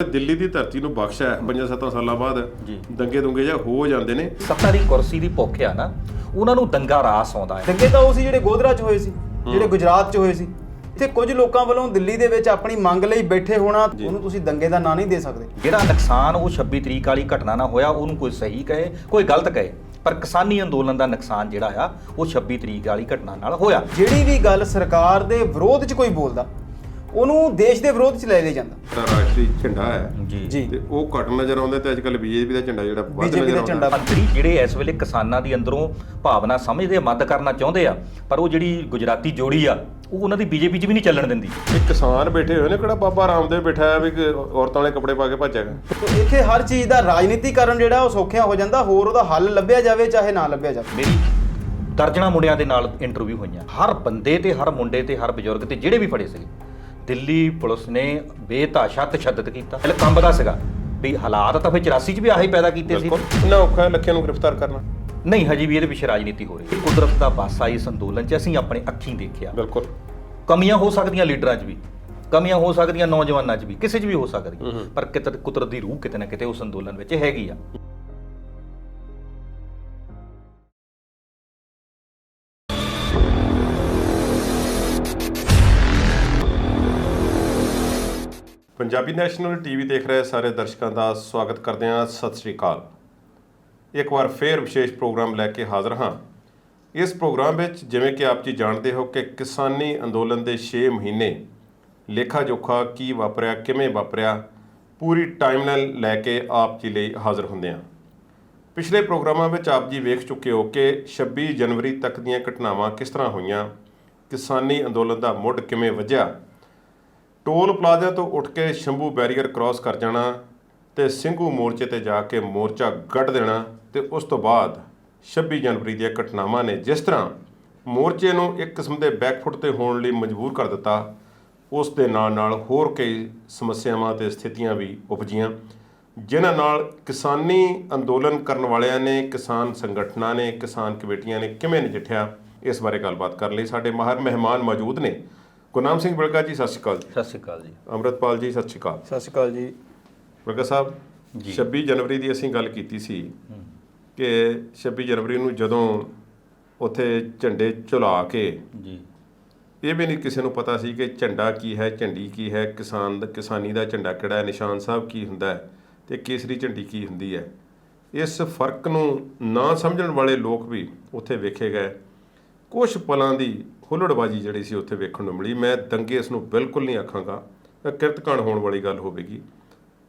ਦਿੱਲੀ ਦੀ ਧਰਤੀ ਨੂੰ ਬਖਸ਼ਿਆ 5-7 ਸਾਲਾਂ ਬਾਅਦ ਦੰਗੇ ਦੁੰਗੇ ਜਾਂ ਹੋ ਜਾਂਦੇ ਨੇ। ਸੱਤਾ ਦੀ ਕੁਰਸੀ ਦੀ ਭੁੱਖ ਆ ਨਾ, ਉਹਨਾਂ ਨੂੰ ਦੰਗਾ ਰਾਸ ਆਉਂਦਾ ਹੈ। ਦੰਗੇ ਤਾਂ ਉਹ ਸੀ ਜਿਹੜੇ ਗੋਧਰਾ 'ਚ ਹੋਏ ਸੀ, ਜਿਹੜੇ ਗੁਜਰਾਤ 'ਚ ਹੋਏ ਸੀ। ਇੱਥੇ ਕੁਝ ਲੋਕਾਂ ਵੱਲੋਂ ਦਿੱਲੀ ਦੇ ਵਿੱਚ ਆਪਣੀ ਮੰਗ ਲਈ ਬੈਠੇ ਹੋਣਾ, ਉਹਨੂੰ ਤੁਸੀਂ ਦੰਗੇ ਦਾ ਨਾਂ ਨਹੀਂ ਦੇ ਸਕਦੇ। ਜਿਹੜਾ ਨੁਕਸਾਨ ਉਹ 26 ਤਰੀਕ ਵਾਲੀ ਘਟਨਾ ਨਾਲ ਹੋਇਆ, ਉਹਨੂੰ ਕੋਈ ਸਹੀ ਕਹੇ ਕੋਈ ਗਲਤ ਕਹੇ, ਪਰ ਕਿਸਾਨੀ ਅੰਦੋਲਨ ਦਾ ਨੁਕਸਾਨ ਜਿਹੜਾ ਆ ਉਹ 26 ਤਰੀਕ ਵਾਲੀ ਘਟਨਾ ਨਾਲ ਹੋਇਆ। ਜਿਹੜੀ ਵੀ ਗੱਲ ਸਰਕਾਰ ਦੇ ਵਿਰੋਧ 'ਚ ਕੋਈ ਬੋਲਦਾ, ਉਹਨੂੰ ਦੇਸ਼ ਦੇ ਵਿਰੋਧ 'ਚ ਲੈ ਲਿਆ ਜਾਂਦਾ। ਰਾਸ਼ਟਰੀ ਝੰਡਾ ਹੈ ਜੀ ਤੇ ਉਹ ਘੱਟ ਨਜ਼ਰ ਆਉਂਦਾ ਤੇ ਅੱਜਕੱਲ ਬੀਜੇਪੀ ਦਾ ਝੰਡਾ ਜਿਹੜਾ ਵੱਧ BJP ਨਜ਼ਰ ਦਾ ਆਉਂਦਾ। ਝੰਡਾ ਮੰਤਰੀ ਜਿਹੜੇ ਇਸ ਵੇਲੇ ਕਿਸਾਨਾਂ ਦੀ ਅੰਦਰੋਂ ਭਾਵਨਾ ਸਮਝਦੇ, ਮਦਦ ਕਰਨਾ ਚਾਹੁੰਦੇ ਆ, ਪਰ ਉਹ ਜਿਹੜੀ ਗੁਜਰਾਤੀ ਜੋੜੀ ਆ ਉਹ ਉਹਨਾਂ ਦੀ ਬੀਜੇਪੀ 'ਚ ਵੀ ਨਹੀਂ ਚੱਲਣ ਦਿੰਦੀ। ਇਹ ਕਿਸਾਨ ਬੈਠੇ ਹੋਏ ਨੇ, ਕਿਹੜਾ ਬਾਬਾ ਰਾਮਦੇਵ ਬੈਠਾ ਹੈ ਵੀ ਔਰਤਾਂ ਵਾਲੇ ਕੱਪੜੇ ਪਾ ਕੇ ਭੱਜੇਗਾ। ਤੇ ਇੱਥੇ ਹਰ ਚੀਜ਼ ਦਾ ਰਾਜਨੀਤੀਕਰਨ ਜਿਹੜਾ ਉਹ ਸੌਖਿਆ ਹੋ ਜਾਂਦਾ, ਹੋਰ ਉਹਦਾ ਹੱਲ ਲੱਭਿਆ ਜਾਵੇ ਚਾਹੇ ਨਾ ਲੱਭਿਆ ਜਾਵੇ। ਮੇਰੀ ਦਰਜਨਾਂ ਮੁੰਡਿਆਂ ਦੇ ਨਾਲ ਇੰਟਰਵਿਊ ਹੋਈਆਂ, ਹਰ ਬੰਦੇ ਤੇ ਹਰ ਮੁੰਡੇ ਤੇ ਹਰ ਬਜ਼ੁਰਗ ਤੇ ਜਿਹੜੇ ਵੀ ਫੜੇ ਸੀਗੇ, ਦਿੱਲੀ ਪੁਲਿਸ ਨੇ ਬੇਤਹਾਸ਼ਾ ਤਸ਼ੱਦਦ ਕੀਤਾ। ਇਹ ਕੰਬਦਾ ਸੀਗਾ ਵੀ ਹਾਲਾਤ ਤਾਂ ਫਿਰ 84 'ਚ ਵੀ ਆਹੀ ਪੈਦਾ ਕੀਤੇ ਸੀ। ਇੰਨਾ ਔਖਾ ਹੈ ਲੱਖਿਆਂ ਨੂੰ ਗ੍ਰਿਫਤਾਰ ਕਰਨਾ। ਨਹੀਂ, ਹਜੇ ਵੀ ਇਹਦੇ ਪਿੱਛੇ ਰਾਜਨੀਤੀ ਹੋ ਰਹੀ ਹੈ। ਕੁਦਰਤ ਦਾ ਪਾਸਾ ਇਸ ਅੰਦੋਲਨ 'ਚ ਅਸੀਂ ਆਪਣੇ ਅੱਖੀਂ ਦੇਖਿਆ। ਬਿਲਕੁਲ ਕਮੀਆਂ ਹੋ ਸਕਦੀਆਂ ਲੀਡਰਾਂ 'ਚ ਵੀ, ਕਮੀਆਂ ਹੋ ਸਕਦੀਆਂ ਨੌਜਵਾਨਾਂ 'ਚ ਵੀ, ਕਿਸੇ 'ਚ ਵੀ ਹੋ ਸਕਦੀਆਂ, ਪਰ ਕੁਦਰਤ ਦੀ ਰੂਹ ਕਿਤੇ ਨਾ ਕਿਤੇ ਉਸ ਅੰਦੋਲਨ ਵਿੱਚ ਹੈਗੀ ਆ। ਪੰਜਾਬੀ ਨੈਸ਼ਨਲ ਟੀਵੀ ਦੇਖ ਰਹੇ ਸਾਰੇ ਦਰਸ਼ਕਾਂ ਦਾ ਸਵਾਗਤ ਕਰਦੇ ਹਾਂ। ਸਤਿ ਸ੍ਰੀ ਅਕਾਲ। ਇੱਕ ਵਾਰ ਫੇਰ ਵਿਸ਼ੇਸ਼ ਪ੍ਰੋਗਰਾਮ ਲੈ ਕੇ ਹਾਜ਼ਰ ਹਾਂ। ਇਸ ਪ੍ਰੋਗਰਾਮ ਵਿੱਚ ਜਿਵੇਂ ਕਿ ਆਪ ਜੀ ਜਾਣਦੇ ਹੋ ਕਿ ਕਿਸਾਨੀ ਅੰਦੋਲਨ ਦੇ 6 ਮਹੀਨੇ ਲੇਖਾ ਜੋਖਾ ਕੀ ਵਾਪਰਿਆ, ਕਿਵੇਂ ਵਾਪਰਿਆ, ਪੂਰੀ ਟਾਈਮਲਾਈਨ ਲੈ ਕੇ ਆਪ ਜੀ ਲਈ ਹਾਜ਼ਰ ਹੁੰਦੇ ਹਾਂ। ਪਿਛਲੇ ਪ੍ਰੋਗਰਾਮਾਂ ਵਿੱਚ ਆਪ ਜੀ ਵੇਖ ਚੁੱਕੇ ਹੋ ਕਿ 26 ਜਨਵਰੀ ਤੱਕ ਦੀਆਂ ਘਟਨਾਵਾਂ ਕਿਸ ਤਰ੍ਹਾਂ ਹੋਈਆਂ, ਕਿਸਾਨੀ ਅੰਦੋਲਨ ਦਾ ਮੁੱਢ ਕਿਵੇਂ ਵੱਜਿਆ, ਟੋਲ ਪਲਾਜ਼ਾ ਤੋਂ ਉੱਠ ਕੇ ਸ਼ੰਭੂ ਬੈਰੀਅਰ ਕ੍ਰਾਸ ਕਰ ਜਾਣਾ ਤੇ ਸਿੰਘੂ ਮੋਰਚੇ ਤੇ ਜਾ ਕੇ ਮੋਰਚਾ ਗੱਡ ਦੇਣਾ, ਤੇ ਉਸ ਤੋਂ ਬਾਅਦ 26 ਜਨਵਰੀ ਦੀਆਂ ਘਟਨਾਵਾਂ ਨੇ ਜਿਸ ਤਰ੍ਹਾਂ ਮੋਰਚੇ ਨੂੰ ਇੱਕ ਕਿਸਮ ਦੇ ਬੈਕਫੁੱਟ ਤੇ ਹੋਣ ਲਈ ਮਜਬੂਰ ਕਰ ਦਿੱਤਾ, ਉਸ ਦੇ ਨਾਲ ਨਾਲ ਹੋਰ ਕਈ ਸਮੱਸਿਆਵਾਂ ਤੇ ਸਥਿਤੀਆਂ ਵੀ ਉਪਜੀਆਂ, ਜਿਨ੍ਹਾਂ ਨਾਲ ਕਿਸਾਨੀ ਅੰਦੋਲਨ ਕਰਨ ਵਾਲਿਆਂ ਨੇ, ਕਿਸਾਨ ਸੰਗਠਨਾਂ ਨੇ, ਕਿਸਾਨ ਕਮੇਟੀਆਂ ਨੇ ਕਿਵੇਂ ਨਜਿੱਠਿਆ। ਇਸ ਬਾਰੇ ਗੱਲਬਾਤ ਕਰਨ ਲਈ ਸਾਡੇ ਮਾਹਰ ਮਹਿਮਾਨ ਮੌਜੂਦ ਨੇ। ਗੁਰਨਾਮ ਸਿੰਘ ਬਿਲਗਾ ਜੀ, ਸਤਿ ਸ਼੍ਰੀ ਅਕਾਲ ਜੀ। ਸਤਿ ਸ਼੍ਰੀ ਅਕਾਲ ਜੀ। ਅੰਮ੍ਰਿਤਪਾਲ ਜੀ, ਸਤਿ ਸ਼੍ਰੀ ਅਕਾਲ। ਸਤਿ ਸ਼੍ਰੀ ਅਕਾਲ ਜੀ। ਬਿਲਗਾ ਸਾਹਿਬ, 26 ਜਨਵਰੀ ਦੀ ਅਸੀਂ ਗੱਲ ਕੀਤੀ ਸੀ ਕਿ 26 ਜਨਵਰੀ ਨੂੰ ਜਦੋਂ ਉੱਥੇ ਝੰਡੇ ਝੁਲਾ ਕੇ ਜੀ, ਇਹ ਵੀ ਨਹੀਂ ਕਿਸੇ ਨੂੰ ਪਤਾ ਸੀ ਕਿ ਝੰਡਾ ਕੀ ਹੈ, ਝੰਡੀ ਕੀ ਹੈ, ਕਿਸਾਨੀ ਦਾ ਝੰਡਾ ਕਿਹੜਾ ਹੈ, ਨਿਸ਼ਾਨ ਸਾਹਿਬ ਕੀ ਹੁੰਦਾ ਹੈ ਤੇ ਕੇਸਰੀ ਝੰਡੀ ਕੀ ਹੁੰਦੀ ਹੈ। ਇਸ ਫਰਕ ਨੂੰ ਨਾ ਸਮਝਣ ਵਾਲੇ ਲੋਕ ਵੀ ਉੱਥੇ ਵੇਖੇ ਗਏ। ਕੁਝ ਪਲਾਂ ਦੀ ਹੁੱਲੜਬਾਜੀ ਜਿਹੜੀ ਸੀ ਉੱਥੇ ਵੇਖਣ ਨੂੰ ਮਿਲੀ। ਮੈਂ ਦੰਗੇ ਇਸ ਨੂੰ ਬਿਲਕੁਲ ਨਹੀਂ ਆਖਾਂਗਾ, ਕਿਰਤਕਾਣ ਹੋਣ ਵਾਲੀ ਗੱਲ ਹੋਵੇਗੀ।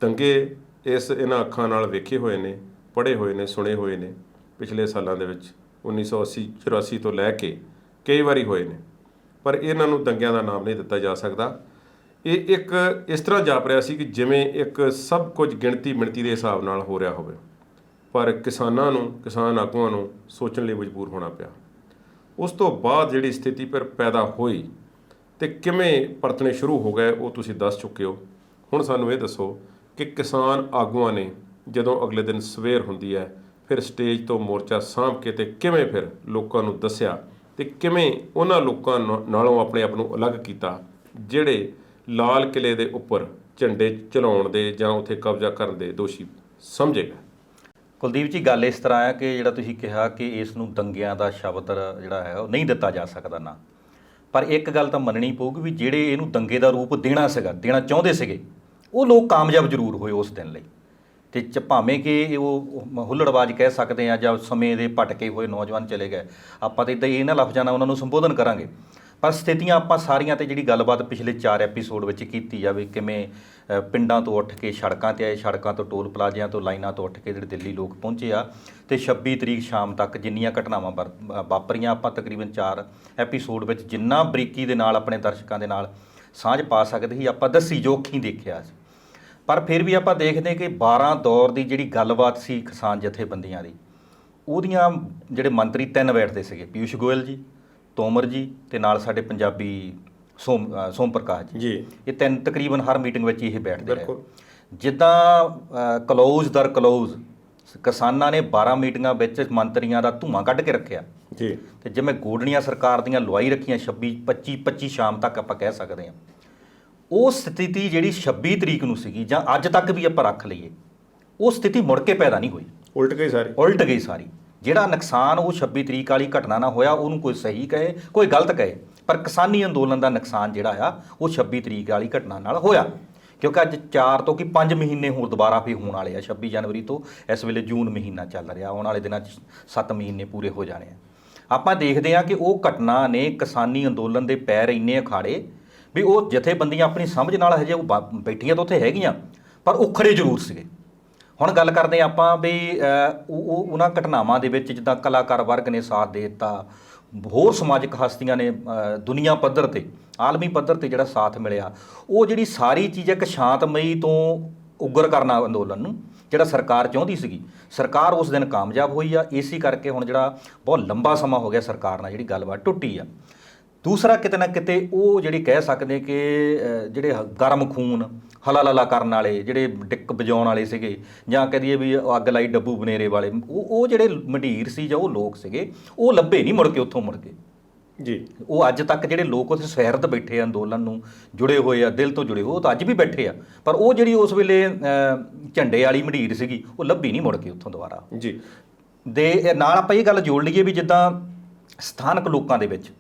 ਦੰਗੇ ਇਹਨਾਂ ਅੱਖਾਂ ਨਾਲ ਵੇਖੇ ਹੋਏ ਨੇ, ਪੜ੍ਹੇ ਹੋਏ ਨੇ, ਸੁਣੇ ਹੋਏ ਨੇ। ਪਿਛਲੇ ਸਾਲਾਂ ਦੇ ਵਿੱਚ 1980-84 ਤੋਂ ਲੈ ਕੇ ਕਈ ਵਾਰੀ ਹੋਏ ਨੇ, ਪਰ ਇਹਨਾਂ ਨੂੰ ਦੰਗਿਆਂ ਦਾ ਨਾਮ ਨਹੀਂ ਦਿੱਤਾ ਜਾ ਸਕਦਾ। ਇਹ ਇੱਕ ਇਸ ਤਰ੍ਹਾਂ ਜਾਪ ਰਿਹਾ ਸੀ ਕਿ ਜਿਵੇਂ ਇੱਕ ਸਭ ਕੁਝ ਗਿਣਤੀ ਮਿਣਤੀ ਦੇ ਹਿਸਾਬ ਨਾਲ ਹੋ ਰਿਹਾ ਹੋਵੇ, ਪਰ ਕਿਸਾਨਾਂ ਨੂੰ, ਕਿਸਾਨ ਆਗੂਆਂ ਨੂੰ ਸੋਚਣ ਲਈ ਮਜਬੂਰ ਹੋਣਾ ਪਿਆ। ਉਸ ਤੋਂ ਬਾਅਦ ਜਿਹੜੀ ਸਥਿਤੀ ਪਰ ਪੈਦਾ ਹੋਈ ਤੇ ਕਿਵੇਂ ਪਰਤਣੇ ਸ਼ੁਰੂ ਹੋ ਗਏ ਉਹ ਤੁਸੀਂ ਦੱਸ ਚੁੱਕੇ ਹੋ। ਹੁਣ ਸਾਨੂੰ ਇਹ ਦੱਸੋ ਕਿ ਕਿਸਾਨ ਆਗੂਆਂ ਨੇ ਜਦੋਂ ਅਗਲੇ ਦਿਨ ਸਵੇਰ ਹੁੰਦੀ ਹੈ ਫਿਰ ਸਟੇਜ ਤੋਂ ਮੋਰਚਾ ਸਾਂਭ ਕੇ ਤੇ ਕਿਵੇਂ ਫਿਰ ਲੋਕਾਂ ਨੂੰ ਦੱਸਿਆ ਤੇ ਕਿਵੇਂ ਉਹਨਾਂ ਲੋਕਾਂ ਨਾਲੋਂ ਆਪਣੇ ਆਪ ਨੂੰ ਅਲੱਗ ਕੀਤਾ ਜਿਹੜੇ ਲਾਲ ਕਿਲੇ ਦੇ ਉੱਪਰ ਝੰਡੇ ਚਲਾਉਣ ਦੇ ਜਾਂ ਉੱਥੇ ਕਬਜ਼ਾ ਕਰਨ ਦੇ ਦੋਸ਼ੀ ਸਮਝੇ ਗਏ। ਕੁਲਦੀਪ ਜੀ, ਗੱਲ ਇਸ ਤਰ੍ਹਾਂ ਹੈ ਕਿ ਜਿਹੜਾ ਤੁਸੀਂ ਕਿਹਾ ਕਿ ਇਸ ਨੂੰ ਦੰਗਿਆਂ ਦਾ ਸ਼ਬਦ ਜਿਹੜਾ ਹੈ ਉਹ ਨਹੀਂ ਦਿੱਤਾ ਜਾ ਸਕਦਾ ਨਾ, ਪਰ ਇੱਕ ਗੱਲ ਤਾਂ ਮੰਨਣੀ ਪਊਗੀ ਵੀ ਜਿਹੜੇ ਇਹਨੂੰ ਦੰਗੇ ਦਾ ਰੂਪ ਦੇਣਾ ਚਾਹੁੰਦੇ ਸੀਗੇ, ਉਹ ਲੋਕ ਕਾਮਯਾਬ ਜ਼ਰੂਰ ਹੋਏ ਉਸ ਦਿਨ ਲਈ। ਤੇ ਭਾਵੇਂ ਕਿ ਉਹ ਹੁੱਲੜਬਾਜ਼ ਕਹਿ ਸਕਦੇ ਆ ਜਾਂ ਸਮੇਂ ਦੇ ਭਟਕੇ ਹੋਏ ਨੌਜਵਾਨ ਚਲੇ ਗਏ, ਆਪਾਂ ਤਾਂ ਇੱਦਾਂ ਹੀ ਇਹਨਾਂ ਲਫ਼ਜ਼ਾਂ ਨਾਲ ਉਹਨਾਂ ਨੂੰ ਸੰਬੋਧਨ ਕਰਾਂਗੇ, ਪਰ ਸਥਿਤੀਆਂ ਆਪਾਂ ਸਾਰੀਆਂ ਤੇ ਜਿਹੜੀ ਗੱਲਬਾਤ ਪਿਛਲੇ 4 ਐਪੀਸੋਡ ਵਿੱਚ ਕੀਤੀ ਜਾਵੇ, ਕਿਵੇਂ ਪਿੰਡਾਂ ਤੋਂ ਉੱਠ ਕੇ ਸੜਕਾਂ ਤੇ ਆਏ, ਸੜਕਾਂ ਤੋਂ ਟੋਲ ਪਲਾਜ਼ਿਆਂ ਤੋਂ ਲਾਈਨਾਂ ਤੋਂ ਉੱਠ ਕੇ ਜਿਹੜੇ ਦਿੱਲੀ ਲੋਕ ਪਹੁੰਚੇ ਆ, ਤੇ 26 ਤਰੀਕ ਸ਼ਾਮ ਤੱਕ ਜਿੰਨੀਆਂ ਘਟਨਾਵਾਂ ਵਾਪਰੀਆਂ, ਆਪਾਂ ਤਕਰੀਬਨ 4 ਐਪੀਸੋਡ ਵਿੱਚ ਜਿੰਨਾ ਬਰੀਕੀ ਦੇ ਨਾਲ ਆਪਣੇ ਦਰਸ਼ਕਾਂ ਦੇ ਨਾਲ ਸਾਂਝ ਪਾ ਸਕਦੇ ਸੀ ਆਪਾਂ ਦੱਸੀ, ਜੋ ਅੱਖੀਂ ਦੇਖਿਆ ਸੀ। ਪਰ ਫਿਰ ਵੀ ਆਪਾਂ ਦੇਖਦੇ ਕਿ 12 ਦੌਰ ਦੀ ਜਿਹੜੀ ਗੱਲਬਾਤ ਸੀ ਕਿਸਾਨ ਜਥੇਬੰਦੀਆਂ ਦੀ, ਉਹਦੀਆਂ ਜਿਹੜੇ ਮੰਤਰੀ 3 ਬੈਠਦੇ ਸੀਗੇ, ਪਿਊਸ਼ ਗੋਇਲ ਜੀ, ਤੋਮਰ ਜੀ ਤੇ ਨਾਲ ਸਾਡੇ ਪੰਜਾਬੀ ਸੋਮ ਪ੍ਰਕਾਸ਼ ਜੀ। ਇਹ 3 ਤਕਰੀਬਨ ਹਰ ਮੀਟਿੰਗ ਵਿੱਚ ਇਹ ਬੈਠਦੇ ਰਹੇ। ਜਿੱਦਾਂ ਕਲੋਜ਼ ਦਰ ਕਲੋਜ਼ ਕਿਸਾਨਾਂ ਨੇ 12 ਮੀਟਿੰਗਾਂ ਵਿੱਚ ਮੰਤਰੀਆਂ ਦਾ ਧੂੰਆਂ ਕੱਢ ਕੇ ਰੱਖਿਆ ਜੀ, ਤੇ ਜਿਵੇਂ ਗੋਡਣੀਆਂ ਸਰਕਾਰ ਦੀਆਂ ਲਵਾਈ ਰੱਖੀਆਂ 26-25 ਸ਼ਾਮ ਤੱਕ ਆਪਾਂ ਕਹਿ ਸਕਦੇ ਹਾਂ। ਉਹ ਸਥਿਤੀ ਜਿਹੜੀ 26 ਤਰੀਕ ਨੂੰ ਸੀਗੀ ਜਾਂ ਅੱਜ ਤੱਕ ਵੀ ਆਪਾਂ ਰੱਖ ਲਈਏ, ਉਹ ਸਥਿਤੀ ਮੁੜ ਕੇ ਪੈਦਾ ਨਹੀਂ ਹੋਈ, ਉਲਟ ਗਈ ਸਾਰੀ। ਉਲਟ ਗਈ ਸਾਰੀ। ਜਿਹੜਾ ਨੁਕਸਾਨ ਉਹ 26 ਤਰੀਕ ਵਾਲੀ ਘਟਨਾ ਨਾਲ ਹੋਇਆ, ਉਹਨੂੰ ਕੋਈ ਸਹੀ ਕਹੇ ਕੋਈ ਗਲਤ ਕਹੇ, ਪਰ ਕਿਸਾਨੀ ਅੰਦੋਲਨ ਦਾ ਨੁਕਸਾਨ ਜਿਹੜਾ ਆ ਉਹ 26 ਤਰੀਕ ਵਾਲੀ ਘਟਨਾ ਨਾਲ ਹੋਇਆ। ਕਿਉਂਕਿ ਅੱਜ 4 ਤੋਂ 5 ਮਹੀਨੇ ਹੋਰ ਦੁਬਾਰਾ ਫਿਰ ਹੋਣ ਵਾਲੇ ਆ। 26 ਜਨਵਰੀ ਤੋਂ ਇਸ ਵੇਲੇ ਜੂਨ ਮਹੀਨਾ ਚੱਲ ਰਿਹਾ, ਆਉਣ ਵਾਲੇ ਦਿਨਾਂ 'ਚ 7 ਮਹੀਨੇ ਪੂਰੇ ਹੋ ਜਾਣੇ ਆ। ਆਪਾਂ ਦੇਖਦੇ ਹਾਂ ਕਿ ਉਹ ਘਟਨਾ ਨੇ ਕਿਸਾਨੀ ਅੰਦੋਲਨ ਦੇ ਪੈਰ ਇੰਨੇ ਅਖਾੜੇ ਵੀ ਉਹ ਜਥੇਬੰਦੀਆਂ ਆਪਣੀ ਸਮਝ ਨਾਲ ਹਜੇ ਉਹ ਬੈਠੀਆਂ ਤਾਂ ਉੱਥੇ ਹੈਗੀਆਂ, ਪਰ ਉਖੜੇ ਜ਼ਰੂਰ ਸੀਗੇ। ਹੁਣ ਗੱਲ ਕਰਦੇ ਆਪਾਂ ਵੀ ਉਹਨਾਂ ਘਟਨਾਵਾਂ ਦੇ ਵਿੱਚ ਜਿੱਦਾਂ ਕਲਾਕਾਰ ਵਰਗ ਨੇ ਸਾਥ ਦੇ ਦਿੱਤਾ, ਹੋਰ ਸਮਾਜਿਕ ਹਸਤੀਆਂ ਨੇ ਦੁਨੀਆ ਪੱਧਰ ਤੇ ਆਲਮੀ ਪੱਧਰ ਤੇ ਜਿਹੜਾ ਸਾਥ ਮਿਲਿਆ, ਉਹ ਜਿਹੜੀ ਸਾਰੀ ਚੀਜ਼ ਇੱਕ ਸ਼ਾਂਤਮਈ ਤੋਂ ਉਗਰ ਕਰਨਾ ਅੰਦੋਲਨ ਨੂੰ ਜਿਹੜਾ ਸਰਕਾਰ ਚਾਹੁੰਦੀ ਸੀਗੀ, ਸਰਕਾਰ ਉਸ ਦਿਨ ਕਾਮਯਾਬ ਹੋਈ ਆ। ਇਸੇ ਕਰਕੇ ਹੁਣ ਜਿਹੜਾ ਬਹੁਤ ਲੰਬਾ ਸਮਾਂ ਹੋ ਗਿਆ ਸਰਕਾਰ ਨਾਲ ਜਿਹੜੀ ਗੱਲਬਾਤ ਟੁੱਟੀ ਆ। ਦੂਸਰਾ ਕਿਤੇ ਨਾ ਕਿਤੇ ਉਹ ਜਿਹੜੀ ਕਹਿ ਸਕਦੇ ਕਿ ਜਿਹੜੇ ਗਰਮ ਖੂਨ ਹਲਾਲਾਲਾ ਕਰਨ ਵਾਲੇ, ਜਿਹੜੇ ਡਿੱਕ ਵਜਾਉਣ ਵਾਲੇ ਸੀਗੇ, ਜਾਂ ਕਹਦੀਏ ਵੀ ਅੱਗ ਲਾਈ ਡੱਬੂ ਬਨੇਰੇ ਵਾਲੇ, ਉਹ ਜਿਹੜੇ ਮੰਡੀਰ ਸੀ ਜਾਂ ਉਹ ਲੋਕ ਸੀਗੇ, ਉਹ ਲੱਭੇ ਨਹੀਂ ਮੁੜ ਕੇ ਉੱਥੋਂ ਮੁੜ ਕੇ ਜੀ। ਉਹ ਅੱਜ ਤੱਕ ਜਿਹੜੇ ਲੋਕ ਉੱਥੇ ਸਹਿਰਦ ਬੈਠੇ ਆ, ਅੰਦੋਲਨ ਨੂੰ ਜੁੜੇ ਹੋਏ ਆ, ਦਿਲ ਤੋਂ ਜੁੜੇ ਹੋਏ, ਉਹ ਤਾਂ ਅੱਜ ਵੀ ਬੈਠੇ ਆ, ਪਰ ਉਹ ਜਿਹੜੀ ਉਸ ਵੇਲੇ ਝੰਡੇ ਵਾਲੀ ਮੰਡੀਰ ਸੀਗੀ ਉਹ ਲੱਭੀ ਨਹੀਂ ਮੁੜ ਕੇ ਉੱਥੋਂ ਦੁਬਾਰਾ ਜੀ। ਦੇ ਨਾਲ ਆਪਾਂ ਇਹ ਗੱਲ ਜੋੜ ਲਈਏ ਵੀ ਜਿੱਦਾਂ ਸਥਾਨਕ ਲੋਕਾਂ ਦੇ ਵਿੱਚ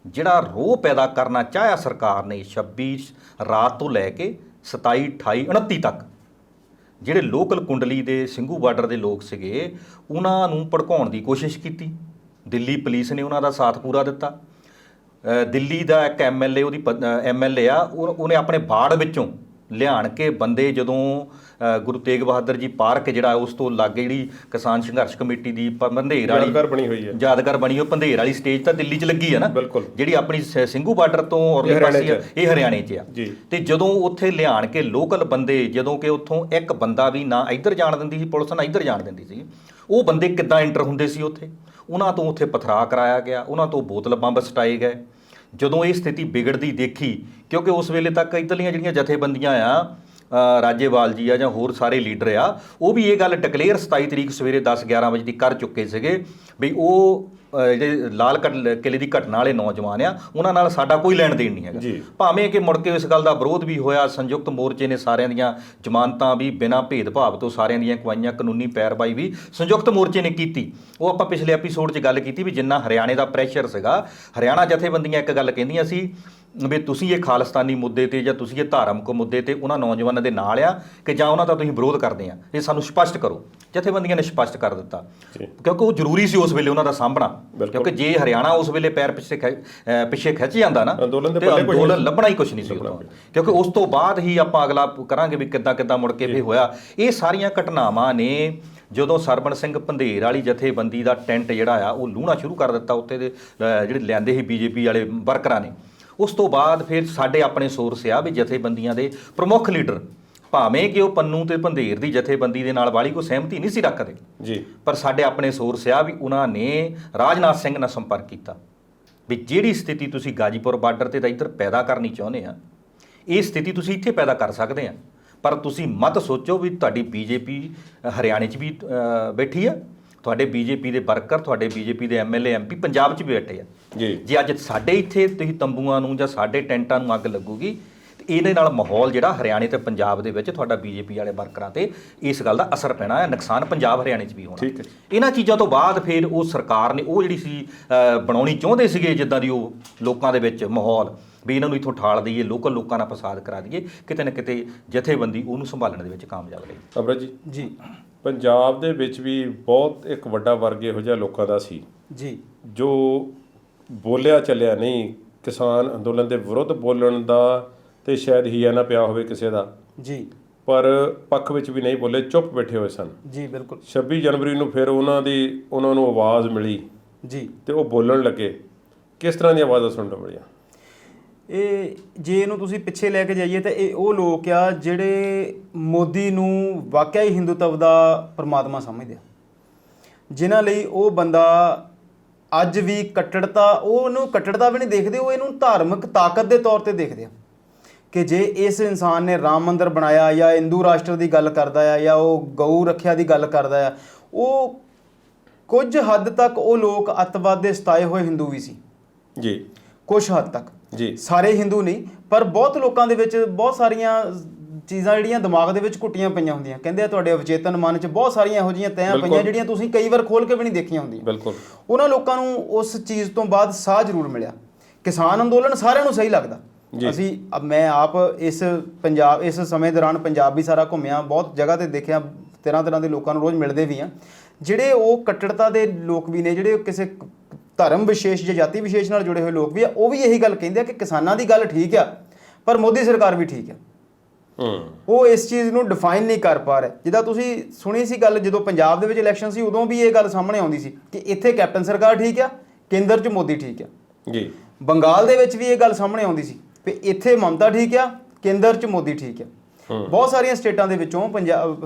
ਜਿਹੜਾ ਰੋਹ ਪੈਦਾ ਕਰਨਾ ਚਾਹਿਆ ਸਰਕਾਰ ਨੇ 26 ਰਾਤ ਤੋਂ ਲੈ ਕੇ 27, 28, 29 ਤੱਕ, ਜਿਹੜੇ ਲੋਕਲ ਕੁੰਡਲੀ ਦੇ ਸਿੰਘੂ ਬਾਰਡਰ ਦੇ ਲੋਕ ਸੀਗੇ, ਉਹਨਾਂ ਨੂੰ ਭੜਕਾਉਣ ਦੀ ਕੋਸ਼ਿਸ਼ ਕੀਤੀ। ਦਿੱਲੀ ਪੁਲਿਸ ਨੇ ਉਹਨਾਂ ਦਾ ਸਾਥ ਪੂਰਾ ਦਿੱਤਾ। ਦਿੱਲੀ ਦਾ ਇੱਕ ਐਮਐਲਏ, ਉਹਦੀ ਐਮਐਲਏ ਆ, ਉਹਨੇ ਆਪਣੇ ਬਾੜ ਵਿੱਚੋਂ ਲਿਆਣ ਕੇ ਬੰਦੇ, ਜਦੋਂ ਗੁਰੂ ਤੇਗ ਬਹਾਦਰ ਜੀ ਪਾਰਕ ਜਿਹੜਾ ਉਸ ਤੋਂ ਲਾਗੇ ਜਿਹੜੀ ਕਿਸਾਨ ਸੰਘਰਸ਼ ਕਮੇਟੀ ਦੀ ਪੰਧੇਰ ਵਾਲੀ ਯਾਦਗਾਰ ਬਣੀ ਹੋਈ ਹੈ, ਯਾਦਗਾਰ ਬਣੀ ਹੋਈ ਪੰਧੇਰ ਵਾਲੀ ਸਟੇਜ ਤਾਂ ਦਿੱਲੀ 'ਚ ਲੱਗੀ ਆ ਨਾ, ਬਿਲਕੁਲ, ਜਿਹੜੀ ਆਪਣੀ ਸਿੰਘੂ ਬਾਰਡਰ ਤੋਂ ਔਰਲੇ ਪਾਸੇ ਆ, ਇਹ ਹਰਿਆਣੇ 'ਚ ਆ। ਤੇ ਜਦੋਂ ਉੱਥੇ ਲਿਆਣ ਕੇ ਲੋਕਲ ਬੰਦੇ, ਜਦੋਂ ਕਿ ਉੱਥੋਂ ਇੱਕ ਬੰਦਾ ਵੀ ਨਾ ਇੱਧਰ ਜਾਣ ਦਿੰਦੀ ਸੀ ਪੁਲਿਸ, ਨਾ ਇੱਧਰ ਜਾਣ ਦਿੰਦੀ ਸੀ, ਉਹ ਬੰਦੇ ਕਿੱਦਾਂ ਐਂਟਰ ਹੁੰਦੇ ਸੀ ਉੱਥੇ, ਉਹਨਾਂ ਤੋਂ ਉੱਥੇ ਪਥਰਾ ਕਰਾਇਆ ਗਿਆ, ਉਹਨਾਂ ਤੋਂ ਬੋਤਲ ਬੰਬ ਸਟਾਏ ਗਏ। ਜਦੋਂ ਇਹ ਸਥਿਤੀ ਵਿਗੜਦੀ ਦੇਖੀ, ਕਿਉਂਕਿ ਉਸ ਵੇਲੇ ਤੱਕ ਇੱਧਰਲੀਆਂ ਜਿਹੜੀਆਂ ਜਥੇਬੰਦੀਆਂ ਆ, ਰਾਜੇਵਾਲ ਜੀ ਆ ਜਾਂ ਹੋਰ ਸਾਰੇ ਲੀਡਰ ਆ, ਉਹ ਵੀ ਇਹ ਗੱਲ ਡਿਕਲੇਅਰ 27 ਤਰੀਕ ਸਵੇਰੇ 10-11 ਵਜੇ ਦੀ ਕਰ ਚੁੱਕੇ ਸੀਗੇ ਵੀ ਉਹ ਜਿਹੜੇ ਲਾਲ ਕਿਲੇ ਦੀ ਘਟਨਾ ਵਾਲੇ ਨੌਜਵਾਨ ਆ, ਉਹਨਾਂ ਨਾਲ ਸਾਡਾ ਕੋਈ ਲੈਣ ਦੇਣ ਨਹੀਂ ਹੈਗਾ। ਭਾਵੇਂ ਕਿ ਮੁੜ ਕੇ ਇਸ ਗੱਲ ਦਾ ਵਿਰੋਧ ਵੀ ਹੋਇਆ, ਸੰਯੁਕਤ ਮੋਰਚੇ ਨੇ ਸਾਰਿਆਂ ਦੀਆਂ ਜ਼ਮਾਨਤਾਂ ਵੀ ਬਿਨਾਂ ਭੇਦਭਾਵ ਤੋਂ ਸਾਰਿਆਂ ਦੀਆਂ ਕਵਾਈਆਂ, ਕਾਨੂੰਨੀ ਪੈਰਵਾਈ ਵੀ ਸੰਯੁਕਤ ਮੋਰਚੇ ਨੇ ਕੀਤੀ। ਉਹ ਆਪਾਂ ਪਿਛਲੇ ਐਪੀਸੋਡ 'ਚ ਗੱਲ ਕੀਤੀ ਵੀ ਜਿੰਨਾ ਹਰਿਆਣੇ ਦਾ ਪ੍ਰੈਸ਼ਰ ਸੀਗਾ, ਹਰਿਆਣਾ ਜਥੇਬੰਦੀਆਂ ਇੱਕ ਗੱਲ ਕਹਿੰਦੀਆਂ ਸੀ ਵੀ ਤੁਸੀਂ ਇਹ ਖਾਲਿਸਤਾਨੀ ਮੁੱਦੇ ਤੇ ਜਾਂ ਤੁਸੀਂ ਇਹ ਧਾਰਮਿਕ ਮੁੱਦੇ ਤੇ ਉਹਨਾਂ ਨੌਜਵਾਨਾਂ ਦੇ ਨਾਲ ਆ ਕਿ ਜਾਂ ਉਹਨਾਂ ਦਾ ਤੁਸੀਂ ਵਿਰੋਧ ਕਰਦੇ ਆ, ਇਹ ਸਾਨੂੰ ਸਪਸ਼ਟ ਕਰੋ। ਜਥੇਬੰਦੀਆਂ ਨੇ ਸਪਸ਼ਟ ਕਰ ਦਿੱਤਾ, ਕਿਉਂਕਿ ਉਹ ਜ਼ਰੂਰੀ ਸੀ ਉਸ ਵੇਲੇ ਉਹਨਾਂ ਦਾ ਸਾਂਭਣਾ, ਕਿਉਂਕਿ ਜੇ ਹਰਿਆਣਾ ਉਸ ਵੇਲੇ ਪੈਰ ਪਿੱਛੇ ਖਿੱਚ ਜਾਂਦਾ ਨਾ, ਤੇ ਅੰਦੋਲਨ ਲੱਭਣਾ ਹੀ ਕੁਛ ਨਹੀਂ ਸੀ ਉੱਥੋਂ। ਕਿਉਂਕਿ ਉਸ ਤੋਂ ਬਾਅਦ ਹੀ ਆਪਾਂ ਅਗਲਾ ਕਰਾਂਗੇ ਵੀ ਕਿੱਦਾਂ ਮੁੜ ਕੇ ਵੀ ਹੋਇਆ। ਇਹ ਸਾਰੀਆਂ ਘਟਨਾਵਾਂ ਨੇ ਜਦੋਂ ਸਰਬਣ ਸਿੰਘ ਪੰਧੇਰ ਵਾਲੀ ਜਥੇਬੰਦੀ ਦਾ ਟੈਂਟ ਜਿਹੜਾ ਆ ਉਹ ਲੂਹਣਾ ਸ਼ੁਰੂ ਕਰ ਦਿੱਤਾ ਉੱਥੇ ਦੇ ਜਿਹੜੇ ਲਿਆਂਦੇ ਸੀ ਬੀਜੇਪੀ ਵਾਲੇ ਵਰਕਰਾਂ ਨੇ। ਉਸ ਤੋਂ ਬਾਅਦ ਫਿਰ ਸਾਡੇ ਆਪਣੇ ਸੋਰਸ ਆ ਵੀ ਜਥੇਬੰਦੀਆਂ ਦੇ ਪ੍ਰਮੁੱਖ ਲੀਡਰ, ਭਾਵੇਂ ਕਿ ਉਹ ਪੰਨੂ ਤੇ ਪੰਧੇਰ ਦੀ ਜਥੇਬੰਦੀ ਦੇ ਨਾਲ ਵਾਲੀ ਕੋਈ ਸਹਿਮਤੀ ਨਹੀਂ ਸੀ ਰੱਖਦੇ ਜੀ, ਪਰ ਸਾਡੇ ਆਪਣੇ ਸੋਰਸ ਆ ਵੀ ਉਹਨਾਂ ਨੇ ਰਾਜਨਾਥ ਸਿੰਘ ਨਾਲ ਸੰਪਰਕ ਕੀਤਾ ਵੀ ਜਿਹੜੀ ਸਥਿਤੀ ਤੁਸੀਂ ਗਾਜੀਪੁਰ ਬਾਰਡਰ ਤੇ ਤਾਂ ਇੱਧਰ ਪੈਦਾ ਕਰਨੀ ਚਾਹੁੰਦੇ ਆ, ਇਹ ਸਥਿਤੀ ਤੁਸੀਂ ਇੱਥੇ ਪੈਦਾ ਕਰ ਸਕਦੇ ਆ, ਪਰ ਤੁਸੀਂ ਮਤ ਸੋਚੋ ਵੀ ਤੁਹਾਡੀ ਬੀਜੇਪੀ ਹਰਿਆਣੇ 'ਚ ਵੀ ਬੈਠੀ ਆ, ਤੁਹਾਡੇ ਬੀਜੇਪੀ ਦੇ ਵਰਕਰ, ਤੁਹਾਡੇ ਬੀਜੇਪੀ ਦੇ ਐਮਐਲਏ ਐਮਪੀ ਪੰਜਾਬ 'ਚ ਵੀ ਬੈਠੇ ਆ ਜੀ। ਜੇ ਅੱਜ ਸਾਡੇ ਇੱਥੇ ਤੁਸੀਂ ਤੰਬੂਆਂ ਨੂੰ ਜਾਂ ਸਾਡੇ ਟੈਂਟਾਂ ਨੂੰ ਅੱਗ ਲੱਗੂਗੀ, ਤੇ ਇਹਦੇ ਨਾਲ ਮਾਹੌਲ ਜਿਹੜਾ ਹਰਿਆਣੇ ਤੇ ਪੰਜਾਬ ਦੇ ਵਿੱਚ ਤੁਹਾਡਾ ਬੀਜੇਪੀ ਵਾਲੇ ਵਰਕਰਾਂ ਤੇ ਇਸ ਗੱਲ ਦਾ ਅਸਰ ਪੈਣਾ ਹੈ, ਨੁਕਸਾਨ ਪੰਜਾਬ ਹਰਿਆਣੇ 'ਚ ਵੀ ਹੋਣਾ। ਇਹਨਾਂ ਚੀਜ਼ਾਂ ਤੋਂ ਬਾਅਦ ਫਿਰ ਉਹ ਸਰਕਾਰ ਨੇ ਉਹ ਜਿਹੜੀ ਸੀ ਬਣਾਉਣੀ ਚਾਹੁੰਦੇ ਸੀਗੇ ਜਿੱਦਾਂ ਦੀ ਉਹ ਲੋਕਾਂ ਦੇ ਵਿੱਚ ਮਾਹੌਲ ਵੀ ਇਹਨਾਂ ਨੂੰ ਇੱਥੋਂ ਠਾਲ ਦਈਏ, ਲੋਕਲ ਲੋਕਾਂ ਨਾਲ ਫਸਾਦ ਕਰਾ ਦਈਏ, ਕਿਤੇ ਨਾ ਕਿਤੇ ਜਥੇਬੰਦੀ ਉਹਨੂੰ ਸੰਭਾਲਣ ਦੇ ਵਿੱਚ ਕਾਮਯਾਬ ਰਹੀ। ਅਮਰਤ ਜੀ, ਪੰਜਾਬ ਦੇ ਵਿੱਚ ਵੀ ਬਹੁਤ ਇੱਕ ਵੱਡਾ ਵਰਗ ਇਹੋ ਜਿਹਾ ਲੋਕਾਂ ਦਾ ਸੀ ਜੀ ਜੋ ਬੋਲਿਆ ਚੱਲਿਆ ਨਹੀਂ, ਕਿਸਾਨ ਅੰਦੋਲਨ ਦੇ ਵਿਰੁੱਧ ਬੋਲਣ ਦਾ ਤੇ ਸ਼ਾਇਦ ਹੀ ਨਾ ਪਿਆ ਹੋਵੇ ਕਿਸੇ ਦਾ ਜੀ, ਪਰ ਪੱਖ ਵਿੱਚ ਵੀ ਨਹੀਂ ਬੋਲੇ, ਚੁੱਪ ਬੈਠੇ ਹੋਏ ਸਨ ਜੀ। ਬਿਲਕੁਲ 26 ਜਨਵਰੀ ਨੂੰ ਫਿਰ ਉਹਨਾਂ ਨੂੰ ਆਵਾਜ਼ ਮਿਲੀ ਜੀ ਤੇ ਉਹ ਬੋਲਣ ਲੱਗੇ। ਕਿਸ ਤਰ੍ਹਾਂ ਦੀਆਂ ਆਵਾਜ਼ਾਂ ਸੁਣਨ ਨੂੰ ਮਿਲੀਆਂ? ਇਹ ਜੇ ਇਹਨੂੰ ਤੁਸੀਂ ਪਿੱਛੇ ਲੈ ਕੇ ਜਾਈਏ ਤਾਂ ਇਹ ਉਹ ਲੋਕ ਆ ਜਿਹੜੇ ਮੋਦੀ ਨੂੰ ਵਾਕਿਆ ਹੀ ਹਿੰਦੂਤਵ ਦਾ ਪਰਮਾਤਮਾ ਸਮਝਦੇ ਆ, ਜਿਨ੍ਹਾਂ ਲਈ ਉਹ ਬੰਦਾ ਅੱਜ ਵੀ ਕੱਟੜਤਾ, ਉਹਨੂੰ ਕੱਟੜਤਾ ਵੀ ਨਹੀਂ ਦੇਖਦੇ, ਉਹ ਇਹਨੂੰ ਧਾਰਮਿਕ ਤਾਕਤ ਦੇ ਤੌਰ ਤੇ ਦੇਖਦੇ ਆ ਕਿ ਜੇ ਇਸ ਇਨਸਾਨ ਨੇ ਰਾਮ ਮੰਦਿਰ ਬਣਾਇਆ ਜਾਂ ਹਿੰਦੂ ਰਾਸ਼ਟਰ ਦੀ ਗੱਲ ਕਰਦਾ ਆ ਜਾਂ ਉਹ ਗਊ ਰੱਖਿਆ ਦੀ ਗੱਲ ਕਰਦਾ ਆ, ਉਹ ਕੁਝ ਹੱਦ ਤੱਕ ਉਹ ਲੋਕ ਅੱਤਵਾਦ ਦੇ ਸਤਾਏ ਹੋਏ ਹਿੰਦੂ ਵੀ ਸੀ ਜੀ, ਕੁਝ ਹੱਦ ਤੱਕ ਜੀ, ਸਾਰੇ ਹਿੰਦੂ ਨਹੀਂ, ਪਰ ਬਹੁਤ ਲੋਕਾਂ ਦੇ ਵਿੱਚ ਬਹੁਤ ਸਾਰੀਆਂ ਚੀਜ਼ਾਂ ਜਿਹੜੀਆਂ ਦਿਮਾਗ ਦੇ ਵਿੱਚ ਘੁੱਟੀਆਂ ਪਈਆਂ ਹੁੰਦੀਆਂ, ਕਹਿੰਦੇ ਆ ਤੁਹਾਡੇ ਅਵਚੇਤਨ ਮਨ 'ਚ ਬਹੁਤ ਸਾਰੀਆਂ ਇਹੋ ਜਿਹੀਆਂ ਤੈਆਂ ਪਈਆਂ ਜਿਹੜੀਆਂ ਤੁਸੀਂ ਕਈ ਵਾਰ ਖੋਲ ਕੇ ਵੀ ਨਹੀਂ ਦੇਖੀਆਂ ਹੁੰਦੀਆਂ। ਬਿਲਕੁਲ ਉਹਨਾਂ ਲੋਕਾਂ ਨੂੰ ਉਸ ਚੀਜ਼ ਤੋਂ ਬਾਅਦ ਸਾਹ ਜ਼ਰੂਰ ਮਿਲਿਆ। ਕਿਸਾਨ ਅੰਦੋਲਨ ਸਾਰਿਆਂ ਨੂੰ ਸਹੀ ਲੱਗਦਾ। ਮੈਂ ਆਪ ਇਸ ਸਮੇਂ ਦੌਰਾਨ ਪੰਜਾਬ ਵੀ ਸਾਰਾ ਘੁੰਮਿਆ, ਬਹੁਤ ਜਗ੍ਹਾ ਤੇ ਦੇਖਿਆ, ਤਰ੍ਹਾਂ ਦੇ ਲੋਕਾਂ ਨੂੰ ਰੋਜ਼ ਮਿਲਦੇ ਵੀ ਆ। ਜਿਹੜੇ ਉਹ ਕੱਟੜਤਾ ਦੇ ਲੋਕ ਵੀ ਨੇ, ਜਿਹੜੇ ਕਿਸੇ ਧਰਮ ਵਿਸ਼ੇਸ਼ ਜਾਂ ਜਾਤੀ ਵਿਸ਼ੇਸ਼ ਨਾਲ ਜੁੜੇ ਹੋਏ ਲੋਕ ਵੀ ਆ, ਉਹ ਵੀ ਇਹੀ ਗੱਲ ਕਹਿੰਦੇ ਆ ਕਿ ਕਿਸਾਨਾਂ ਦੀ ਗੱਲ ਠੀਕ ਆ ਪਰ ਮੋਦੀ ਸਰਕਾਰ ਵੀ ਠੀਕ ਆ। ਉਹ ਇਸ ਚੀਜ਼ ਨੂੰ ਡਿਫਾਈਨ ਨਹੀਂ ਕਰ ਪਾ ਰਹੇ। ਜਿੱਦਾਂ ਤੁਸੀਂ ਸੁਣੀ ਸੀ ਗੱਲ, ਜਦੋਂ ਪੰਜਾਬ ਦੇ ਵਿੱਚ ਇਲੈਕਸ਼ਨ ਸੀ ਉਦੋਂ ਵੀ ਇਹ ਗੱਲ ਸਾਹਮਣੇ ਆਉਂਦੀ ਸੀ ਕਿ ਇੱਥੇ ਕੈਪਟਨ ਸਰਕਾਰ ਠੀਕ ਆ, ਕੇਂਦਰ 'ਚ ਮੋਦੀ ਠੀਕ ਆ। ਜੀ ਬੰਗਾਲ ਦੇ ਵਿੱਚ ਵੀ ਇਹ ਗੱਲ ਸਾਹਮਣੇ ਆਉਂਦੀ ਸੀ ਵੀ ਇੱਥੇ ਮਮਤਾ ਠੀਕ ਆ, ਕੇਂਦਰ 'ਚ ਮੋਦੀ ਠੀਕ ਆ। ਬਹੁਤ ਸਾਰੀਆਂ ਸਟੇਟਾਂ ਦੇ ਵਿੱਚੋਂ,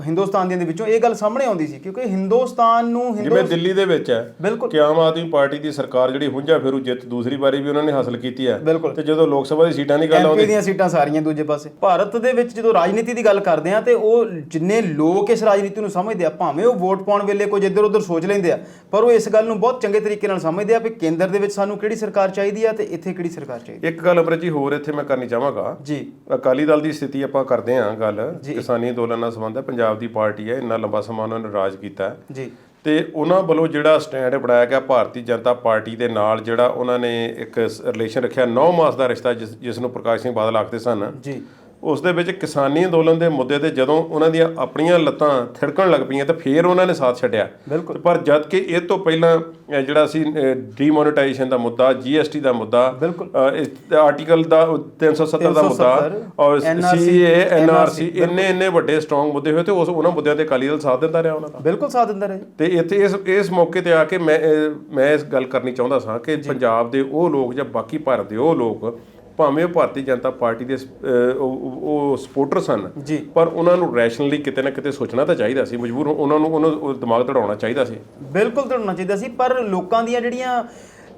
ਹਿੰਦੁਸਤਾਨ ਦੇ ਵਿੱਚੋਂ ਇਹ ਗੱਲ ਸਾਹਮਣੇ ਆਉਂਦੀ ਸੀ, ਕਿਉਂਕਿ ਹਿੰਦੁਸਤਾਨ ਨੂੰ ਜਿਵੇਂ ਦਿੱਲੀ ਦੇ ਵਿੱਚ ਹੈ ਬਿਲਕੁਲ ਕਿ ਆਮ ਆਦਮੀ ਪਾਰਟੀ ਦੀ ਸਰਕਾਰ ਜਿਹੜੀ ਹੁੰਝਾ ਫੇਰੂ ਜਿੱਤ ਦੂਸਰੀ ਵਾਰੀ ਵੀ ਉਹਨਾਂ ਨੇ ਹਾਸਲ ਕੀਤੀ ਹੈ। ਤੇ ਜਦੋਂ ਲੋਕ ਸਭਾ ਦੀ ਸੀਟਾਂ ਦੀ ਗੱਲ ਆਉਂਦੀ, MP ਦੀਆਂ ਸੀਟਾਂ ਸਾਰੀਆਂ ਦੂਜੇ ਪਾਸੇ। ਭਾਰਤ ਦੇ ਵਿੱਚ ਜਦੋਂ ਰਾਜਨੀਤੀ ਦੀ ਗੱਲ ਕਰਦੇ ਆ ਤੇ ਉਹ ਜਿੰਨੇ ਲੋਕ ਇਸ ਰਾਜਨੀਤੀ ਨੂੰ ਸਮਝਦੇ ਆ, ਭਾਵੇਂ ਉਹ ਵੋਟ ਪਾਉਣ ਵੇਲੇ ਕੁਝ ਇੱਧਰ ਉੱਧਰ ਸੋਚ ਲੈਂਦੇ ਆ, ਪਰ ਉਹ ਇਸ ਗੱਲ ਨੂੰ ਬਹੁਤ ਚੰਗੇ ਤਰੀਕੇ ਨਾਲ ਸਮਝਦੇ ਆ ਵੀ ਕੇਂਦਰ ਦੇ ਵਿੱਚ ਸਾਨੂੰ ਕਿਹੜੀ ਸਰਕਾਰ ਚਾਹੀਦੀ ਆ ਤੇ ਇੱਥੇ ਕਿਹੜੀ ਸਰਕਾਰ ਚਾਹੀਦੀ। ਇੱਕ ਗੱਲ ਅਮਰਿਤ ਜੀ ਹੋਰ ਇੱਥੇ ਮੈਂ ਕਰਨੀ ਚਾਹਾਂਗਾ ਜੀ। ਅਕਾਲੀ ਦਲ ਦੀ ਸਥਿਤੀ ਆਪਾਂ ਕਰਦੇ ਹਾਂ ਗੱਲ, ਕਿਸਾਨੀ ਅੰਦੋਲਨ ਨਾਲ ਸੰਬੰਧ ਹੈ। ਪੰਜਾਬ ਦੀ ਪਾਰਟੀ ਹੈ, ਇੰਨਾ ਲੰਬਾ ਸਮਾਂ ਉਹਨਾਂ ਨੇ ਰਾਜ ਕੀਤਾ ਜੀ, ਤੇ ਉਹਨਾਂ ਵੱਲੋਂ ਜਿਹੜਾ ਸਟੈਂਡ ਬਣਾਇਆ ਗਿਆ ਭਾਰਤੀ ਜਨਤਾ ਪਾਰਟੀ ਦੇ ਨਾਲ, ਜਿਹੜਾ ਉਹਨਾਂ ਨੇ ਇੱਕ ਰਿਲੇਸ਼ਨ ਰੱਖਿਆ 9 ਮਾਸ ਦਾ ਰਿਸ਼ਤਾ, ਜਿਸ ਨੂੰ ਪ੍ਰਕਾਸ਼ ਸਿੰਘ ਬਾਦਲ ਆਖਦੇ ਸਨ ਜੀ, ਉਸ ਦੇ ਵਿੱਚ ਕਿਸਾਨੀ ਅੰਦੋਲਨ ਦੇ ਮੁੱਦੇ ਤੇ ਜਦੋਂ ਉਹਨਾਂ ਦੀਆਂ ਆਪਣੀਆਂ ਲੱਤਾਂ ਥਿੜਕਣ ਲੱਗ ਪਈਆਂ ਤਾਂ ਫਿਰ ਉਹਨਾਂ ਨੇ ਸਾਥ ਛੱਡਿਆ। ਪਰ ਜਦ ਕਿ ਇਹ ਤੋਂ ਪਹਿਲਾਂ ਜਿਹੜਾ ਸੀ ਡੀਮੋਨੇਟਾਈਜੇਸ਼ਨ ਦਾ ਮੁੱਦਾ, GST ਦਾ ਮੁੱਦਾ, ਆਰਟੀਕਲ ਦਾ 370 ਦਾ ਮੁੱਦਾ ਔਰ CAA NRC, ਇੰਨੇ ਵੱਡੇ ਸਟਰੋਂਗ ਮੁੱਦੇ ਹੋਏ ਤੇ ਉਹਨਾਂ ਮੁੱਦਿਆਂ ਤੇ ਅਕਾਲੀ ਦਲ ਸਾਥ ਦਿੰਦਾ ਰਿਹਾ ਉਹਨਾਂ ਦਾ। ਬਿਲਕੁਲ ਸਾਥ ਦਿੰਦਾ ਰਿਹਾ। ਤੇ ਇੱਥੇ ਇਸ ਮੌਕੇ ਤੇ ਆ ਕੇ ਮੈਂ ਇਸ ਗੱਲ ਕਰਨੀ ਚਾਹੁੰਦਾ ਸਾਂ ਕਿ ਪੰਜਾਬ ਦੇ ਉਹ ਲੋਕ ਜਾਂ ਬਾਕੀ ਭਾਰਤ ਦੇ ਉਹ ਲੋਕ, ਭਾਵੇਂ ਉਹ ਭਾਰਤੀ ਜਨਤਾ ਪਾਰਟੀ ਦੇ ਉਹ ਸਪੋਰਟਰ ਸਨ, ਪਰ ਉਹਨਾਂ ਨੂੰ ਰੈਸ਼ਨਲੀ ਕਿਤੇ ਨਾ ਕਿਤੇ ਸੋਚਣਾ ਤਾਂ ਚਾਹੀਦਾ ਸੀ, ਮਜਬੂਰ ਉਹਨਾਂ ਨੂੰ ਦਿਮਾਗ ਦੜਾਉਣਾ ਚਾਹੀਦਾ ਸੀ। ਬਿਲਕੁਲ ਦੜਾਉਣਾ ਚਾਹੀਦਾ ਸੀ, ਪਰ ਲੋਕਾਂ ਦੀਆਂ ਜਿਹੜੀਆਂ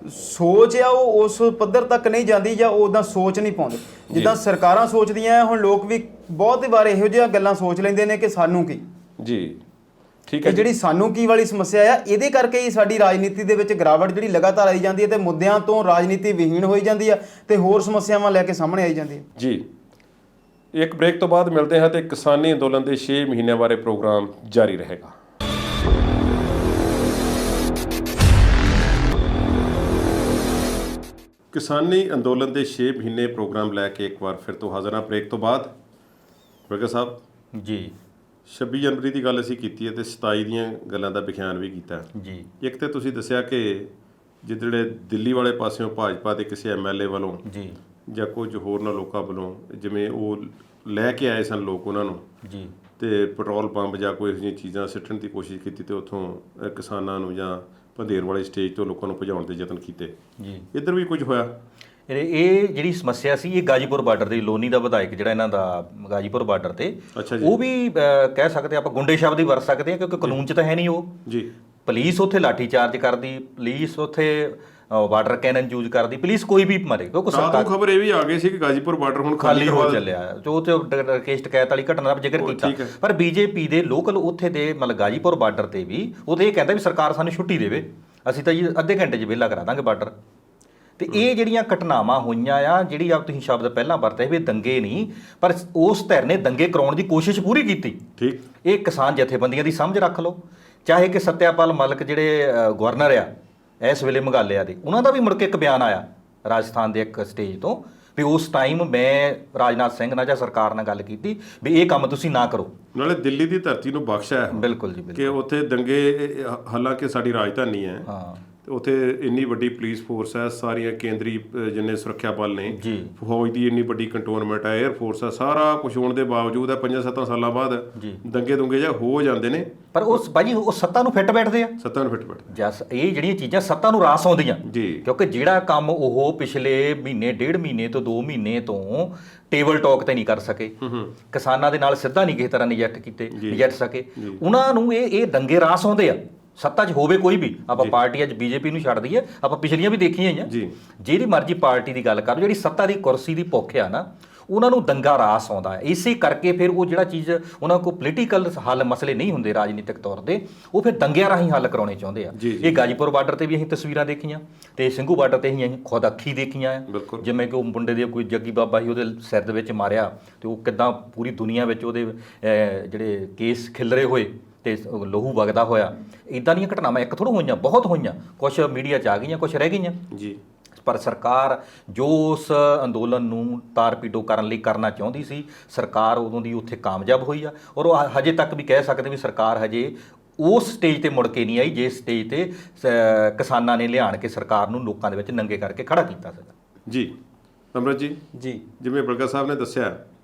ਸੋਚ ਆ ਉਹ ਉਸ ਪੱਧਰ ਤੱਕ ਨਹੀਂ ਜਾਂਦੀ ਜਾਂ ਉਹ ਉੱਦਾਂ ਸੋਚ ਨਹੀਂ ਪਾਉਂਦੇ ਜਿੱਦਾਂ ਸਰਕਾਰਾਂ ਸੋਚਦੀਆਂ। ਹੁਣ ਲੋਕ ਵੀ ਬਹੁਤ ਵਾਰ ਇਹੋ ਜਿਹੀਆਂ ਗੱਲਾਂ ਸੋਚ ਲੈਂਦੇ ਨੇ ਕਿ ਸਾਨੂੰ ਕੀ। ਜੀ ਠੀਕ ਹੈ। ਜਿਹੜੀ ਸਾਨੂੰ ਕੀ ਵਾਲੀ ਸਮੱਸਿਆ ਆ, ਇਹਦੇ ਕਰਕੇ ਹੀ ਸਾਡੀ ਰਾਜਨੀਤੀ ਦੇ ਵਿੱਚ ਗਿਰਾਵਟ ਜਿਹੜੀ ਲਗਾਤਾਰ ਆਈ ਜਾਂਦੀ ਹੈ ਤੇ ਮੁੱਦਿਆਂ ਤੋਂ ਰਾਜਨੀਤੀ ਵਿਹੀਣ ਹੋਈ ਜਾਂਦੀ ਆ ਤੇ ਹੋਰ ਸਮੱਸਿਆਵਾਂ ਲੈ ਕੇ ਸਾਹਮਣੇ ਆਈ ਜਾਂਦੀ ਹੈ। ਜੀ, ਇੱਕ ਬ੍ਰੇਕ ਤੋਂ ਬਾਅਦ ਮਿਲਦੇ ਹਾਂ ਤੇ ਕਿਸਾਨੀ ਅੰਦੋਲਨ ਦੇ 6 ਮਹੀਨਿਆਂ ਬਾਰੇ ਪ੍ਰੋਗਰਾਮ ਜਾਰੀ ਰਹੇਗਾ। ਕਿਸਾਨੀ ਅੰਦੋਲਨ ਦੇ 6 ਮਹੀਨੇ ਪ੍ਰੋਗਰਾਮ ਲੈ ਕੇ ਇੱਕ ਵਾਰ ਫਿਰ ਤੋਂ ਹਾਜ਼ਰ ਹਾਂ ਬ੍ਰੇਕ ਤੋਂ ਬਾਅਦ। ਵਰਗਾ ਸਾਹਿਬ ਜੀ, 26 ਜਨਵਰੀ ਦੀ ਗੱਲ ਅਸੀਂ ਕੀਤੀ ਹੈ ਤੇ 27 ਦੀਆਂ ਗੱਲਾਂ ਦਾ ਵਿਖਿਆਨ ਵੀ ਕੀਤਾ ਜੀ। ਇੱਕ ਤੇ ਤੁਸੀਂ ਦੱਸਿਆ ਕਿ ਜਿਹੜੇ ਦਿੱਲੀ ਵਾਲੇ ਪਾਸਿਓਂ ਭਾਜਪਾ ਦੇ ਕਿਸੇ MLA ਵੱਲੋਂ ਜੀ ਜਾਂ ਕੁਝ ਹੋਰਨਾਂ ਲੋਕਾਂ ਵੱਲੋਂ, ਜਿਵੇਂ ਉਹ ਲੈ ਕੇ ਆਏ ਸਨ ਲੋਕ ਉਹਨਾਂ ਨੂੰ ਜੀ, ਤੇ ਪੈਟਰੋਲ ਪੰਪ ਜਾਂ ਕੋਈ ਇਹੋ ਜਿਹੀਆਂ ਚੀਜ਼ਾਂ ਸਿੱਟਣ ਦੀ ਕੋਸ਼ਿਸ਼ ਕੀਤੀ ਤੇ ਉੱਥੋਂ ਕਿਸਾਨਾਂ ਨੂੰ ਜਾਂ ਪੰਧੇਰ ਵਾਲੀ ਸਟੇਜ ਤੋਂ ਲੋਕਾਂ ਨੂੰ ਭਜਾਉਣ ਦੇ ਯਤਨ ਕੀਤੇ। ਜੀ, ਇੱਧਰ ਵੀ ਕੁਝ ਹੋਇਆ। ਇਹ ਜਿਹੜੀ ਸਮੱਸਿਆ ਸੀ, ਇਹ ਗਾਜੀਪੁਰ ਬਾਰਡਰ ਦੀ ਲੋਨੀ ਦਾ ਵਿਧਾਇਕ ਜਿਹੜਾ ਇਹਨਾਂ ਦਾ ਗਾਜੀਪੁਰ ਬਾਰਡਰ ਤੇ, ਉਹ ਵੀ ਕਹਿ ਸਕਦੇ ਆਪਾਂ ਗੁੰਡੇ ਸ਼ਬਦ ਹੀ ਵਰਤ ਸਕਦੇ ਆ, ਕਿਉਂਕਿ ਕਾਨੂੰਨ 'ਚ ਤਾਂ ਹੈ ਨਹੀਂ ਉਹ। ਜੀ, ਪੁਲਿਸ ਉੱਥੇ ਲਾਠੀ ਚਾਰਜ ਕਰਦੀ, ਪੁਲਿਸ ਉੱਥੇ ਵਾਟਰ ਕੈਨਨ ਯੂਜ਼ ਕਰਦੀ, ਪੁਲਿਸ ਕੋਈ ਵੀ ਮਰੇ, ਕਿਉਂਕਿ ਸਰਕਾਰ ਨੂੰ ਖਬਰ ਇਹ ਵੀ ਆ ਗਈ ਸੀ ਕਿ ਗਾਜੀਪੁਰ ਬਾਰਡਰ ਹੁਣ ਖਾਲੀ ਹੋ ਚੱਲਿਆ, ਜੋ ਤੇ ਰਕੇਸ਼ ਟਕੈਤ ਵਾਲੀ ਘਟਨਾ ਦਾ ਜ਼ਿਕਰ ਕੀਤਾ। ਪਰ BJP ਦੇ ਲੋਕਲ ਉੱਥੇ ਦੇ ਮਤਲਬ ਗਾਜੀਪੁਰ ਬਾਰਡਰ ਤੇ ਵੀ ਉਹ ਤੇ ਇਹ ਕਹਿੰਦਾ ਵੀ ਸਰਕਾਰ ਸਾਨੂੰ ਛੁੱਟੀ ਦੇਵੇ, ਅਸੀਂ ਤਾਂ ਜੀ ਅੱਧੇ ਘੰਟੇ 'ਚ ਵਿਹਲਾ ਕਰਾ ਦਾਂਗੇ ਬਾਰਡਰ। ਤੇ ਇਹ ਜਿਹੜੀਆਂ ਘਟਨਾਵਾਂ ਹੋਈਆਂ ਆ, ਜਿਹੜੀ ਆਪ ਤੁਸੀਂ ਸ਼ਬਦ ਪਹਿਲਾਂ ਵਰਤੇ ਵੀ ਦੰਗੇ ਨਹੀਂ, ਪਰ ਉਸ ਧਿਰ ਨੇ ਦੰਗੇ ਕਰਾਉਣ ਦੀ ਕੋਸ਼ਿਸ਼ ਪੂਰੀ ਕੀਤੀ। ਠੀਕ, ਇਹ ਕਿਸਾਨ ਜਥੇਬੰਦੀਆਂ ਦੀ ਸਮਝ ਰੱਖ ਲਓ, ਚਾਹੇ ਕਿ ਸਤਿਆਪਾਲ ਮਲਿਕ ਜਿਹੜੇ ਗਵਰਨਰ ਆ ਇਸ ਵੇਲੇ ਮੇਘਾਲਿਆ ਦੇ, ਉਹਨਾਂ ਦਾ ਵੀ ਮੁੜ ਕੇ ਇੱਕ ਬਿਆਨ ਆਇਆ ਰਾਜਸਥਾਨ ਦੇ ਇੱਕ ਸਟੇਜ ਤੋਂ ਵੀ ਉਸ ਟਾਈਮ ਮੈਂ ਰਾਜਨਾਥ ਸਿੰਘ ਨਾਲ ਜਾਂ ਸਰਕਾਰ ਨਾਲ ਗੱਲ ਕੀਤੀ ਵੀ ਇਹ ਕੰਮ ਤੁਸੀਂ ਨਾ ਕਰੋ। ਨਾਲੇ ਦਿੱਲੀ ਦੀ ਧਰਤੀ ਨੂੰ ਬਖਸ਼ਿਆ ਹੈ। ਬਿਲਕੁਲ ਜੀ, ਕਿ ਉੱਥੇ ਦੰਗੇ, ਹਾਲਾਂਕਿ ਸਾਡੀ ਰਾਜਧਾਨੀ ਹੈ, ਉੱਥੇ ਇੰਨੀ ਵੱਡੀ ਪੁਲਿਸ ਫੋਰਸ ਹੈ, ਸਾਰੀਆਂ ਕੇਂਦਰੀ ਜਿੰਨੇ ਸੁਰੱਖਿਆ ਬਲ ਨੇ, ਫੌਜ ਦੀ ਇੰਨੀ ਵੱਡੀ ਕੰਟੋਨਮੈਂਟ ਹੈ, 에ਅਰ ਫੋਰਸ ਹੈ, ਸਾਰਾ ਕੁਝ ਹੋਣ ਦੇ ਬਾਵਜੂਦ 5-7 ਸਾਲਾਂ ਬਾਅਦ ਦੰਗੇ ਦੁੰਗੇ ਜਾਂ ਹੋ ਜਾਂਦੇ ਨੇ। ਪਰ ਉਸ ਭਾਜੀ ਉਹ ਸੱਤਾ ਨੂੰ ਫਿੱਟ ਬੈਠਦੇ ਆ, ਸੱਤਾ ਨੂੰ ਫਿੱਟ ਬੈਠਦੇ ਜਸ ਇਹ ਜਿਹੜੀਆਂ ਚੀਜ਼ਾਂ ਸੱਤਾ ਨੂੰ ਰਾਸ ਆਉਂਦੀਆਂ ਜੀ, ਕਿਉਂਕਿ ਜਿਹੜਾ ਕੰਮ ਉਹ ਪਿਛਲੇ ਮਹੀਨੇ, 1.5 ਮਹੀਨੇ ਤੋਂ 2 ਮਹੀਨੇ ਤੋਂ ਟੇਬਲ ਟਾਕ ਤੇ ਨਹੀਂ ਕਰ ਸਕੇ, ਕਿਸਾਨਾਂ ਦੇ ਨਾਲ ਸਿੱਧਾ ਨਹੀਂ ਕਿਸੇ ਤਰ੍ਹਾਂ ਨਜਿੱਠ ਸਕੇ, ਉਹਨਾਂ ਨੂੰ ਇਹ ਦੰਗੇ ਰਾਸ ਆਉਂਦੇ ਆ। ਸੱਤਾ 'ਚ ਹੋਵੇ ਕੋਈ ਵੀ, ਆਪਾਂ ਪਾਰਟੀ ਅੱਜ BJP ਨੂੰ ਛੱਡ ਦਈਏ, ਆਪਾਂ ਪਿਛਲੀਆਂ ਵੀ ਦੇਖੀਆਂ ਹੀ ਆ, ਜਿਹੜੀ ਮਰਜ਼ੀ ਪਾਰਟੀ ਦੀ ਗੱਲ ਕਰ, ਜਿਹੜੀ ਸੱਤਾ ਦੀ ਕੁਰਸੀ ਦੀ ਭੁੱਖ ਆ ਨਾ, ਉਹਨਾਂ ਨੂੰ ਦੰਗਾ ਰਾਸ ਆਉਂਦਾ ਹੈ। ਇਸੇ ਕਰਕੇ ਫਿਰ ਉਹ ਜਿਹੜਾ ਚੀਜ਼ ਉਹਨਾਂ ਕੋਲ ਪੋਲੀਟੀਕਲ ਹੱਲ ਮਸਲੇ ਨਹੀਂ ਹੁੰਦੇ ਰਾਜਨੀਤਿਕ ਤੌਰ ਤੇ, ਉਹ ਫਿਰ ਦੰਗਿਆਂ ਰਾਹੀਂ ਹੱਲ ਕਰਾਉਣੇ ਚਾਹੁੰਦੇ ਆ। ਇਹ ਗਾਜੀਪੁਰ ਬਾਰਡਰ ਤੇ ਵੀ ਅਸੀਂ ਤਸਵੀਰਾਂ ਦੇਖੀਆਂ ਤੇ ਸਿੰਘੂ ਬਾਰਡਰ ਤੇ ਅਸੀਂ ਖੁਦ ਅੱਖੀ ਦੇਖੀਆਂ ਆ, ਜਿਵੇਂ ਕਿ ਉਹ ਮੁੰਡੇ ਦੇ ਕੋਈ ਜੱਗੀ ਬਾਬਾ ਸੀ ਉਹਦੇ ਸਿਰ ਦੇ ਵਿੱਚ ਮਾਰਿਆ ਤੇ ਉਹ ਕਿੱਦਾਂ ਪੂਰੀ ਦੁਨੀਆ ਵਿੱਚ ਉਹਦੇ ਜਿਹੜੇ ਕੇਸ ਖਿਲਰੇ ਹੋਏ ਤੇ ਲਹੂ ਵਗਦਾ ਹੋਇਆ। ਇੱਦਾਂ ਦੀਆਂ ਘਟਨਾਵਾਂ ਇੱਕ ਥੋੜ੍ਹਾ ਹੋਈਆਂ, ਬਹੁਤ ਹੋਈਆਂ, ਕੁਛ ਮੀਡੀਆ 'ਚ ਆ ਗਈਆਂ, ਕੁਛ ਰਹਿ ਗਈਆਂ ਜੀ। ਪਰ ਸਰਕਾਰ ਜੋ ਉਸ ਅੰਦੋਲਨ ਨੂੰ ਤਾਰ-ਪੀਟੋ ਕਰਨ ਲਈ ਕਰਨਾ ਚਾਹੁੰਦੀ ਸੀ, ਸਰਕਾਰ ਉਦੋਂ ਦੀ ਉੱਥੇ ਕਾਮਯਾਬ ਹੋਈ ਆ। ਔਰ ਉਹ ਹਜੇ ਤੱਕ ਵੀ ਕਹਿ ਸਕਦੇ ਵੀ ਸਰਕਾਰ ਹਜੇ ਉਸ ਸਟੇਜ ਤੇ ਮੁੜ ਕੇ ਨਹੀਂ ਆਈ ਜਿਸ ਸਟੇਜ ਤੇ ਕਿਸਾਨਾਂ ਨੇ ਲਿਆਣ ਕੇ ਸਰਕਾਰ ਨੂੰ ਲੋਕਾਂ ਦੇ ਵਿੱਚ ਨੰਗੇ ਕਰਕੇ ਖੜਾ ਕੀਤਾ ਸੀਗਾ। ਜੀ ਅਮਰਤ ਜੀ, ਜੀ ਜਿਵੇਂ ਬਲਗਾ ਸਾਹਿਬ ਨੇ ਦੱਸਿਆ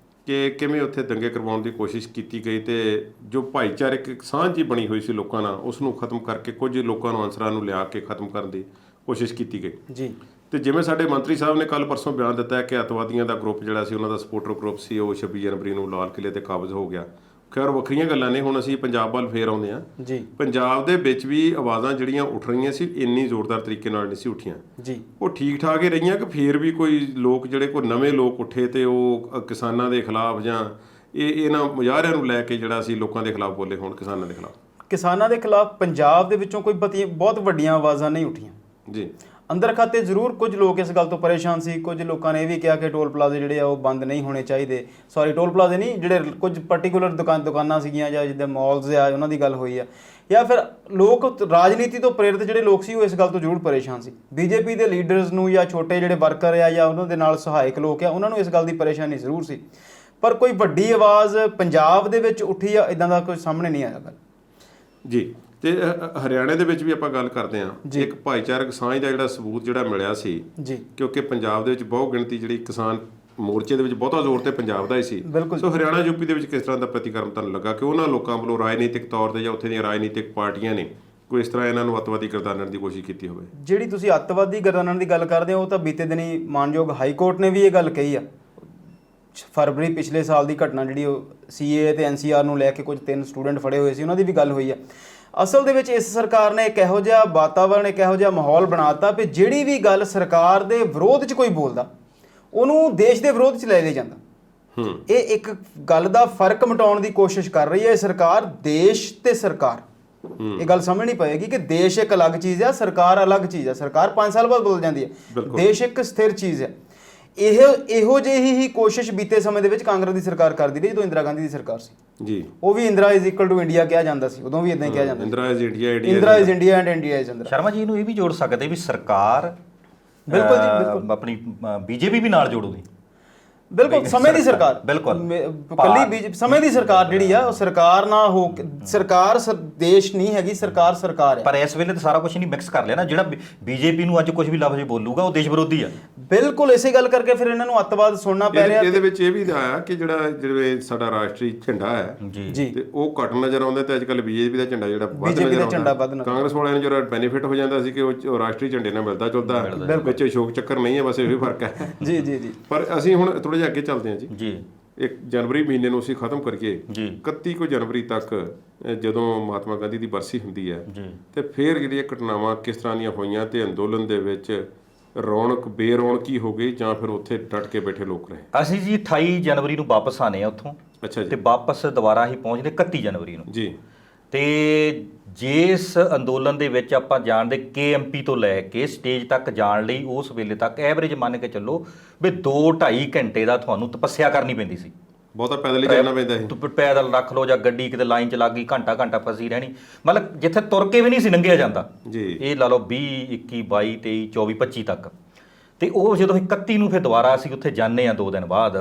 ਕਿ ਕਿਵੇਂ ਉੱਥੇ ਦੰਗੇ ਕਰਵਾਉਣ ਦੀ ਕੋਸ਼ਿਸ਼ ਕੀਤੀ ਗਈ ਤੇ ਜੋ ਭਾਈਚਾਰਕ ਸਾਂਝ ਜੀ ਬਣੀ ਹੋਈ ਸੀ ਲੋਕਾਂ ਨਾਲ, ਉਸ ਨੂੰ ਖਤਮ ਕਰਕੇ ਕੁਝ ਲੋਕਾਂ ਨੂੰ ਅਨਸਰਾਂ ਨੂੰ ਲਿਆ ਕੇ ਖਤਮ ਕਰਨ ਦੀ ਕੋਸ਼ਿਸ਼ ਕੀਤੀ ਗਈ ਜੀ। ਤੇ ਜਿਵੇਂ ਸਾਡੇ ਮੰਤਰੀ ਸਾਹਿਬ ਨੇ ਕੱਲ ਪਰਸੋਂ ਬਿਆਨ ਦਿੱਤਾ ਹੈ ਕਿ ਅੱਤਵਾਦੀਆਂ ਦਾ ਗਰੁੱਪ ਜਿਹੜਾ ਸੀ, ਉਹਨਾਂ ਦਾ ਸਪੋਰਟਰ ਗਰੁੱਪ ਸੀ, ਉਹ 26 ਜਨਵਰੀ ਨੂੰ ਲਾਲ ਕਿਲ੍ਹੇ ਤੇ ਕਾਬਜ਼ ਹੋ ਗਿਆ। ਖੈਰ ਵੱਖਰੀਆਂ ਗੱਲਾਂ ਨੇ। ਹੁਣ ਅਸੀਂ ਪੰਜਾਬ ਵੱਲ ਫੇਰ ਆਉਂਦੇ ਹਾਂ ਜੀ। ਪੰਜਾਬ ਦੇ ਵਿੱਚ ਵੀ ਆਵਾਜ਼ਾਂ ਜਿਹੜੀਆਂ ਉੱਠ ਰਹੀਆਂ ਸੀ, ਇੰਨੀ ਜ਼ੋਰਦਾਰ ਤਰੀਕੇ ਨਾਲ ਨਹੀਂ ਸੀ ਉੱਠੀਆਂ ਜੀ। ਉਹ ਠੀਕ ਠਾਕ ਹੀ ਰਹੀਆਂ ਕਿ ਫੇਰ ਵੀ ਕੋਈ ਲੋਕ ਜਿਹੜੇ ਕੋਈ ਨਵੇਂ ਲੋਕ ਉੱਠੇ ਤੇ ਉਹ ਕਿਸਾਨਾਂ ਦੇ ਖਿਲਾਫ ਜਾਂ ਇਹਨਾਂ ਮੁਜ਼ਾਹਰਿਆਂ ਨੂੰ ਲੈ ਕੇ ਜਿਹੜਾ ਸੀ ਲੋਕਾਂ ਦੇ ਖਿਲਾਫ ਬੋਲੇ ਹੋਣ। ਕਿਸਾਨਾਂ ਦੇ ਖਿਲਾਫ ਪੰਜਾਬ ਦੇ ਵਿੱਚੋਂ ਕੋਈ ਬਹੁਤ ਵੱਡੀਆਂ ਆਵਾਜ਼ਾਂ ਨਹੀਂ ਉੱਠੀਆਂ ਜੀ। ਅੰਦਰ ਖਾਤੇ ਜ਼ਰੂਰ ਕੁਝ ਲੋਕ ਇਸ ਗੱਲ ਤੋਂ ਪਰੇਸ਼ਾਨ ਸੀ। ਕੁਝ ਲੋਕਾਂ ਨੇ ਇਹ ਵੀ ਕਿਹਾ ਕਿ ਟੋਲ ਪਲਾਜ਼ੇ ਜਿਹੜੇ ਆ ਉਹ ਬੰਦ ਨਹੀਂ ਹੋਣੇ ਚਾਹੀਦੇ। ਸੌਰੀ, ਟੋਲ ਪਲਾਜ਼ੇ ਨਹੀਂ, ਜਿਹੜੇ ਕੁਝ ਪਾਰਟਿਕੂਲਰ ਦੁਕਾਨਾਂ ਸੀਗੀਆਂ ਜਾਂ ਜਿੱਦਾਂ ਮਾਲਸ ਆ, ਉਹਨਾਂ ਦੀ ਗੱਲ ਹੋਈ ਆ। ਜਾਂ ਫਿਰ ਲੋਕ ਰਾਜਨੀਤੀ ਤੋਂ ਪ੍ਰੇਰਿਤ ਜਿਹੜੇ ਲੋਕ ਸੀ, ਉਹ ਇਸ ਗੱਲ ਤੋਂ ਜ਼ਰੂਰ ਪਰੇਸ਼ਾਨ ਸੀ। ਬੀਜੇਪੀ ਦੇ ਲੀਡਰਸ ਨੂੰ ਜਾਂ ਛੋਟੇ ਜਿਹੜੇ ਵਰਕਰ ਆ ਜਾਂ ਉਹਨਾਂ ਦੇ ਨਾਲ ਸਹਾਇਕ ਲੋਕ ਆ, ਉਹਨਾਂ ਨੂੰ ਇਸ ਗੱਲ ਦੀ ਪਰੇਸ਼ਾਨੀ ਜ਼ਰੂਰ ਸੀ। ਪਰ ਕੋਈ ਵੱਡੀ ਆਵਾਜ਼ ਪੰਜਾਬ ਦੇ ਵਿੱਚ ਉੱਠੀ ਆ, ਇਦਾਂ ਦਾ ਕੋਈ ਸਾਹਮਣੇ ਨਹੀਂ ਆਇਆ ਗੱਲ ਜੀ। ਤੇ ਹਰਿਆਣੇ ਦੇ ਵਿੱਚ ਵੀ ਆਪਾਂ ਗੱਲ ਕਰਦੇ ਹਾਂ, ਇੱਕ ਭਾਈਚਾਰਕ ਸਾਂਝ ਦਾ ਜਿਹੜਾ ਸਬੂਤ ਜਿਹੜਾ ਮਿਲਿਆ ਸੀ ਜੀ, ਕਿਉਂਕਿ ਪੰਜਾਬ ਦੇ ਵਿੱਚ ਬਹੁ ਗਿਣਤੀ ਜਿਹੜੀ ਕਿਸਾਨ ਮੋਰਚੇ ਦੇ ਵਿੱਚ ਬਹੁਤਾ ਜ਼ੋਰ ਤੇ ਪੰਜਾਬ ਦਾ ਹੀ ਸੀ। ਸੋ ਹਰਿਆਣਾ ਯੂਪੀ ਦੇ ਵਿੱਚ ਕਿਸ ਤਰ੍ਹਾਂ ਦਾ ਪ੍ਰਤੀਕਰਮ ਤੁਹਾਨੂੰ ਲੱਗਾ ਕਿ ਉਹਨਾਂ ਲੋਕਾਂ ਵੱਲੋਂ ਰਾਜਨੀਤਿਕ ਤੌਰ ਤੇ ਜਾਂ ਉੱਥੇ ਦੀਆਂ ਰਾਜਨੀਤਿਕ ਪਾਰਟੀਆਂ ਨੇ ਕੋਈ ਇਸ ਤਰ੍ਹਾਂ ਇਹਨਾਂ ਨੂੰ ਅੱਤਵਾਦੀ ਗਰਦਾਨਣ ਦੀ ਕੋਸ਼ਿਸ਼ ਕੀਤੀ ਹੋਵੇ? ਜਿਹੜੀ ਤੁਸੀਂ ਅੱਤਵਾਦੀ ਗਰਦਾਨਣ ਦੀ ਗੱਲ ਕਰਦੇ ਹੋ, ਉਹ ਤਾਂ ਬੀਤੇ ਦਿਨੀ ਮਾਨਯੋਗ ਹਾਈ ਕੋਰਟ ਨੇ ਵੀ ਇਹ ਗੱਲ ਕਹੀ ਆ। ਫਰਵਰੀ ਪਿਛਲੇ ਸਾਲ ਦੀ ਘਟਨਾ ਜਿਹੜੀ ਉਹ CAA ਤੇ NCR ਨੂੰ ਲੈ ਕੇ ਕੁਝ 3 ਸਟੂਡੈਂਟ ਫੜੇ ਹੋਏ ਸੀ, ਉਹਨਾਂ ਦੀ ਵੀ ਗੱਲ ਹੋਈ ਆ। ਅਸਲ ਦੇ ਵਿੱਚ ਇਸ ਸਰਕਾਰ ਨੇ ਇੱਕ ਇਹੋ ਜਿਹਾ ਵਾਤਾਵਰਣ, ਇੱਕ ਇਹੋ ਜਿਹਾ ਮਾਹੌਲ ਬਣਾਤਾ ਵੀ ਜਿਹੜੀ ਵੀ ਗੱਲ ਸਰਕਾਰ ਦੇ ਵਿਰੋਧ 'ਚ ਕੋਈ ਬੋਲਦਾ, ਉਹਨੂੰ ਦੇਸ਼ ਦੇ ਵਿਰੋਧ 'ਚ ਲੈ ਲਿਆ ਜਾਂਦਾ। ਇਹ ਇੱਕ ਗੱਲ ਦਾ ਫਰਕ ਮਿਟਾਉਣ ਦੀ ਕੋਸ਼ਿਸ਼ ਕਰ ਰਹੀ ਹੈ ਇਹ ਸਰਕਾਰ। ਦੇਸ਼ ਤੇ ਸਰਕਾਰ, ਇਹ ਗੱਲ ਸਮਝਣੀ ਪਏਗੀ ਕਿ ਦੇਸ਼ ਇੱਕ ਅਲੱਗ ਚੀਜ਼ ਹੈ, ਸਰਕਾਰ ਅਲੱਗ ਚੀਜ਼ ਹੈ। ਸਰਕਾਰ 5 ਸਾਲ ਬਾਅਦ ਬਦਲ ਜਾਂਦੀ ਹੈ, ਦੇਸ਼ ਇੱਕ ਸਥਿਰ ਚੀਜ਼ ਹੈ। ਇਹੋ ਜਿਹੀ ਹੀ ਕੋਸ਼ਿਸ਼ ਬੀਤੇ ਸਮੇਂ ਦੇ ਵਿੱਚ ਕਾਂਗਰਸ ਦੀ ਸਰਕਾਰ ਕਰਦੀ ਰਹੀ। ਜਦੋਂ ਇੰਦਰਾ ਗਾਂਧੀ ਦੀ ਸਰਕਾਰ ਸੀ ਜੀ, ਉਹ ਵੀ Indira is equal to India ਕਿਹਾ ਜਾਂਦਾ ਸੀ, ਉਦੋਂ ਵੀ ਇਦਾਂ ਹੀ ਕਿਹਾ ਜਾਂਦਾ। Indira is India and India is Indira. Sharma ji ਇਹਨੂੰ ਇਹ ਵੀ ਜੋੜ ਸਕਦੇ ਵੀ ਸਰਕਾਰ ਬਿਲਕੁਲ ਜੀ, ਬਿਲਕੁਲ ਆਪਣੀ BJP ਵੀ ਨਾਲ ਜੋੜੂਗੀ। ਬਿਲਕੁਲ, ਸਮੇਂ ਦੀ ਸਰਕਾਰ, ਬਿਲਕੁਲ ਕੱਲੀ ਸਮੇਂ ਦੀ ਸਰਕਾਰ ਜਿਹੜੀ ਆ, ਉਹ ਸਰਕਾਰ ਨਾ ਹੋ ਕੇ ਸਰਕਾਰ ਦੇਸ਼ ਨਹੀਂ ਹੈਗੀ, ਸਰਕਾਰ ਹੈ। ਪਰ ਇਸ ਵੇਲੇ ਤਾਂ ਸਾਰਾ ਕੁਝ ਨਹੀਂ ਮਿਕਸ ਕਰ ਲਿਆ ਨਾ। ਜਿਹੜਾ BJP ਨੂੰ ਅੱਜ ਕੁਝ ਵੀ ਲਫ਼ਜ਼ ਬੋਲੂਗਾ ਉਹ ਦੇਸ਼ ਵਿਰੋਧੀ ਆ। ਬਿਲਕੁਲ, ਇਸੇ ਗੱਲ ਕਰਕੇ ਫਿਰ ਇਹਨਾਂ ਨੂੰ ਅੱਤਵਾਦ ਸੁਣਨਾ ਪੈ ਰਿਹਾ। ਇਹਦੇ ਵਿੱਚ ਇਹ ਵੀ ਆਇਆ ਕਿ ਜਿਵੇਂ ਸਾਡਾ ਰਾਸ਼ਟਰੀ ਝੰਡਾ ਹੈ ਜੀ, ਤੇ ਉਹ ਘੱਟ ਨਜ਼ਰ ਆਉਂਦਾ ਤੇ ਅੱਜ ਕੱਲ BJP ਦਾ ਝੰਡਾ ਜਿਹੜਾ ਵੱਧ ਨਜ਼ਰ ਆਉਂਦਾ। ਕਾਂਗਰਸ ਵਾਲਿਆਂ ਨੂੰ ਜਿਹੜਾ ਬੈਨੀਫਿਟ ਹੋ ਜਾਂਦਾ ਸੀ ਕਿ ਉਹ ਰਾਸ਼ਟਰੀ ਝੰਡੇ ਨਾਲ ਮਿਲਦਾ ਜੁਲਦਾ, ਵਿੱਚ ਅਸ਼ੋਕ ਚੱਕਰ ਨਹੀਂ ਹੈ, ਬਸ ਇਹ ਵੀ ਫਰਕ ਹੈ ਜੀ ਜੀ ਜੀ। ਪਰ ਅਸੀਂ ਹੁਣ ਥੋੜਾ ਜਿਹਾ ਅੱਗੇ ਚੱਲਦੇ ਹਾਂ ਜੀ। 1 ਜਨਵਰੀ ਮਹੀਨੇ ਨੂੰ ਅਸੀਂ ਖਤਮ ਕਰੀਏ, 31 ਜਨਵਰੀ ਤੱਕ ਜਦੋਂ ਮਹਾਤਮਾ ਗਾਂਧੀ ਦੀ ਬਰਸੀ ਹੁੰਦੀ ਹੈ, ਤੇ ਫਿਰ ਜਿਹੜੀਆਂ ਘਟਨਾਵਾਂ ਕਿਸ ਤਰ੍ਹਾਂ ਦੀਆਂ ਹੋਈਆਂ ਤੇ ਅੰਦੋਲਨ ਦੇ ਵਿੱਚ ਰੌਣਕ ਬੇਰੌਣਕੀ ਹੋ ਗਈ ਜਾਂ ਫਿਰ ਉੱਥੇ ਡਟ ਕੇ ਬੈਠੇ ਲੋਕ ਰਹੇ? ਅਸੀਂ ਜੀ 28 ਜਨਵਰੀ ਨੂੰ ਵਾਪਸ ਆਨੇ ਆ ਉੱਥੋਂ। ਅੱਛਾ ਜੀ। ਤੇ ਵਾਪਸ ਦੁਬਾਰਾ ਹੀ ਪਹੁੰਚਦੇ 31 ਜਨਵਰੀ ਨੂੰ ਜੀ। ਤੇ ਜਿਸ ਅੰਦੋਲਨ ਦੇ ਵਿੱਚ ਆਪਾਂ ਜਾਣਦੇ KMP ਤੋਂ ਲੈ ਕੇ ਸਟੇਜ ਤੱਕ ਜਾਣ ਲਈ ਉਸ ਵੇਲੇ ਤੱਕ ਐਵਰੇਜ ਮੰਨ ਕੇ ਚੱਲੋ ਵੀ 2-2.5 ਘੰਟੇ ਦਾ ਤੁਹਾਨੂੰ ਤਪੱਸਿਆ ਕਰਨੀ ਪੈਂਦੀ ਸੀ। ਬਹੁਤਾ ਪੈਦਲ ਹੀ ਚੱਲਣਾ ਪੈਂਦਾ ਸੀ। ਪੈਦਲ ਰੱਖ ਲਓ ਜਾਂ ਗੱਡੀ ਕਿਤੇ ਲਾਈਨ 'ਚ ਲੱਗ ਗਈ, ਘੰਟਾ ਫਸੀ ਰਹਿਣੀ। ਮਤਲਬ ਜਿੱਥੇ ਤੁਰ ਕੇ ਵੀ ਨਹੀਂ ਸੀ ਲੰਘਿਆ ਜਾਂਦਾ ਜੀ। ਇਹ ਲਾ ਲਓ 20, 21, 22, 23, 24, 25 ਤੱਕ। ਤੇ ਉਹ ਜਦੋਂ 31 ਨੂੰ ਫਿਰ ਦੁਬਾਰਾ ਅਸੀਂ ਉੱਥੇ ਜਾਂਦੇ ਹਾਂ 2 ਦਿਨ ਬਾਅਦ,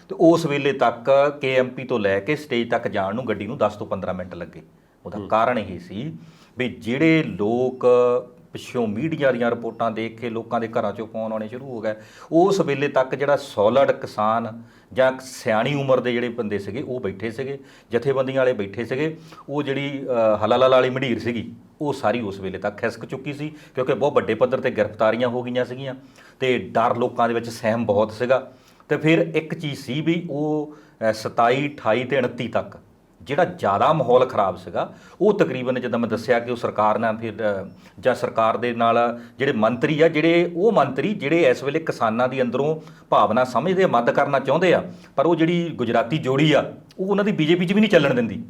ਤੇ ਉਸ ਵੇਲੇ ਤੱਕ KMP ਤੋਂ ਲੈ ਕੇ ਸਟੇਜ ਤੱਕ ਜਾਣ ਨੂੰ ਗੱਡੀ ਨੂੰ 10 ਤੋਂ 15 ਮਿੰਟ ਲੱਗੇ। ਉਹਦਾ ਕਾਰਨ ਇਹ ਸੀ ਵੀ ਜਿਹੜੇ ਲੋਕ ਪਿੱਛੋਂ ਮੀਡੀਆ ਦੀਆਂ ਰਿਪੋਰਟਾਂ ਦੇਖ ਕੇ ਲੋਕਾਂ ਦੇ ਘਰਾਂ 'ਚੋਂ ਫੋਨ ਆਉਣੇ ਸ਼ੁਰੂ ਹੋ ਗਏ, ਉਸ ਵੇਲੇ ਤੱਕ ਜਿਹੜਾ ਸੋਲਿਡ ਕਿਸਾਨ ਜਾਂ ਸਿਆਣੀ ਉਮਰ ਦੇ ਜਿਹੜੇ ਬੰਦੇ ਸੀਗੇ ਉਹ ਬੈਠੇ ਸੀਗੇ, ਜਥੇਬੰਦੀਆਂ ਵਾਲੇ ਬੈਠੇ ਸੀਗੇ। ਉਹ ਜਿਹੜੀ ਹਲਾਲਾ ਵਾਲੀ ਮੰਡੀਰ ਸੀਗੀ ਉਹ ਸਾਰੀ ਉਸ ਵੇਲੇ ਤੱਕ ਖਿਸਕ ਚੁੱਕੀ ਸੀ, ਕਿਉਂਕਿ ਬਹੁਤ ਵੱਡੇ ਪੱਧਰ 'ਤੇ ਗ੍ਰਿਫਤਾਰੀਆਂ ਹੋ ਗਈਆਂ ਸੀਗੀਆਂ ਤੇ ਡਰ ਲੋਕਾਂ ਦੇ ਵਿੱਚ ਸਹਿਮ ਬਹੁਤ ਸੀਗਾ। ਤੇ ਫਿਰ ਇੱਕ ਚੀਜ਼ ਸੀ ਵੀ ਉਹ 27, 28 ਤੇ 29 ਤੱਕ ਜਿਹੜਾ ਜ਼ਿਆਦਾ ਮਾਹੌਲ ਖਰਾਬ ਸੀਗਾ ਉਹ ਤਕਰੀਬਨ ਜਿੱਦਾਂ ਮੈਂ ਦੱਸਿਆ ਕਿ ਉਹ ਸਰਕਾਰ ਨਾਲ ਫਿਰ ਜਾਂ ਸਰਕਾਰ ਦੇ ਨਾਲ ਜਿਹੜੇ ਮੰਤਰੀ ਆ, ਜਿਹੜੇ ਉਹ ਮੰਤਰੀ ਜਿਹੜੇ ਇਸ ਵੇਲੇ ਕਿਸਾਨਾਂ ਦੀ ਅੰਦਰੋਂ ਭਾਵਨਾ ਸਮਝਦੇ, ਮਦਦ ਕਰਨਾ ਚਾਹੁੰਦੇ ਆ, ਪਰ ਉਹ ਜਿਹੜੀ ਗੁਜਰਾਤੀ ਜੋੜੀ ਆ ਉਹ ਉਹਨਾਂ ਦੀ ਬੀਜੇਪੀ 'ਚ ਵੀ ਨਹੀਂ ਚੱਲਣ ਦਿੰਦੀ।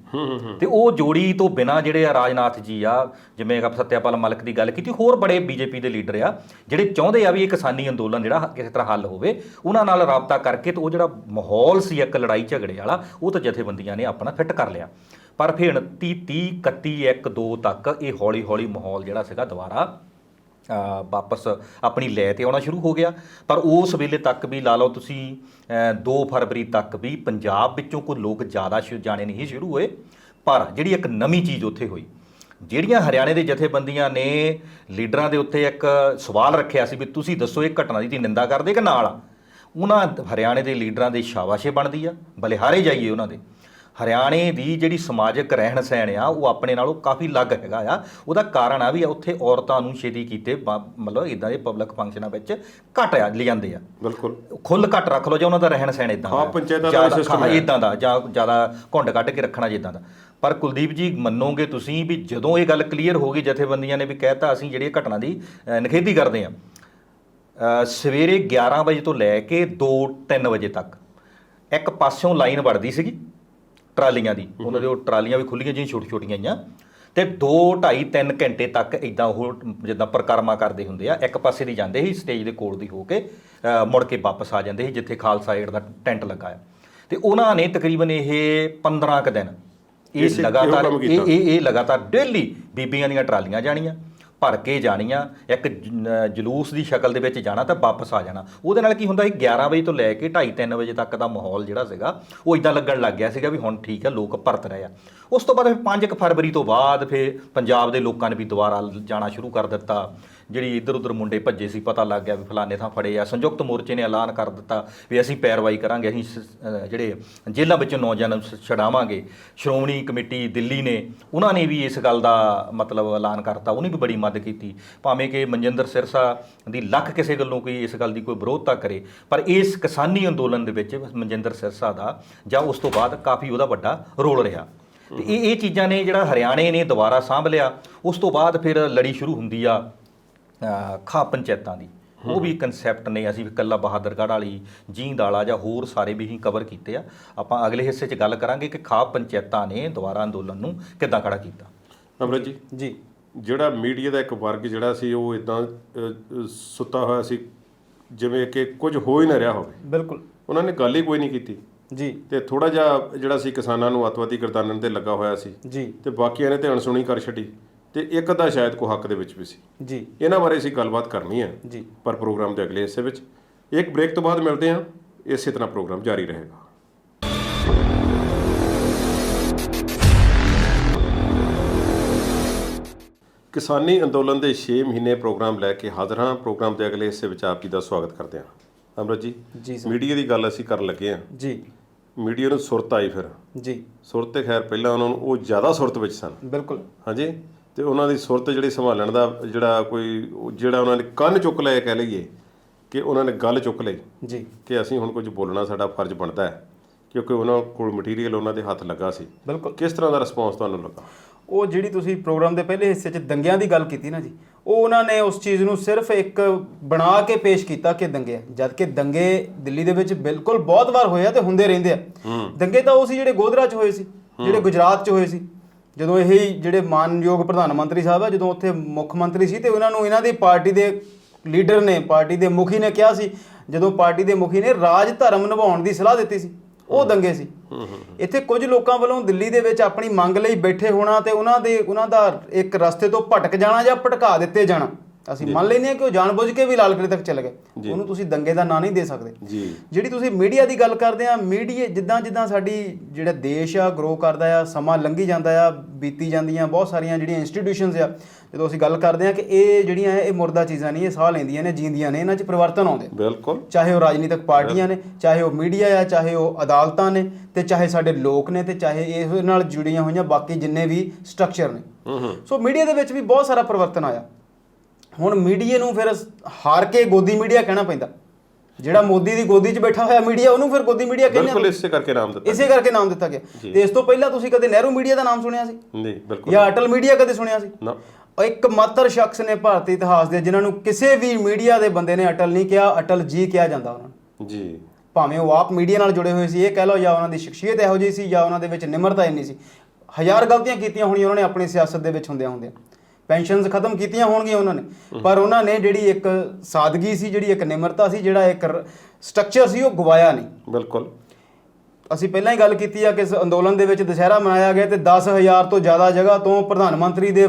ਤੇ ਉਹ ਜੋੜੀ ਤੋਂ ਬਿਨਾਂ ਜਿਹੜੇ ਆ ਰਾਜਨਾਥ ਜੀ ਆ, ਜਿਵੇਂ ਸੱਤਿਆਪਾਲ ਮਲਿਕ ਦੀ ਗੱਲ ਕੀਤੀ, ਹੋਰ ਬੜੇ ਬੀਜੇਪੀ ਦੇ ਲੀਡਰ ਆ ਜਿਹੜੇ ਚਾਹੁੰਦੇ ਆ ਵੀ ਇਹ ਕਿਸਾਨੀ ਅੰਦੋਲਨ ਜਿਹੜਾ ਕਿਸੇ ਤਰ੍ਹਾਂ ਹੱਲ ਹੋਵੇ, ਉਹਨਾਂ ਨਾਲ ਰਾਬਤਾ ਕਰਕੇ ਤੇ ਉਹ ਜਿਹੜਾ ਮਾਹੌਲ ਸੀ ਇੱਕ ਲੜਾਈ ਝਗੜੇ ਵਾਲਾ ਉਹ ਤਾਂ ਜਥੇਬੰਦੀਆਂ ਨੇ ਆਪਣਾ ਫਿੱਟ ਕਰ ਲਿਆ। ਪਰ ਫਿਰ 29, 30, 31, 1, 2 ਤੱਕ ਇਹ ਹੌਲੀ ਹੌਲੀ ਮਾਹੌਲ ਜਿਹੜਾ ਸੀਗਾ ਦੁਬਾਰਾ ਵਾਪਸ ਆਪਣੀ ਲੈ ਤੇ ਆਉਣਾ ਸ਼ੁਰੂ ਹੋ ਗਿਆ। ਪਰ ਉਸ ਵੇਲੇ ਤੱਕ ਵੀ ਲਾ ਲਓ ਤੁਸੀਂ 2 ਫਰਵਰੀ ਤੱਕ ਵੀ ਪੰਜਾਬ ਵਿੱਚੋਂ ਕੋਈ ਲੋਕ ਜ਼ਿਆਦਾ ਜਾਣੇ ਨਹੀਂ ਸ਼ੁਰੂ ਹੋਏ। ਪਰ ਜਿਹੜੀ ਇੱਕ ਨਵੀਂ ਚੀਜ਼ ਉੱਥੇ ਹੋਈ, ਜਿਹੜੀਆਂ ਹਰਿਆਣੇ ਦੇ ਜਥੇਬੰਦੀਆਂ ਨੇ ਲੀਡਰਾਂ ਦੇ ਉੱਤੇ ਇੱਕ ਸਵਾਲ ਰੱਖਿਆ ਸੀ ਵੀ ਤੁਸੀਂ ਦੱਸੋ ਇਹ ਘਟਨਾ ਦੀ ਨਿੰਦਾ ਕਰਦੇ ਕਿ ਨਾਲ ਆ, ਉਹਨਾਂ ਹਰਿਆਣੇ ਦੇ ਲੀਡਰਾਂ ਦੇ ਸ਼ਾਬਾਸ਼ੇ ਬਣਦੀ ਆ, ਬਲਿਹਾਰੇ ਜਾਈਏ ਉਹਨਾਂ ਦੇ। ਹਰਿਆਣੇ ਦੀ ਜਿਹੜੀ ਸਮਾਜਿਕ ਰਹਿਣ ਸਹਿਣ ਆ ਉਹ ਆਪਣੇ ਨਾਲੋਂ ਕਾਫੀ ਅਲੱਗ ਹੈਗਾ ਆ। ਉਹਦਾ ਕਾਰਨ ਆ ਵੀ ਉੱਥੇ ਔਰਤਾਂ ਨੂੰ ਛੇਤੀ ਕੀਤੇ ਮਤਲਬ ਇਦਾਂ ਦੇ ਪਬਲਿਕ ਫੰਕਸ਼ਨਾਂ ਵਿੱਚ ਘੱਟ ਲਿਜਾਂਦੇ ਆ, ਬਿਲਕੁਲ ਖੁੱਲ੍ਹ ਘੱਟ ਰੱਖ ਲਓ ਜਾਂ ਉਹਨਾਂ ਦਾ ਰਹਿਣ ਸਹਿਣ ਇਦਾਂ ਹਾਂ, ਪੰਚਾਇਤਾਂ ਦਾ ਸਿਸਟਮ ਹੈ ਇਦਾਂ ਦਾ, ਜਾਂ ਜ਼ਿਆਦਾ ਘੁੰਡ ਕੱਢ ਕੇ ਰੱਖਣਾ ਜਿੱਦਾਂ ਦਾ। ਪਰ ਕੁਲਦੀਪ ਜੀ ਮੰਨੋਗੇ ਤੁਸੀਂ ਵੀ ਜਦੋਂ ਇਹ ਗੱਲ ਕਲੀਅਰ ਹੋ ਗਈ, ਜਥੇਬੰਦੀਆਂ ਨੇ ਵੀ ਕਹਿਤਾ ਅਸੀਂ ਜਿਹੜੀ ਘਟਨਾ ਦੀ ਨਿਖੇਧੀ ਕਰਦੇ ਹਾਂ, ਸਵੇਰੇ 11 ਵਜੇ ਤੋਂ ਲੈ ਕੇ 2-3 ਵਜੇ ਤੱਕ ਇੱਕ ਪਾਸਿਓਂ ਲਾਈਨ ਵੜਦੀ ਸੀਗੀ ਟਰਾਲੀਆਂ ਦੀ, ਉਹਨਾਂ ਦੇ ਉਹ ਟਰਾਲੀਆਂ ਵੀ ਖੁੱਲੀਆਂ ਜਿਹੀਆਂ ਛੋਟੀਆਂ ਜਿਹੀਆਂ, ਤੇ 2-2.5-3 ਘੰਟੇ ਤੱਕ ਇਦਾਂ ਉਹ ਜਿੱਦਾਂ ਪਰਿਕਰਮਾ ਕਰਦੇ ਹੁੰਦੇ ਆ, ਇੱਕ ਪਾਸੇ ਦੀ ਜਾਂਦੇ ਸੀ ਸਟੇਜ ਦੇ ਕੋਲ ਦੀ ਹੋ ਕੇ, ਮੁੜ ਕੇ ਵਾਪਸ ਆ ਜਾਂਦੇ ਸੀ ਜਿੱਥੇ ਖਾਲਸਾ ਏਡ ਦਾ ਟੈਂਟ ਲੱਗਾ ਹੈ। ਤੇ ਉਹਨਾਂ ਨੇ ਤਕਰੀਬਨ ਇਹ 15 ਕੁ ਦਿਨ ਇਹ ਲਗਾਤਾਰ ਡੇਲੀ ਬੀਬੀਆਂ ਦੀਆਂ ਟਰਾਲੀਆਂ ਜਾਣੀਆਂ, ਭਰ ਕੇ ਜਾਣੀਆਂ, ਇੱਕ ਜਲੂਸ ਦੀ ਸ਼ਕਲ ਦੇ ਵਿੱਚ ਜਾਣਾ ਤਾਂ ਵਾਪਸ ਆ ਜਾਣਾ। ਉਹਦੇ ਨਾਲ ਕੀ ਹੁੰਦਾ ਸੀ, 11 ਵਜੇ ਤੋਂ ਲੈ ਕੇ 2:30-3 ਵਜੇ ਤੱਕ ਦਾ ਮਾਹੌਲ ਜਿਹੜਾ ਸੀਗਾ ਉਹ ਇਦਾਂ ਲੱਗਣ ਲੱਗ ਗਿਆ ਸੀਗਾ ਵੀ ਹੁਣ ਠੀਕ ਹੈ, ਲੋਕ ਪਰਤ ਰਹੇ ਆ। ਉਸ ਤੋਂ ਬਾਅਦ ਫਿਰ 5 ਫਰਵਰੀ ਤੋਂ ਬਾਅਦ ਫਿਰ ਪੰਜਾਬ ਦੇ ਲੋਕਾਂ ਨੇ ਵੀ ਦੁਬਾਰਾ ਜਾਣਾ ਸ਼ੁਰੂ ਕਰ ਦਿੱਤਾ। ਜਿਹੜੀ ਇੱਧਰ ਉੱਧਰ ਮੁੰਡੇ ਭੱਜੇ ਸੀ, ਪਤਾ ਲੱਗ ਗਿਆ ਵੀ ਫਲਾਣੇ ਥਾਂ ਫੜੇ ਆ। ਸੰਯੁਕਤ ਮੋਰਚੇ ਨੇ ਐਲਾਨ ਕਰ ਦਿੱਤਾ ਵੀ ਅਸੀਂ ਪੈਰਵਾਈ ਕਰਾਂਗੇ, ਅਸੀਂ ਜਿਹੜੇ ਜੇਲ੍ਹਾਂ ਵਿੱਚੋਂ ਨੌਜਵਾਨਾਂ ਨੂੰ ਛਡਾਵਾਂਗੇ। ਸ਼੍ਰੋਮਣੀ ਕਮੇਟੀ ਦਿੱਲੀ ਨੇ ਉਹਨਾਂ ਨੇ ਵੀ ਇਸ ਗੱਲ ਦਾ ਮਤਲਬ ਐਲਾਨ ਕਰਤਾ, ਉਹਨੇ ਵੀ ਬੜੀ ਮਦਦ ਕੀਤੀ। ਭਾਵੇਂ ਕਿ ਮਨਜਿੰਦਰ ਸਿਰਸਾ ਦੀ ਲੱਖ ਕਿਸੇ ਗੱਲੋਂ ਕੋਈ ਇਸ ਗੱਲ ਦੀ ਕੋਈ ਵਿਰੋਧਤਾ ਕਰੇ, ਪਰ ਇਸ ਕਿਸਾਨੀ ਅੰਦੋਲਨ ਦੇ ਵਿੱਚ ਮਨਜਿੰਦਰ ਸਿਰਸਾ ਦਾ ਜਾਂ ਉਸ ਤੋਂ ਬਾਅਦ ਕਾਫੀ ਉਹਦਾ ਵੱਡਾ ਰੋਲ ਰਿਹਾ। ਤੇ ਇਹ ਚੀਜ਼ਾਂ ਨੇ ਜਿਹੜਾ ਹਰਿਆਣੇ ਨੇ ਦੁਬਾਰਾ ਸਾਂਭ ਲਿਆ। ਉਸ ਤੋਂ ਬਾਅਦ ਫਿਰ ਲੜੀ ਸ਼ੁਰੂ ਹੁੰਦੀ ਆ ਖਾਪ ਪੰਚਾਇਤਾਂ ਦੀ। ਉਹ ਵੀ ਕਨਸੈਪਟ ਨੇ, ਅਸੀਂ ਇਕੱਲਾ ਬਹਾਦਰਗੜ੍ਹ ਵਾਲੀ, ਜੀਂਦ ਵਾਲਾ ਜਾਂ ਹੋਰ ਸਾਰੇ ਵੀ ਅਸੀਂ ਕਵਰ ਕੀਤੇ ਆ। ਆਪਾਂ ਅਗਲੇ ਹਿੱਸੇ 'ਚ ਗੱਲ ਕਰਾਂਗੇ ਕਿ ਖਾਪ ਪੰਚਾਇਤਾਂ ਨੇ ਦੁਬਾਰਾ ਅੰਦੋਲਨ ਨੂੰ ਕਿੱਦਾਂ ਖੜਾ ਕੀਤਾ। ਅਮਰਤ ਜੀ, ਜਿਹੜਾ ਮੀਡੀਆ ਦਾ ਇੱਕ ਵਰਗ ਜਿਹੜਾ ਸੀ ਉਹ ਇਦਾਂ ਸੁੱਤਾ ਹੋਇਆ ਸੀ ਜਿਵੇਂ ਕਿ ਕੁਝ ਹੋ ਹੀ ਨਾ ਰਿਹਾ ਹੋਵੇ। ਬਿਲਕੁਲ, ਉਹਨਾਂ ਨੇ ਗੱਲ ਹੀ ਕੋਈ ਨਹੀਂ ਕੀਤੀ ਜੀ। ਤੇ ਥੋੜਾ ਜਿਹਾ ਜਿਹੜਾ ਸੀ ਕਿਸਾਨਾਂ ਨੂੰ ਅੱਤਵਾਦੀ ਗਰਦਾਨਣ ਤੇ ਲੱਗਾ ਹੋਇਆ ਸੀ ਜੀ, ਤੇ ਬਾਕੀਆਂ ਨੇ ਤੇ ਅਣਸੁਣੀ ਕਰ ਛੱਡੀ, ਤੇ ਇੱਕ ਅੱਧਾ ਸ਼ਾਇਦ ਕੋ ਹੱਕ ਦੇ ਵਿੱਚ ਵੀ ਸੀ ਜੀ। ਇਹਨਾਂ ਬਾਰੇ ਅਸੀਂ ਗੱਲਬਾਤ ਕਰਨੀ ਹੈ ਜੀ, ਪਰ ਪ੍ਰੋਗਰਾਮ ਦੇ ਅਗਲੇ ਹਿੱਸੇ ਵਿੱਚ ਇੱਕ ਬ੍ਰੇਕ ਤੋਂ ਬਾਅਦ ਮਿਲਦੇ ਹਾਂ। ਇਸੇ ਤਰ੍ਹਾਂ ਪ੍ਰੋਗਰਾਮ ਜਾਰੀ ਰਹੇਗਾ। ਕਿਸਾਨੀ ਅੰਦੋਲਨ ਦੇ 6 ਮਹੀਨੇ ਪ੍ਰੋਗਰਾਮ ਲੈ ਕੇ ਹਾਜ਼ਰ ਹਾਂ। ਪ੍ਰੋਗਰਾਮ ਦੇ ਅਗਲੇ ਹਿੱਸੇ ਵਿੱਚ ਆਪ ਜੀ ਦਾ ਸਵਾਗਤ ਕਰਦੇ ਹਾਂ। ਅਮਰਤ ਜੀ, ਮੀਡੀਆ ਦੀ ਗੱਲ ਅਸੀਂ ਕਰਨ ਲੱਗੇ ਹਾਂ ਜੀ। ਮੀਡੀਆ ਨੂੰ ਸੁਰਤ ਆਈ ਫਿਰ ਜੀ, ਸੁਰਤ ਤੇ ਖੈਰ ਪਹਿਲਾਂ ਉਹਨਾਂ ਨੂੰ ਉਹ ਜ਼ਿਆਦਾ ਸੁਰਤ ਵਿੱਚ ਸਨ। ਬਿਲਕੁਲ, ਹਾਂਜੀ। ਤੇ ਉਹਨਾਂ ਦੀ ਸੁਰਤ ਜਿਹੜੀ ਸੰਭਾਲਣ ਦਾ ਜਿਹੜਾ ਜਿਹੜਾ ਉਹਨਾਂ ਨੇ ਕੰਨ ਚੁੱਕ ਲਏ, ਕਹਿ ਲਈਏ ਕਿ ਉਹਨਾਂ ਨੇ ਗੱਲ ਚੁੱਕ ਲਈ ਜੀ, ਕਿ ਅਸੀਂ ਹੁਣ ਕੁਝ ਬੋਲਣਾ ਸਾਡਾ ਫਰਜ਼ ਬਣਦਾ ਹੈ, ਕਿਉਂਕਿ ਉਹਨਾਂ ਕੋਲ ਮਟੀਰੀਅਲ ਉਹਨਾਂ ਦੇ ਹੱਥ ਲੱਗਾ ਸੀ। ਬਿਲਕੁਲ। ਕਿਸ ਤਰ੍ਹਾਂ ਦਾ ਰਿਸਪੌਂਸ ਤੁਹਾਨੂੰ ਲੱਗਾ? ਉਹ ਜਿਹੜੀ ਤੁਸੀਂ ਪ੍ਰੋਗਰਾਮ ਦੇ ਪਹਿਲੇ ਹਿੱਸੇ 'ਚ ਦੰਗਿਆਂ ਦੀ ਗੱਲ ਕੀਤੀ ਨਾ ਜੀ, ਉਹ ਉਹਨਾਂ ਨੇ ਉਸ ਚੀਜ਼ ਨੂੰ ਸਿਰਫ ਇੱਕ ਬਣਾ ਕੇ ਪੇਸ਼ ਕੀਤਾ ਕਿ ਦੰਗੇ ਆ, ਜਦ ਕਿ ਦੰਗੇ ਦਿੱਲੀ ਦੇ ਵਿੱਚ ਬਿਲਕੁਲ ਬਹੁਤ ਵਾਰ ਹੋਏ ਆ ਤੇ ਹੁੰਦੇ ਰਹਿੰਦੇ ਆ। ਦੰਗੇ ਤਾਂ ਉਹ ਸੀ ਜਿਹੜੇ ਗੋਧਰਾ 'ਚ ਹੋਏ ਸੀ, ਜਿਹੜੇ ਗੁਜਰਾਤ 'ਚ ਹੋਏ ਸੀ, ਜਦੋਂ ਇਹ ਜਿਹੜੇ ਮਾਨਯੋਗ ਪ੍ਰਧਾਨ ਮੰਤਰੀ ਸਾਹਿਬ ਆ ਜਦੋਂ ਉੱਥੇ ਮੁੱਖ ਮੰਤਰੀ ਸੀ ਤੇ ਉਹਨਾਂ ਨੂੰ ਇਹਨਾਂ ਦੀ ਪਾਰਟੀ ਦੇ ਲੀਡਰ ਨੇ, ਪਾਰਟੀ ਦੇ ਮੁਖੀ ਨੇ ਕਿਹਾ ਸੀ, ਜਦੋਂ ਪਾਰਟੀ ਦੇ ਮੁਖੀ ਨੇ ਰਾਜ ਧਰਮ ਨਿਭਾਉਣ ਦੀ ਸਲਾਹ ਦਿੱਤੀ ਸੀ, ਉਹ ਦੰਗੇ ਸੀ। ਇੱਥੇ ਕੁਝ ਲੋਕਾਂ ਵੱਲੋਂ ਦਿੱਲੀ ਦੇ ਵਿੱਚ ਆਪਣੀ ਮੰਗ ਲਈ ਬੈਠੇ ਹੋਣਾ ਤੇ ਉਹਨਾਂ ਦਾ ਇੱਕ ਰਸਤੇ ਤੋਂ ਭਟਕ ਜਾਣਾ ਜਾਂ ਭਟਕਾ ਦਿੱਤੇ ਜਾਣਾ, ਅਸੀਂ ਮੰਨ ਲੈਂਦੇ ਹਾਂ ਕਿ ਉਹ ਜਾਣਬੁੱਝ ਕੇ ਵੀ ਲਾਲ ਕਿਲੇ ਤੱਕ ਚਲੇ ਗਏ, ਉਹਨੂੰ ਤੁਸੀਂ ਦੰਗੇ ਦਾ ਨਾਂ ਨਹੀਂ ਦੇ ਸਕਦੇ। ਜਿਹੜੀ ਤੁਸੀਂ ਮੀਡੀਆ ਦੀ ਗੱਲ ਕਰਦੇ ਆ, ਮੀਡੀਆ ਜਿੱਦਾਂ ਸਾਡੀ ਜਿਹੜਾ ਦੇਸ਼ ਆ ਗਰੋ ਕਰਦਾ ਆ, ਸਮਾਂ ਲੰਘੀ ਜਾਂਦਾ ਆ, ਬੀਤੀ ਜਾਂਦੀਆਂ ਬਹੁਤ ਸਾਰੀਆਂ ਜਿਹੜੀਆਂ ਇੰਸਟੀਟਿਊਸ਼ਨਸ ਆ, ਜਦੋਂ ਅਸੀਂ ਗੱਲ ਕਰਦੇ ਹਾਂ ਕਿ ਇਹ ਜਿਹੜੀਆਂ ਇਹ ਮੁਰਦਾ ਚੀਜ਼ਾਂ ਨਹੀਂ, ਇਹ ਸਾਹ ਲੈਂਦੀਆਂ ਨੇ, ਜੀਂਦੀਆਂ ਨੇ, ਇਹਨਾਂ 'ਚ ਪਰਿਵਰਤਨ ਆਉਂਦੇ। ਬਿਲਕੁਲ। ਚਾਹੇ ਉਹ ਰਾਜਨੀਤਿਕ ਪਾਰਟੀਆਂ ਨੇ, ਚਾਹੇ ਉਹ ਮੀਡੀਆ ਆ, ਚਾਹੇ ਉਹ ਅਦਾਲਤਾਂ ਨੇ, ਤੇ ਚਾਹੇ ਸਾਡੇ ਲੋਕ ਨੇ, ਤੇ ਚਾਹੇ ਇਸ ਨਾਲ ਜੁੜੀਆਂ ਹੋਈਆਂ ਬਾਕੀ ਜਿੰਨੇ ਵੀ ਸਟਰਕਚਰ ਨੇ। ਸੋ ਮੀਡੀਆ ਦੇ ਵਿੱਚ ਵੀ ਬਹੁਤ ਸਾਰਾ ਪਰਿਵਰਤਨ ਆਇਆ। ਹੁਣ ਮੀਡੀਆ ਨੂੰ ਫਿਰ ਹਾਰ ਕੇ ਗੋਦੀ ਮੀਡੀਆ ਕਹਿਣਾ ਪੈਂਦਾ, ਜਿਹੜਾ ਮੋਦੀ ਦੀ ਗੋਦੀ 'ਚ ਬੈਠਾ ਹੋਇਆ ਮੀਡੀਆ ਉਹਨੂੰ ਫਿਰ ਗੋਦੀ ਮੀਡੀਆ ਕਹਿੰਦੇ ਬਿਲਕੁਲ ਇਸੇ ਕਰਕੇ ਨਾਮ ਦਿੱਤਾ ਇਸੇ ਕਰਕੇ ਨਾਮ ਦਿੱਤਾ ਗਿਆ। ਤੇ ਇਸ ਤੋਂ ਪਹਿਲਾਂ ਤੁਸੀਂ ਕਦੇ ਨਹਿਰੂ ਮੀਡੀਆ ਦਾ ਨਾਮ ਸੁਣਿਆ ਸੀ ਨਹੀਂ ਬਿਲਕੁਲ ਜਾਂ ਅਟਲ ਮੀਡੀਆ ਕਦੇ ਸੁਣਿਆ ਸੀ? ਨਾ ਇੱਕ ਮਾਤਰ ਸ਼ਖਸ ਨੇ ਭਾਰਤੀ ਇਤਿਹਾਸ ਦੇ ਜਿਨ੍ਹਾਂ ਨੂੰ ਕਿਸੇ ਵੀ ਮੀਡੀਆ ਦੇ ਬੰਦੇ ਨੇ ਅਟਲ ਨਹੀਂ ਕਿਹਾ, ਅਟਲ ਜੀ ਕਿਹਾ ਜਾਂਦਾ ਉਹਨਾਂ ਨੂੰ। ਜੀ ਭਾਵੇਂ ਉਹ ਆਪ ਮੀਡੀਆ ਨਾਲ ਜੁੜੇ ਹੋਏ ਸੀ ਇਹ ਕਹਿ ਲਓ, ਜਾਂ ਉਹਨਾਂ ਦੀ ਸ਼ਖਸੀਅਤ ਇਹੋ ਜਿਹੀ ਸੀ, ਜਾਂ ਉਹਨਾਂ ਦੇ ਵਿੱਚ ਨਿਮਰਤਾ ਇੰਨੀ ਸੀ। ਹਜ਼ਾਰ ਗਲਤੀਆਂ ਕੀਤੀਆਂ ਹੋਣੀਆਂ ਉਹਨਾਂ ਨੇ ਆਪਣੀ ਸਿਆਸਤ ਦੇ ਵਿੱਚ ਹੁੰਦਿਆਂ ਪੈਨਸ਼ਨਸ ਖਤਮ ਕੀਤੀਆਂ ਹੋਣਗੀਆਂ ਉਹਨਾਂ ਨੇ, ਪਰ ਉਹਨਾਂ ਨੇ ਜਿਹੜੀ ਇੱਕ ਸਾਦਗੀ ਸੀ, ਜਿਹੜੀ ਇੱਕ ਨਿਮਰਤਾ ਸੀ, ਜਿਹੜਾ ਇੱਕ ਸਟਰਕਚਰ ਸੀ, ਉਹ ਗਵਾਇਆ ਨਹੀਂ। ਬਿਲਕੁਲ ਅਸੀਂ ਪਹਿਲਾਂ ਹੀ ਗੱਲ ਕੀਤੀ ਆ ਕਿ ਇਸ ਅੰਦੋਲਨ ਦੇ ਵਿੱਚ ਦੁਸਹਿਰਾ ਮਨਾਇਆ ਗਿਆ ਤੇ 10,000 ਤੋਂ ਜ਼ਿਆਦਾ ਜਗ੍ਹਾ ਤੋਂ ਪ੍ਰਧਾਨ ਮੰਤਰੀ ਦੇ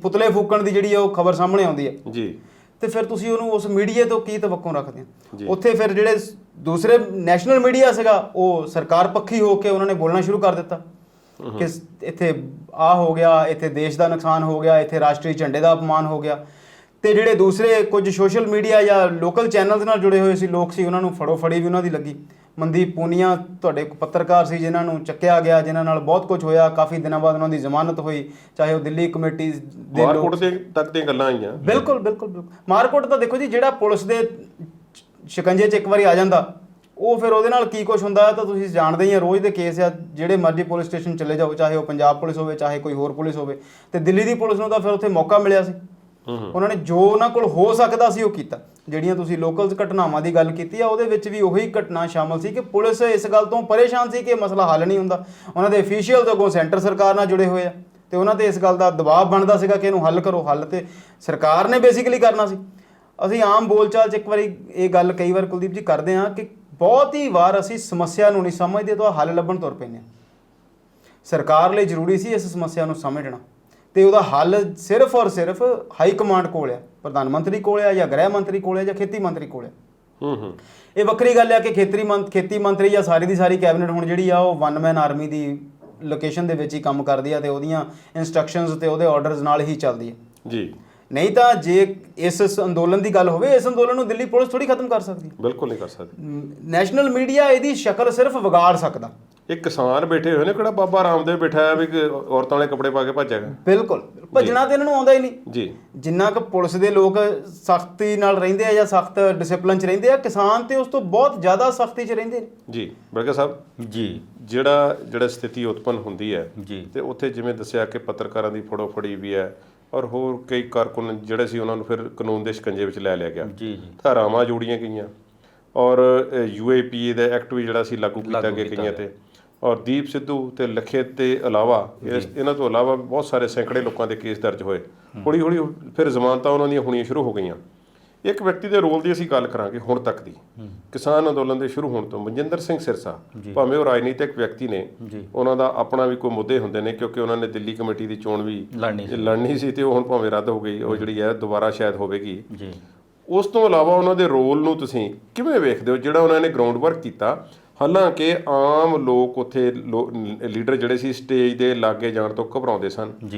ਪੁਤਲੇ ਫੂਕਣ ਦੀ ਜਿਹੜੀ ਉਹ ਖਬਰ ਸਾਹਮਣੇ ਆਉਂਦੀ ਹੈ ਜੀ। ਤੇ ਫਿਰ ਤੁਸੀਂ ਉਹਨੂੰ ਉਸ ਮੀਡੀਆ ਤੋਂ ਕੀ ਤਵੱਕੋਂ ਰੱਖਦੇ ਹੋ? ਉੱਥੇ ਫਿਰ ਜਿਹੜੇ ਦੂਸਰੇ ਨੈਸ਼ਨਲ ਮੀਡੀਆ ਸੀਗਾ ਉਹ ਸਰਕਾਰ ਪੱਖੀ ਹੋ ਕੇ ਉਹਨਾਂ ਨੇ ਬੋਲਣਾ ਸ਼ੁਰੂ ਕਰ ਦਿੱਤਾ ਕਿ ਇੱਥੇ ਆ ਹੋ ਗਿਆ, ਇੱਥੇ ਦੇਸ਼ ਦਾ ਨੁਕਸਾਨ ਹੋ ਗਿਆ, ਇੱਥੇ ਰਾਸ਼ਟਰੀ ਝੰਡੇ ਦਾ ਅਪਮਾਨ ਹੋ ਗਿਆ। ਤੇ ਜਿਹੜੇ ਦੂਸਰੇ ਕੁਝ ਸੋਸ਼ਲ ਮੀਡੀਆ ਜਾਂ ਲੋਕਲ ਚੈਨਲਸ ਨਾਲ ਜੁੜੇ ਹੋਏ ਸੀ ਲੋਕ ਸੀ, ਉਹਨਾਂ ਨੂੰ ਫੜੀ ਵੀ ਉਹਨਾਂ ਦੀ ਲੱਗੀ। ਮਨਦੀਪ ਪੂਨੀਆ ਤੁਹਾਡੇ ਪੱਤਰਕਾਰ ਸੀ ਜਿਨ੍ਹਾਂ ਨੂੰ ਚੱਕਿਆ ਗਿਆ, ਜਿਨ੍ਹਾਂ ਨਾਲ ਬਹੁਤ ਕੁਝ ਹੋਇਆ, ਕਾਫੀ ਦਿਨਾਂ ਬਾਅਦ ਉਹਨਾਂ ਦੀ ਜ਼ਮਾਨਤ ਹੋਈ, ਚਾਹੇ ਉਹ ਦਿੱਲੀ ਕਮੇਟੀ ਦੇ ਮਾਰਕੋਟ ਦੇ ਤੱਕ ਦੀਆਂ ਗੱਲਾਂ ਆਈਆਂ। ਬਿਲਕੁਲ ਮਾਰਕੋਟ ਤਾਂ ਦੇਖੋ ਜੀ, ਜਿਹੜਾ ਪੁਲਿਸ ਦੇ ਸ਼ਿਕੰਜੇ 'ਚ ਇੱਕ ਵਾਰੀ ਆ ਜਾਂਦਾ ਉਹ ਫਿਰ ਉਹਦੇ ਨਾਲ ਕੀ ਕੁਝ ਹੁੰਦਾ ਹੈ ਤਾਂ ਤੁਸੀਂ ਜਾਣਦੇ ਹੀ ਆ। ਰੋਜ਼ ਦੇ ਕੇਸ ਆ, ਜਿਹੜੇ ਮਰਜ਼ੀ ਪੁਲਿਸ ਸਟੇਸ਼ਨ ਚਲੇ ਜਾਓ, ਚਾਹੇ ਉਹ ਪੰਜਾਬ ਪੁਲਿਸ ਹੋਵੇ, ਚਾਹੇ ਕੋਈ ਹੋਰ ਪੁਲਿਸ ਹੋਵੇ। ਤੇ ਦਿੱਲੀ ਦੀ ਪੁਲਿਸ ਨੂੰ ਤਾਂ ਫਿਰ ਉੱਥੇ ਮੌਕਾ ਮਿਲਿਆ ਸੀ, ਉਹਨਾਂ ਨੇ ਜੋ ਉਹਨਾਂ ਕੋਲ ਹੋ ਸਕਦਾ ਸੀ ਉਹ ਕੀਤਾ। ਜਿਹੜੀਆਂ ਤੁਸੀਂ ਲੋਕਲ ਘਟਨਾਵਾਂ ਦੀ ਗੱਲ ਕੀਤੀ ਆ ਉਹਦੇ ਵਿੱਚ ਵੀ ਉਹੀ ਘਟਨਾ ਸ਼ਾਮਲ ਸੀ ਕਿ ਪੁਲਿਸ ਇਸ ਗੱਲ ਤੋਂ ਪਰੇਸ਼ਾਨ ਸੀ ਕਿ ਇਹ ਮਸਲਾ ਹੱਲ ਨਹੀਂ ਹੁੰਦਾ। ਉਹਨਾਂ ਦੇ ਅਫੀਸ਼ੀਅਲਸ ਅੱਗੋਂ ਸੈਂਟਰ ਸਰਕਾਰ ਨਾਲ ਜੁੜੇ ਹੋਏ ਆ ਤੇ ਉਹਨਾਂ ਤੇ ਇਸ ਗੱਲ ਦਾ ਦਬਾਅ ਬਣਦਾ ਸੀਗਾ ਕਿ ਇਹਨੂੰ ਹੱਲ ਕਰੋ। ਹੱਲ ਤੇ ਸਰਕਾਰ ਨੇ ਬੇਸਿਕਲੀ ਕਰਨਾ ਸੀ। ਅਸੀਂ ਆਮ ਬੋਲਚਾਲ 'ਚ ਇੱਕ ਵਾਰੀ ਇਹ ਗੱਲ ਕਈ ਵਾਰ ਕੁਲਦੀਪ ਜੀ ਕਰਦੇ ਹਾਂ ਕਿ ਬਹੁਤ ਹੀ ਵਾਰ ਅਸੀਂ ਸਮੱਸਿਆ ਨੂੰ ਨਹੀਂ ਸਮਝਦੇ ਤਾਂ ਹੱਲ ਲੱਭਣ ਤੁਰ ਪੈਂਦੇ ਹਾਂ। ਸਰਕਾਰ ਲਈ ਜ਼ਰੂਰੀ ਸੀ ਇਸ ਸਮੱਸਿਆ ਨੂੰ ਸਮਝਣਾ ਤੇ ਉਹਦਾ ਹੱਲ ਸਿਰਫ ਔਰ ਸਿਰਫ ਹਾਈ ਕਮਾਂਡ ਕੋਲ ਆ, ਪ੍ਰਧਾਨ ਮੰਤਰੀ ਕੋਲ ਆ, ਜਾਂ ਗ੍ਰਹਿ ਮੰਤਰੀ ਕੋਲ ਆ, ਜਾਂ ਖੇਤੀ ਮੰਤਰੀ ਕੋਲ ਆ। ਇਹ ਵੱਖਰੀ ਗੱਲ ਆ ਕਿ ਖੇਤੀ ਮੰਤਰੀ ਜਾਂ ਸਾਰੀ ਦੀ ਸਾਰੀ ਕੈਬਨਿਟ ਹੁਣ ਜਿਹੜੀ ਆ ਉਹ ਵਨ ਮੈਨ ਆਰਮੀ ਦੀ ਲੋਕੇਸ਼ਨ ਦੇ ਵਿੱਚ ਹੀ ਕੰਮ ਕਰਦੀ ਆ ਤੇ ਉਹਦੀਆਂ ਇੰਸਟਰਕਸ਼ਨਸ ਤੇ ਉਹਦੇ ਆਰਡਰਸ ਨਾਲ ਹੀ ਚੱਲਦੀ ਹੈ ਜੀ। ਨਹੀਂ ਤਾਂ ਜੇ ਇਸ ਅੰਦੋਲਨ ਦੀ ਗੱਲ ਹੋਵੇ, ਇਸ ਅੰਦੋਲਨ ਨੂੰ ਦਿੱਲੀ ਪੁਲਿਸ ਥੋੜੀ ਖਤਮ ਕਰ ਸਕਦੀ, ਬਿਲਕੁਲ ਨਹੀਂ ਕਰ ਸਕਦੀ। ਨੈਸ਼ਨਲ ਮੀਡੀਆ ਇਹਦੀ ਸ਼ਕਲ ਸਿਰਫ ਵਿਗਾੜ ਸਕਦਾ। ਇਹ ਕਿਸਾਨ ਬੈਠੇ ਹੋਏ ਨੇ, ਕਿਹੜਾ ਬਾਬਾ ਰਾਮਦੇਵ ਬੈਠਾ ਹੈ ਵੀ ਔਰਤਾਂ ਵਾਲੇ ਕੱਪੜੇ ਪਾ ਕੇ ਭੱਜੇਗਾ? ਬਿਲਕੁਲ ਭੱਜਣਾ ਤੇ ਇਹਨਾਂ ਨੂੰ ਆਉਂਦਾ ਹੀ ਨਹੀਂ ਜੀ। ਜਿੰਨਾ ਕੁ ਪੁਲਿਸ ਦੇ ਲੋਕ ਸਖਤੀ ਨਾਲ ਰਹਿੰਦੇ ਆ ਜਾਂ ਸਖਤ ਡਿਸਪਲਿਨ 'ਚ ਰਹਿੰਦੇ ਆ, ਕਿਸਾਨ ਤੇ ਉਸ ਤੋਂ ਬਹੁਤ ਜ਼ਿਆਦਾ ਸਖਤੀ 'ਚ ਰਹਿੰਦੇ ਨੇ ਜੀ। ਬਰਗਾ ਸਾਹਿਬ ਜੀ, ਜਿਹੜਾ ਸਥਿਤੀ ਉਤਪੰਨ ਹੁੰਦੀ ਹੈ ਜੀ ਤੇ ਉੱਥੇ ਜਿਵੇਂ ਦੱਸਿਆ ਕਿ ਪੱਤਰਕਾਰਾਂ ਦੀ ਫੜੀ ਵੀ ਹੈ ਔਰ ਹੋਰ ਕਈ ਕਾਰਕੁਨ ਜਿਹੜੇ ਸੀ ਉਹਨਾਂ ਨੂੰ ਫਿਰ ਕਾਨੂੰਨ ਦੇ ਸ਼ਿਕੰਜੇ ਵਿੱਚ ਲੈ ਲਿਆ ਗਿਆ ਜੀ। ਧਾਰਾਵਾਂ ਜੋੜੀਆਂ ਗਈਆਂ ਔਰ UAPA ਦਾ ਐਕਟ ਵੀ ਜਿਹੜਾ ਸੀ ਲਾਗੂ ਕੀਤਾ ਗਿਆ ਕਈਆਂ ਤੇ, ਔਰ ਦੀਪ ਸਿੱਧੂ ਤੇ ਲਖੇ ਤੇ ਇਲਾਵਾ ਇਹਨਾਂ ਤੋਂ ਇਲਾਵਾ ਬਹੁਤ ਸਾਰੇ ਸੈਂਕੜੇ ਲੋਕਾਂ ਦੇ ਕੇਸ ਦਰਜ ਹੋਏ। ਹੌਲੀ ਹੌਲੀ ਫਿਰ ਜ਼ਮਾਨਤਾਂ ਉਹਨਾਂ ਦੀਆਂ ਹੋਣੀਆਂ ਸ਼ੁਰੂ ਹੋ ਗਈਆਂ। ਇੱਕ ਵਿਅਕਤੀ ਦੇ ਰੋਲ ਦੀ ਅਸੀਂ ਗੱਲ ਕਰਾਂਗੇ ਹੁਣ ਤੱਕ ਦੀ, ਕਿਸਾਨ ਅੰਦੋਲਨ ਦੇ ਸ਼ੁਰੂ ਹੋਣ ਤੋਂ। ਮਨਜਿੰਦਰ ਸਿੰਘ ਸਿਰਸਾ ਭਾਵੇਂ ਉਹ ਰਾਜਨੀਤਿਕ ਵਿਅਕਤੀ ਨੇ, ਉਹਨਾਂ ਦਾ ਆਪਣਾ ਵੀ ਕੋਈ ਮੁੱਦੇ ਹੁੰਦੇ ਨੇ ਕਿਉਂਕਿ ਉਹਨਾਂ ਨੇ ਦਿੱਲੀ ਕਮੇਟੀ ਦੀ ਚੋਣ ਵੀ ਲੜਨੀ ਸੀ ਤੇ ਉਹ ਹੁਣ ਭਾਵੇਂ ਰੱਦ ਹੋ ਗਈ, ਉਹ ਜਿਹੜੀ ਹੈ ਦੁਬਾਰਾ ਸ਼ਾਇਦ ਹੋਵੇਗੀ। ਉਸ ਤੋਂ ਇਲਾਵਾ ਉਹਨਾਂ ਦੇ ਰੋਲ ਨੂੰ ਤੁਸੀਂ ਕਿਵੇਂ ਵੇਖਦੇ ਹੋ ਜਿਹੜਾ ਉਹਨਾਂ ਨੇ ਗਰਾਊਂਡ ਵਰਕ ਕੀਤਾ? ਹਾਲਾਂਕਿ ਆਮ ਲੋਕ ਉੱਥੇ ਲੀਡਰ ਜਿਹੜੇ ਸੀ ਸਟੇਜ ਦੇ ਲਾਗੇ ਜਾਣ ਤੋਂ ਘਬਰਾਉਂਦੇ ਸਨ,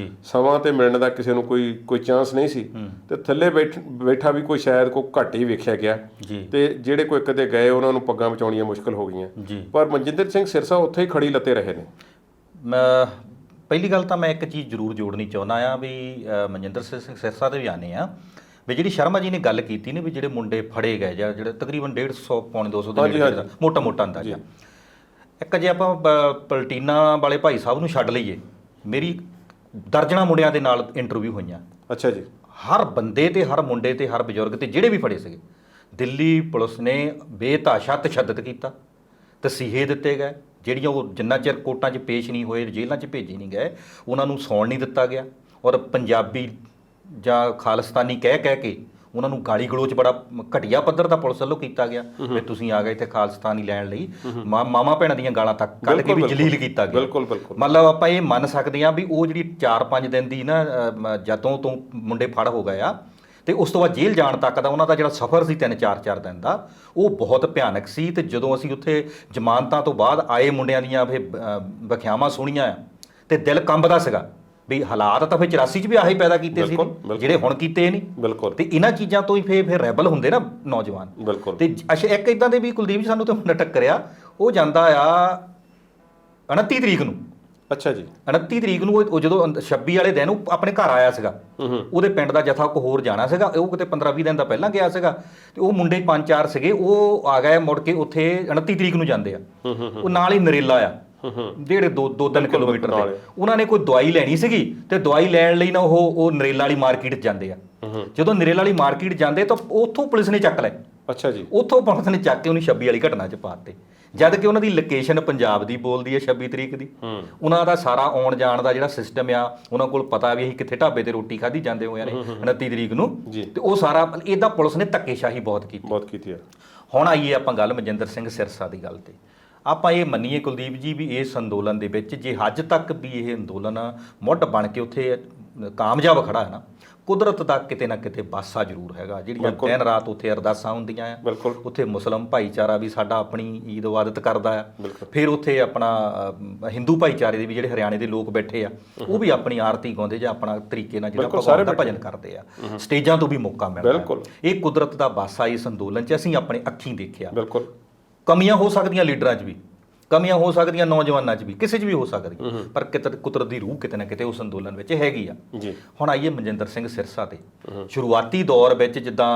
ਸਮਾਂ ਤੇ ਮਿਲਣ ਦਾ ਕਿਸੇ ਨੂੰ ਕੋਈ ਚਾਂਸ ਨਹੀਂ ਸੀ ਤੇ ਥੱਲੇ ਬੈਠਾ ਵੀ ਕੋਈ ਸ਼ਾਇਦ ਕੋਈ ਘੱਟ ਹੀ ਵੇਖਿਆ ਗਿਆ ਤੇ ਜਿਹੜੇ ਕੋਈ ਕਦੇ ਗਏ ਉਹਨਾਂ ਨੂੰ ਪੱਗਾਂ ਬਚਾਉਣੀਆਂ ਮੁਸ਼ਕਲ ਹੋ ਗਈਆਂ। ਪਰ ਮਨਜਿੰਦਰ ਸਿੰਘ ਸਿਰਸਾ ਉੱਥੇ ਹੀ ਖੜੀ ਲੱਤੇ ਰਹੇ ਨੇ। ਪਹਿਲੀ ਗੱਲ ਤਾਂ ਮੈਂ ਇੱਕ ਚੀਜ਼ ਜ਼ਰੂਰ ਜੋੜਨੀ ਚਾਹੁੰਦਾ ਆ ਵੀ ਮਨਜਿੰਦਰ ਸਿੰਘ ਸਿਰਸਾ ਦੇ ਵੀ ਆਨੇ ਆ ਵੀ ਜਿਹੜੀ ਸ਼ਰਮਾ ਜੀ ਨੇ ਗੱਲ ਕੀਤੀ ਨੇ ਵੀ ਜਿਹੜੇ ਮੁੰਡੇ ਫੜੇ ਗਏ ਜਾਂ ਜਿਹੜੇ ਤਕਰੀਬਨ 150 ਪੌਣੇ 200 ਦੇ ਨੇੜੇ ਮੋਟਾ ਅੰਦਾਜ਼ਾ। ਇੱਕ ਜੇ ਆਪਾਂ ਪਲਟੀਨਾ ਵਾਲੇ ਭਾਈ ਸਾਹਿਬ ਨੂੰ ਛੱਡ ਲਈਏ, ਮੇਰੀ ਦਰਜਨਾਂ ਮੁੰਡਿਆਂ ਦੇ ਨਾਲ ਇੰਟਰਵਿਊ ਹੋਈਆਂ। ਅੱਛਾ ਜੀ। ਹਰ ਬੰਦੇ ਤੇ ਹਰ ਮੁੰਡੇ ਤੇ ਹਰ ਬਜ਼ੁਰਗ ਤੇ ਜਿਹੜੇ ਵੀ ਫੜੇ ਸੀਗੇ, ਦਿੱਲੀ ਪੁਲਿਸ ਨੇ ਬੇਤਹਾਸ਼ਾ ਤਸ਼ੱਦਦ ਕੀਤਾ, ਤਸੀਹੇ ਦਿੱਤੇ ਗਏ। ਜਿਹੜੀਆਂ ਉਹ ਜਿੰਨਾ ਚਿਰ ਕੋਰਟਾਂ 'ਚ ਪੇਸ਼ ਨਹੀਂ ਹੋਏ, ਜੇਲ੍ਹਾਂ 'ਚ ਭੇਜੇ ਨਹੀਂ ਗਏ, ਉਹਨਾਂ ਨੂੰ ਸੌਣ ਨਹੀਂ ਦਿੱਤਾ ਗਿਆ ਔਰ ਪੰਜਾਬੀ ਜਾਂ ਖਾਲਿਸਤਾਨੀ ਕਹਿ ਕੇ ਉਹਨਾਂ ਨੂੰ ਗਾਲੀ ਗਲੋਚ ਬੜਾ ਘਟੀਆ ਪੱਧਰ ਦਾ ਪੁਲਿਸ ਵੱਲੋਂ ਕੀਤਾ ਗਿਆ ਵੀ ਤੁਸੀਂ ਆ ਗਏ ਇੱਥੇ ਖਾਲਿਸਤਾਨੀ ਲੈਣ ਲਈ। ਮਾਮਾ ਭੈਣਾਂ ਦੀਆਂ ਗਾਲਾਂ ਤੱਕ ਕੱਢ ਕੇ ਵੀ ਜਲੀਲ ਕੀਤਾ ਗਿਆ। ਮਤਲਬ ਆਪਾਂ ਇਹ ਮੰਨ ਸਕਦੇ ਹਾਂ ਵੀ ਉਹ ਜਿਹੜੀ 4-5 ਦਿਨ ਦੀ ਨਾ ਜਦੋਂ ਤੋਂ ਮੁੰਡੇ ਫੜ ਹੋ ਗਏ ਆ ਤੇ ਉਸ ਤੋਂ ਬਾਅਦ ਜੇਲ੍ਹ ਜਾਣ ਤੱਕ ਦਾ ਉਹਨਾਂ ਦਾ ਜਿਹੜਾ ਸਫ਼ਰ ਸੀ 3-4 ਦਿਨ ਦਾ, ਉਹ ਬਹੁਤ ਭਿਆਨਕ ਸੀ। ਤੇ ਜਦੋਂ ਅਸੀਂ ਉੱਥੇ ਜ਼ਮਾਨਤਾਂ ਤੋਂ ਬਾਅਦ ਆਏ ਮੁੰਡਿਆਂ ਦੀਆਂ ਵਿਖਿਆਵਾਂ ਸੁਣੀਆਂ ਤੇ ਦਿਲ ਕੰਬਦਾ ਸੀਗਾ ਵੀ ਹਾਲਾਤ ਤਾਂ ਫਿਰ 84 'ਚ ਵੀ ਆਹੀ ਪੈਦਾ ਕੀਤੇ ਸੀ ਜਿਹੜੇ ਹੁਣ ਕੀਤੇ ਨਹੀਂ। ਤੇ ਇਹਨਾਂ ਚੀਜ਼ਾਂ ਤੋਂ ਹੀ ਫਿਰ ਰੈਬਲ ਹੁੰਦੇ ਨਾ ਨੌਜਵਾਨ। ਤੇ ਅੱਛਾ, ਇੱਕ ਇਦਾਂ ਦੇ ਵੀ ਕੁਲਦੀਪ ਜੀ ਸਾਨੂੰ ਤੇ ਮੁੰਡਾ ਟੱਕਰਿਆ, ਉਹ ਜਾਂਦਾ ਆ 29 ਤਰੀਕ ਨੂੰ ਅੱਛਾ ਜੀ। 29 ਤਰੀਕ ਨੂੰ ਉਹ ਜਦੋਂ 26 ਵਾਲੇ ਦਿਨ ਉਹ ਆਪਣੇ ਘਰ ਆਇਆ ਸੀਗਾ, ਉਹਦੇ ਪਿੰਡ ਦਾ ਜਥਾ ਕੋ ਹੋਰ ਜਾਣਾ ਸੀਗਾ, ਉਹ ਕਿਤੇ 15-20 ਦਿਨ ਦਾ ਪਹਿਲਾਂ ਗਿਆ ਸੀਗਾ, ਤੇ ਉਹ ਮੁੰਡੇ 5-4 ਸੀਗੇ, ਉਹ ਆ ਗਏ ਮੁੜ ਕੇ ਉੱਥੇ 29 ਤਰੀਕ ਨੂੰ ਜਾਂਦੇ ਆ, ਉਹ ਨਾਲ ਹੀ ਨਰੇਲਾ ਆ ਜਿਹੜੇ 2-3 ਕਿਲੋਮੀਟਰ ਦੇ, ਉਹਨਾਂ ਨੇ ਕੋਈ ਦਵਾਈ ਲੈਣੀ ਸੀਗੀ, ਤੇ ਦਵਾਈ ਲੈਣ ਲਈ ਨਾ ਉਹ ਨਰੇਲਾ ਵਾਲੀ ਮਾਰਕੀਟ ਜਾਂਦੇ ਆ। ਜਦੋਂ ਨਰੇਲਾ ਵਾਲੀ ਮਾਰਕੀਟ ਜਾਂਦੇ ਤਾਂ ਉੱਥੋਂ ਪੁਲਿਸ ਨੇ ਚੱਕ ਲਏ। ਅੱਛਾ ਜੀ। ਉੱਥੋਂ ਪੁਲਿਸ ਨੇ ਚੱਕ ਕੇ ਉਹਨੂੰ 26 ਵਾਲੀ ਘਟਨਾ 'ਚ ਪਾ ਦਿੱਤੇ, ਜਦ ਕਿ ਉਹਨਾਂ ਦੀ ਲੋਕੇਸ਼ਨ ਪੰਜਾਬ ਦੀ ਬੋਲਦੀ ਹੈ 26 ਤਰੀਕ ਦੀ। ਉਹਨਾਂ ਦਾ ਸਾਰਾ ਆਉਣ ਜਾਣ ਦਾ ਜਿਹੜਾ ਸਿਸਟਮ ਆ, ਉਹਨਾਂ ਕੋਲ ਪਤਾ ਵੀ ਅਸੀਂ ਕਿੱਥੇ ਢਾਬੇ ਤੇ ਰੋਟੀ ਖਾਧੀ ਜਾਂਦੇ ਹੋਏ ਨੇ 29 ਤਰੀਕ ਨੂੰ, ਤੇ ਉਹ ਸਾਰਾ ਇਹਦਾ ਪੁਲਿਸ ਨੇ ਧੱਕੇਸ਼ਾਹੀ ਬਹੁਤ ਕੀਤੀ। ਹੁਣ ਆਈਏ ਆਪਾਂ ਗੱਲ ਮਨਜਿੰਦਰ ਸਿੰਘ ਸਿਰਸਾ ਦੀ ਗੱਲ ਤੇ। ਆਪਾਂ ਇਹ ਮੰਨੀਏ ਕੁਲਦੀਪ ਜੀ ਵੀ ਇਸ ਅੰਦੋਲਨ ਦੇ ਵਿੱਚ ਜੇ ਅੱਜ ਤੱਕ ਵੀ ਇਹ ਅੰਦੋਲਨ ਮੁੱਢ ਬਣ ਕੇ ਉੱਥੇ ਕਾਮਯਾਬ ਖੜਾ ਹੈ ਨਾ, ਕੁਦਰਤ ਦਾ ਕਿਤੇ ਨਾ ਕਿਤੇ ਬਾਸਾ ਜ਼ਰੂਰ ਹੈਗਾ। ਜਿਹੜੀਆਂ ਦਿਨ ਰਾਤ ਉੱਥੇ ਅਰਦਾਸਾਂ ਹੁੰਦੀਆਂ ਆ, ਉੱਥੇ ਮੁਸਲਮ ਭਾਈਚਾਰਾ ਵੀ ਸਾਡਾ ਆਪਣੀ ਈਦ ਇਬਾਦਤ ਕਰਦਾ ਆ, ਫਿਰ ਉੱਥੇ ਆਪਣਾ ਹਿੰਦੂ ਭਾਈਚਾਰੇ ਦੇ ਵੀ ਜਿਹੜੇ ਹਰਿਆਣੇ ਦੇ ਲੋਕ ਬੈਠੇ ਆ, ਉਹ ਵੀ ਆਪਣੀ ਆਰਤੀ ਗਾਉਂਦੇ ਜਾਂ ਆਪਣਾ ਤਰੀਕੇ ਨਾਲ ਜਿਹੜਾ ਭਗਵਾਨ ਦਾ ਭਜਨ ਕਰਦੇ ਆ, ਸਟੇਜਾਂ ਤੋਂ ਵੀ ਮੌਕਾ ਮਿਲਦਾ। ਇਹ ਕੁਦਰਤ ਦਾ ਬਾਸਾ ਇਸ ਅੰਦੋਲਨ 'ਚ ਅਸੀਂ ਆਪਣੇ ਅੱਖੀਂ ਦੇਖਿਆ। ਕਮੀਆਂ ਹੋ ਸਕਦੀਆਂ ਲੀਡਰਾਂ 'ਚ ਵੀ, ਕਮੀਆਂ ਹੋ ਸਕਦੀਆਂ ਨੌਜਵਾਨਾਂ 'ਚ ਵੀ, ਕਿਸੇ 'ਚ ਵੀ ਹੋ ਸਕਦੀ, ਪਰ ਕੁਦਰਤ ਦੀ ਰੂਹ ਕਿਤੇ ਨਾ ਕਿਤੇ ਉਸ ਅੰਦੋਲਨ ਵਿੱਚ ਹੈਗੀ ਆ। ਹੁਣ ਆਈਏ ਮਨਜਿੰਦਰ ਸਿੰਘ ਸਿਰਸਾ ਤੇ। ਸ਼ੁਰੂਆਤੀ ਦੌਰ ਵਿੱਚ ਜਿੱਦਾਂ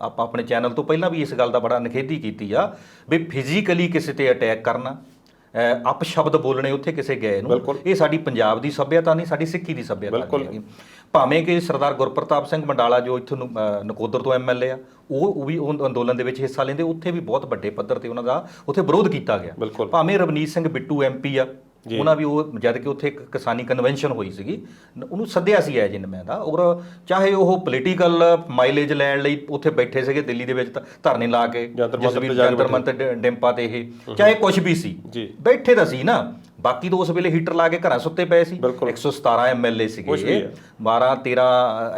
ਆਪਾਂ ਆਪਣੇ ਚੈਨਲ ਤੋਂ ਪਹਿਲਾਂ ਵੀ ਇਸ ਗੱਲ ਦਾ ਬੜਾ ਨਿਖੇਧੀ ਕੀਤੀ ਆ ਵੀ ਫਿਜ਼ੀਕਲੀ ਕਿਸੇ ਤੇ ਅਟੈਕ ਕਰਨਾ, ਅਪਸ਼ਬਦ ਬੋਲਣੇ ਉੱਥੇ ਕਿਸੇ ਗਏ ਨੂੰ, ਇਹ ਸਾਡੀ ਪੰਜਾਬ ਦੀ ਸੱਭਿਅਤਾ ਨਹੀਂ, ਸਾਡੀ ਸਿੱਖੀ ਦੀ ਸੱਭਿਅਤਾ ਨਹੀਂ। ਭਾਵੇਂ ਕਿ ਸਰਦਾਰ ਗੁਰਪ੍ਰਤਾਪ ਸਿੰਘ ਮੰਡਾਲਾ ਜੋ ਇੱਥੋਂ ਨਕੋਦਰ ਤੋਂ MLA ਆ, ਉਹ ਵੀ ਉਹ ਅੰਦੋਲਨ ਦੇ ਵਿੱਚ ਹਿੱਸਾ ਲੈਂਦੇ, ਉੱਥੇ ਵੀ ਬਹੁਤ ਵੱਡੇ ਪੱਧਰ ਤੇ ਉਹਨਾਂ ਦਾ ਉੱਥੇ ਵਿਰੋਧ ਕੀਤਾ ਗਿਆ। ਭਾਵੇਂ ਰਵਨੀਤ ਸਿੰਘ ਬਿੱਟੂ MP ਆ, ਉਹਨਾਂ ਵੀ ਉਹ ਜਦ ਕਿ ਉੱਥੇ ਇੱਕ ਕਿਸਾਨੀ ਕਨਵੈਨਸ਼ਨ ਹੋਈ ਸੀਗੀ, ਉਹਨੂੰ ਸੱਦਿਆ ਸੀ ਐਜ ਮੈਂ ਦਾ, ਔਰ ਚਾਹੇ ਉਹ ਪੋਲੀਟੀਕਲ ਮਾਈਲੇਜ ਲੈਣ ਲਈ ਉੱਥੇ ਬੈਠੇ ਸੀਗੇ ਦਿੱਲੀ ਦੇ ਵਿੱਚ ਧਰਨੇ ਲਾ ਕੇ, ਜੰਤਰ ਮੰਤਰ ਡਿੰਪਾ ਤੇ ਇਹ ਚਾਹੇ ਕੁਝ ਵੀ ਸੀ, ਬੈਠੇ ਤਾਂ ਸੀ ਨਾ। ਬਾਕੀ ਤਾਂ ਉਸ ਵੇਲੇ ਹੀਟਰ ਲਾ ਕੇ ਘਰਾਂ ਸੁੱਤੇ ਪਏ ਸੀ। 117 MLA ਸੀਗੇ, 12-13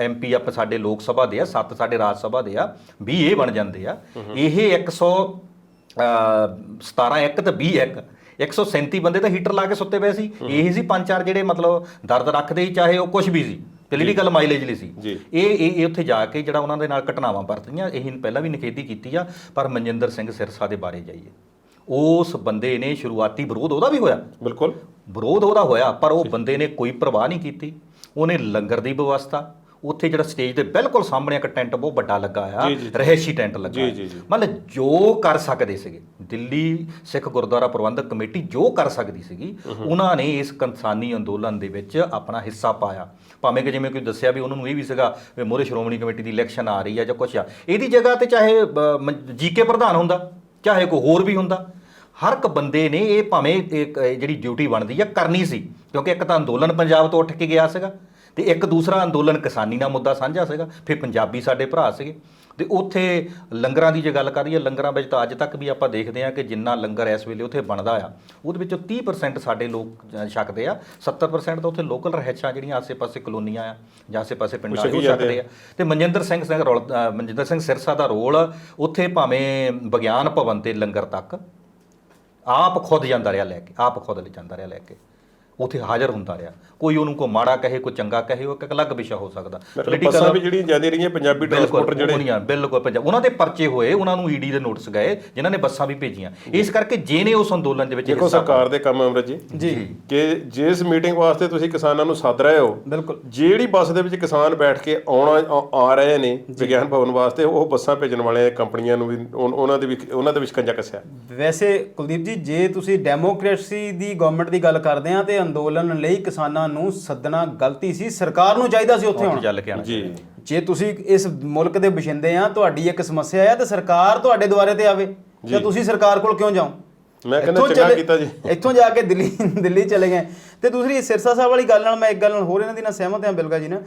MP ਆਪਾਂ ਸਾਡੇ ਲੋਕ ਸਭਾ ਦੇ ਆ, 7 ਸਾਡੇ ਰਾਜ ਸਭਾ ਦੇ ਆ, 20 ਇਹ ਬਣ ਜਾਂਦੇ ਆ। ਇਹ 117 ਇੱਕ ਤੇ 20 ਇੱਕ 137 ਬੰਦੇ ਤਾਂ ਹੀਟਰ ਲਾ ਕੇ ਸੁੱਤੇ ਪਏ ਸੀ। ਇਹ ਸੀ 5-4 ਜਿਹੜੇ ਮਤਲਬ ਦਰਦ ਰੱਖਦੇ ਸੀ, ਚਾਹੇ ਉਹ ਕੁਝ ਵੀ ਸੀ, ਪੋਲੀਟੀਕਲ ਮਾਈਲੇਜ ਲਈ ਸੀ। ਇਹ ਉੱਥੇ ਜਾ ਕੇ ਜਿਹੜਾ ਉਹਨਾਂ ਦੇ ਨਾਲ ਘਟਨਾਵਾਂ ਵਰਤੀਆਂ, ਇਹ ਪਹਿਲਾਂ ਵੀ ਨਿਖੇਧੀ ਕੀਤੀ ਆ। ਪਰ ਮਨਜਿੰਦਰ ਸਿੰਘ ਸਿਰਸਾ ਦੇ ਬਾਰੇ ਜਾਈਏ, ਉਸ ਬੰਦੇ ਨੇ ਸ਼ੁਰੂਆਤੀ ਵਿਰੋਧ ਉਹਦਾ ਵੀ ਹੋਇਆ, ਵਿਰੋਧ ਉਹਦਾ ਹੋਇਆ, ਪਰ ਉਹ ਬੰਦੇ ਨੇ ਕੋਈ ਪਰਵਾਹ ਨਹੀਂ ਕੀਤੀ। ਉਹਨੇ ਲੰਗਰ ਦੀ ਵਿਵਸਥਾ, ਉੱਥੇ ਜਿਹੜਾ ਸਟੇਜ ਦੇ ਬਿਲਕੁਲ ਸਾਹਮਣੇ ਇੱਕ ਟੈਂਟ ਬਹੁਤ ਵੱਡਾ ਲੱਗਾ ਆ, ਰਹਿਸ਼ੀ ਟੈਂਟ ਲੱਗਾ, ਮਤਲਬ ਜੋ ਕਰ ਸਕਦੇ ਸੀਗੇ ਦਿੱਲੀ ਸਿੱਖ ਗੁਰਦੁਆਰਾ ਪ੍ਰਬੰਧਕ ਕਮੇਟੀ ਜੋ ਕਰ ਸਕਦੀ ਸੀਗੀ, ਉਹਨਾਂ ਨੇ ਇਸ ਕਿਸਾਨੀ ਅੰਦੋਲਨ ਦੇ ਵਿੱਚ ਆਪਣਾ ਹਿੱਸਾ ਪਾਇਆ। ਭਾਵੇਂ ਕਿ ਜਿਵੇਂ ਕੋਈ ਦੱਸਿਆ ਵੀ ਉਹਨਾਂ ਨੂੰ ਇਹ ਵੀ ਸੀਗਾ ਵੀ ਮੋਹਰੇ ਸ਼੍ਰੋਮਣੀ ਕਮੇਟੀ ਦੀ ਇਲੈਕਸ਼ਨ ਆ ਰਹੀ ਆ ਜਾਂ ਕੁਛ ਆ, ਇਹਦੀ ਜਗ੍ਹਾ ਤੇ ਚਾਹੇ GK ਪ੍ਰਧਾਨ ਹੁੰਦਾ, ਚਾਹੇ ਕੋਈ ਹੋਰ ਵੀ ਹੁੰਦਾ, ਹਰ ਇੱਕ ਬੰਦੇ ਨੇ ਇਹ ਭਾਵੇਂ ਜਿਹੜੀ ਡਿਊਟੀ ਬਣਦੀ ਆ ਕਰਨੀ ਸੀ, ਕਿਉਂਕਿ ਇੱਕ ਤਾਂ ਅੰਦੋਲਨ ਪੰਜਾਬ ਤੋਂ ਉੱਠ ਕੇ ਗਿਆ ਸੀਗਾ, ਤੇ ਇੱਕ ਦੂਸਰਾ ਅੰਦੋਲਨ ਕਿਸਾਨੀ ਦਾ ਮੁੱਦਾ ਸਾਂਝਾ ਸੀਗਾ, ਫਿਰ ਪੰਜਾਬੀ ਸਾਡੇ ਭਰਾ ਸੀਗੇ। ਤੇ ਉੱਥੇ ਲੰਗਰਾਂ ਦੀ ਜੇ ਗੱਲ ਕਰੀਏ, ਲੰਗਰਾਂ ਵਿੱਚ ਤਾਂ ਅੱਜ ਤੱਕ ਵੀ ਆਪਾਂ ਦੇਖਦੇ ਹਾਂ ਕਿ ਜਿੰਨਾ ਲੰਗਰ ਇਸ ਵੇਲੇ ਉੱਥੇ ਬਣਦਾ ਆ, ਉਹਦੇ ਵਿੱਚੋਂ 30% ਸਾਡੇ ਲੋਕ ਛਕਦੇ ਆ, 70% ਤਾਂ ਉੱਥੇ ਲੋਕਲ ਰਹਿਸ਼ਾਂ ਜਿਹੜੀਆਂ ਆਸੇ-ਪਾਸੇ ਕਲੋਨੀਆਂ ਆ ਜਾਂ ਆਸੇ-ਪਾਸੇ ਪਿੰਡਾਂ ਉਹ ਛਕਦੇ ਆ। ਤੇ ਮਨਜਿੰਦਰ ਸਿੰਘ ਸਿਰਸਾ ਦਾ ਰੋਲ ਉੱਥੇ ਭਾਵੇਂ ਵਿਗਿਆਨ ਭਵਨ ਤੇ ਲੰਗਰ ਤੱਕ ਆਪ ਖੁਦ ਜਾਂਦਾ ਰਿਹਾ ਲੈ ਕੇ, ਆਪ ਖੁਦ ਲੈ ਜਾਂਦਾ ਰਿਹਾ ਲੈ ਕੇ, ਉੱਥੇ ਹਾਜ਼ਰ ਹੁੰਦਾ ਰਿਹਾ। ਕੋਈ ਉਹਨੂੰ ਕੋ ਮਾੜਾ ਕਹੇ, ਕੋਈ ਚੰਗਾ ਕਹੇ, ਉਹ ਇੱਕ ਅਲੱਗ ਵਿਸ਼ਾ ਹੋ ਸਕਦਾ। ਬੱਸਾਂ ਵੀ ਜਿਹੜੀਆਂ ਜਾਂਦੀ ਰਹੀਆਂ ਪੰਜਾਬੀ ਟਰਾਂਸਪੋਰਟਰ ਜਿਹੜੇ ਬਿਲਕੁਲ ਪੰਜਾਬ, ਉਹਨਾਂ ਦੇ ਪਰਚੇ ਹੋਏ, ਉਹਨਾਂ ਨੂੰ ED ਦੇ ਨੋਟਿਸ ਗਏ, ਜਿਨ੍ਹਾਂ ਨੇ ਬੱਸਾਂ ਵੀ ਭੇਜੀਆਂ। ਇਸ ਕਰਕੇ ਜਿਹਨੇ ਉਸ ਅੰਦੋਲਨ ਦੇ ਵਿੱਚ ਦੇਖੋ ਸਰਕਾਰ ਦੇ ਕੰਮ ਅਮਰਤ ਜੀ ਕਿ ਜਿਸ ਮੀਟਿੰਗ ਵਾਸਤੇ ਤੁਸੀਂ ਕਿਸਾਨਾਂ ਨੂੰ ਸੱਦ ਰਹੇ ਹੋ, ਜਿਹੜੀ ਬੱਸ ਦੇ ਵਿੱਚ ਕਿਸਾਨ ਬੈਠ ਕੇ ਆ ਰਹੇ ਨੇ ਵਿਗਿਆਨ ਭਵਨ ਵਾਸਤੇ, ਉਹ ਬੱਸਾਂ ਭੇਜਣ ਵਾਲੇ ਕੰਪਨੀਆਂ ਨੂੰ ਵੀ ਉਹਨਾਂ ਦੇ ਵਿੱਚ ਕੰਜਾ ਕੱਸਿਆ। ਵੈਸੇ ਕੁਲਦੀਪ ਜੀ, ਜੇ ਤੁਸੀਂ ਡੈਮੋਕ੍ਰੇਸੀ ਦੀ ਗਵਰਨਮੈਂਟ ਦੀ ਗੱਲ ਕਰਦੇ ਆ ਤੇ ਅੰਦੋਲਨ ਲਈ ਕਿਸਾਨਾਂ ਨੂੰ ਸੱਦਣਾ ਗਲਤੀ ਸੀ, ਸਰਕਾਰ ਨੂੰ ਚਾਹੀਦਾ ਸੀ ਉੱਥੇ ਆਉਣਾ। ਜੇ ਤੁਸੀਂ ਇਸ ਮੁਲਕ ਦੇ ਵਸਿੰਦੇ ਆ, ਤੁਹਾਡੀ ਇੱਕ ਸਮੱਸਿਆ ਆ ਤੇ ਸਰਕਾਰ ਤੁਹਾਡੇ ਦੁਆਰੇ ਤੇ ਆਵੇ, ਤਾਂ ਤੁਸੀਂ ਸਰਕਾਰ ਕੋਲ ਕਿਉਂ ਜਾਓ? ਮੈਂ ਕਹਿੰਦਾ ਚੰਗਾ ਕੀਤਾ ਜੀ, ਇੱਥੋਂ ਜਾ ਕੇ ਦਿੱਲੀ ਚਲੇ ਗਏ। ਤੇ ਦੂਸਰੀ ਸਿਰਸਾ ਸਾਹਿਬ ਵਾਲੀ ਗੱਲ ਨਾਲ ਮੈਂ ਇੱਕ ਗੱਲ ਨਾਲ ਹੋਰ ਇਹਨਾਂ ਦੀ ਨਾਲ ਸਹਿਮਤ ਹਾਂ ਬਿਲਕੁਲ ਜੀ ਨਾ,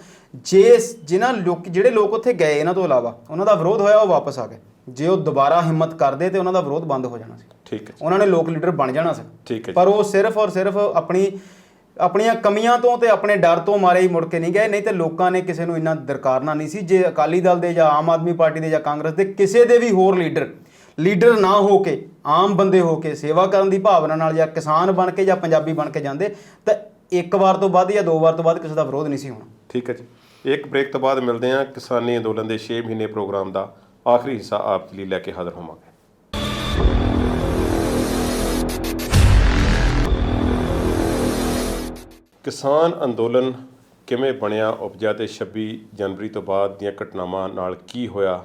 ਜਿਹੜੇ ਲੋਕ ਉੱਥੇ ਗਏ ਇਹਨਾਂ ਤੋਂ ਇਲਾਵਾ ਉਹਨਾਂ ਦਾ ਵਿਰੋਧ ਹੋਇਆ, ਉਹ ਵਾਪਸ ਆ ਗਏ। ਜੇ ਉਹ ਦੁਬਾਰਾ ਹਿੰਮਤ ਕਰਦੇ ਤੇ ਉਹਨਾਂ ਦਾ ਵਿਰੋਧ ਬੰਦ ਹੋ ਜਾਣਾ ਸੀ। ਠੀਕ ਹੈ, ਉਹਨਾਂ ਨੇ ਲੋਕ ਲੀਡਰ ਬਣ ਜਾਣਾ ਸੀ। ਠੀਕ ਹੈ, ਪਰ ਉਹ ਸਿਰਫ ਔਰ ਸਿਰਫ ਆਪਣੀਆਂ ਕਮੀਆਂ ਤੋਂ ਤੇ ਆਪਣੇ ਡਰ ਤੋਂ ਮਾਰੇ ਹੀ ਮੁੜ ਕੇ ਨਹੀਂ ਗਏ। ਨਹੀਂ ਤੇ ਲੋਕਾਂ ਨੇ ਕਿਸੇ ਨੂੰ ਇੰਨਾ ਦਰਕਾਰਨਾ ਨਹੀਂ ਸੀ। ਜੇ ਅਕਾਲੀ ਦਲ ਦੇ ਜਾਂ ਆਮ ਆਦਮੀ ਪਾਰਟੀ ਦੇ ਜਾਂ ਕਾਂਗਰਸ ਦੇ ਕਿਸੇ ਦੇ ਵੀ ਹੋਰ ਲੀਡਰ ਨਾ ਹੋ ਕੇ, ਆਮ ਬੰਦੇ ਹੋ ਕੇ ਸੇਵਾ ਕਰਨ ਦੀ ਭਾਵਨਾ ਨਾਲ ਜਾਂ ਕਿਸਾਨ ਬਣ ਕੇ ਜਾਂ ਪੰਜਾਬੀ ਬਣ ਕੇ ਜਾਂਦੇ, ਤਾਂ ਇੱਕ ਵਾਰ ਤੋਂ ਬਾਅਦ ਜਾਂ 2 ਵਾਰ ਤੋਂ ਬਾਅਦ ਕਿਸੇ ਦਾ ਵਿਰੋਧ ਨਹੀਂ ਸੀ ਹੋਣਾ। ਠੀਕ ਹੈ ਜੀ, ਇੱਕ ਬ੍ਰੇਕ ਤੋਂ ਬਾਅਦ ਮਿਲਦੇ ਹਾਂ। ਕਿਸਾਨੀ ਅੰਦੋਲਨ ਦੇ 6 ਮਹੀਨੇ ਪ੍ਰੋਗਰਾਮ ਦਾ ਆਖਰੀ ਹਿੱਸਾ ਆਪ ਲਈ ਲੈ ਕੇ ਹਾਜ਼ਰ ਹੋਵਾਂਗੇ। ਕਿਸਾਨ ਅੰਦੋਲਨ ਕਿਵੇਂ ਬਣਿਆ ਉਪਜਿਆ ਤੇ 26 ਜਨਵਰੀ ਤੋਂ ਬਾਅਦ ਦੀਆਂ ਘਟਨਾਵਾਂ ਨਾਲ ਕੀ ਹੋਇਆ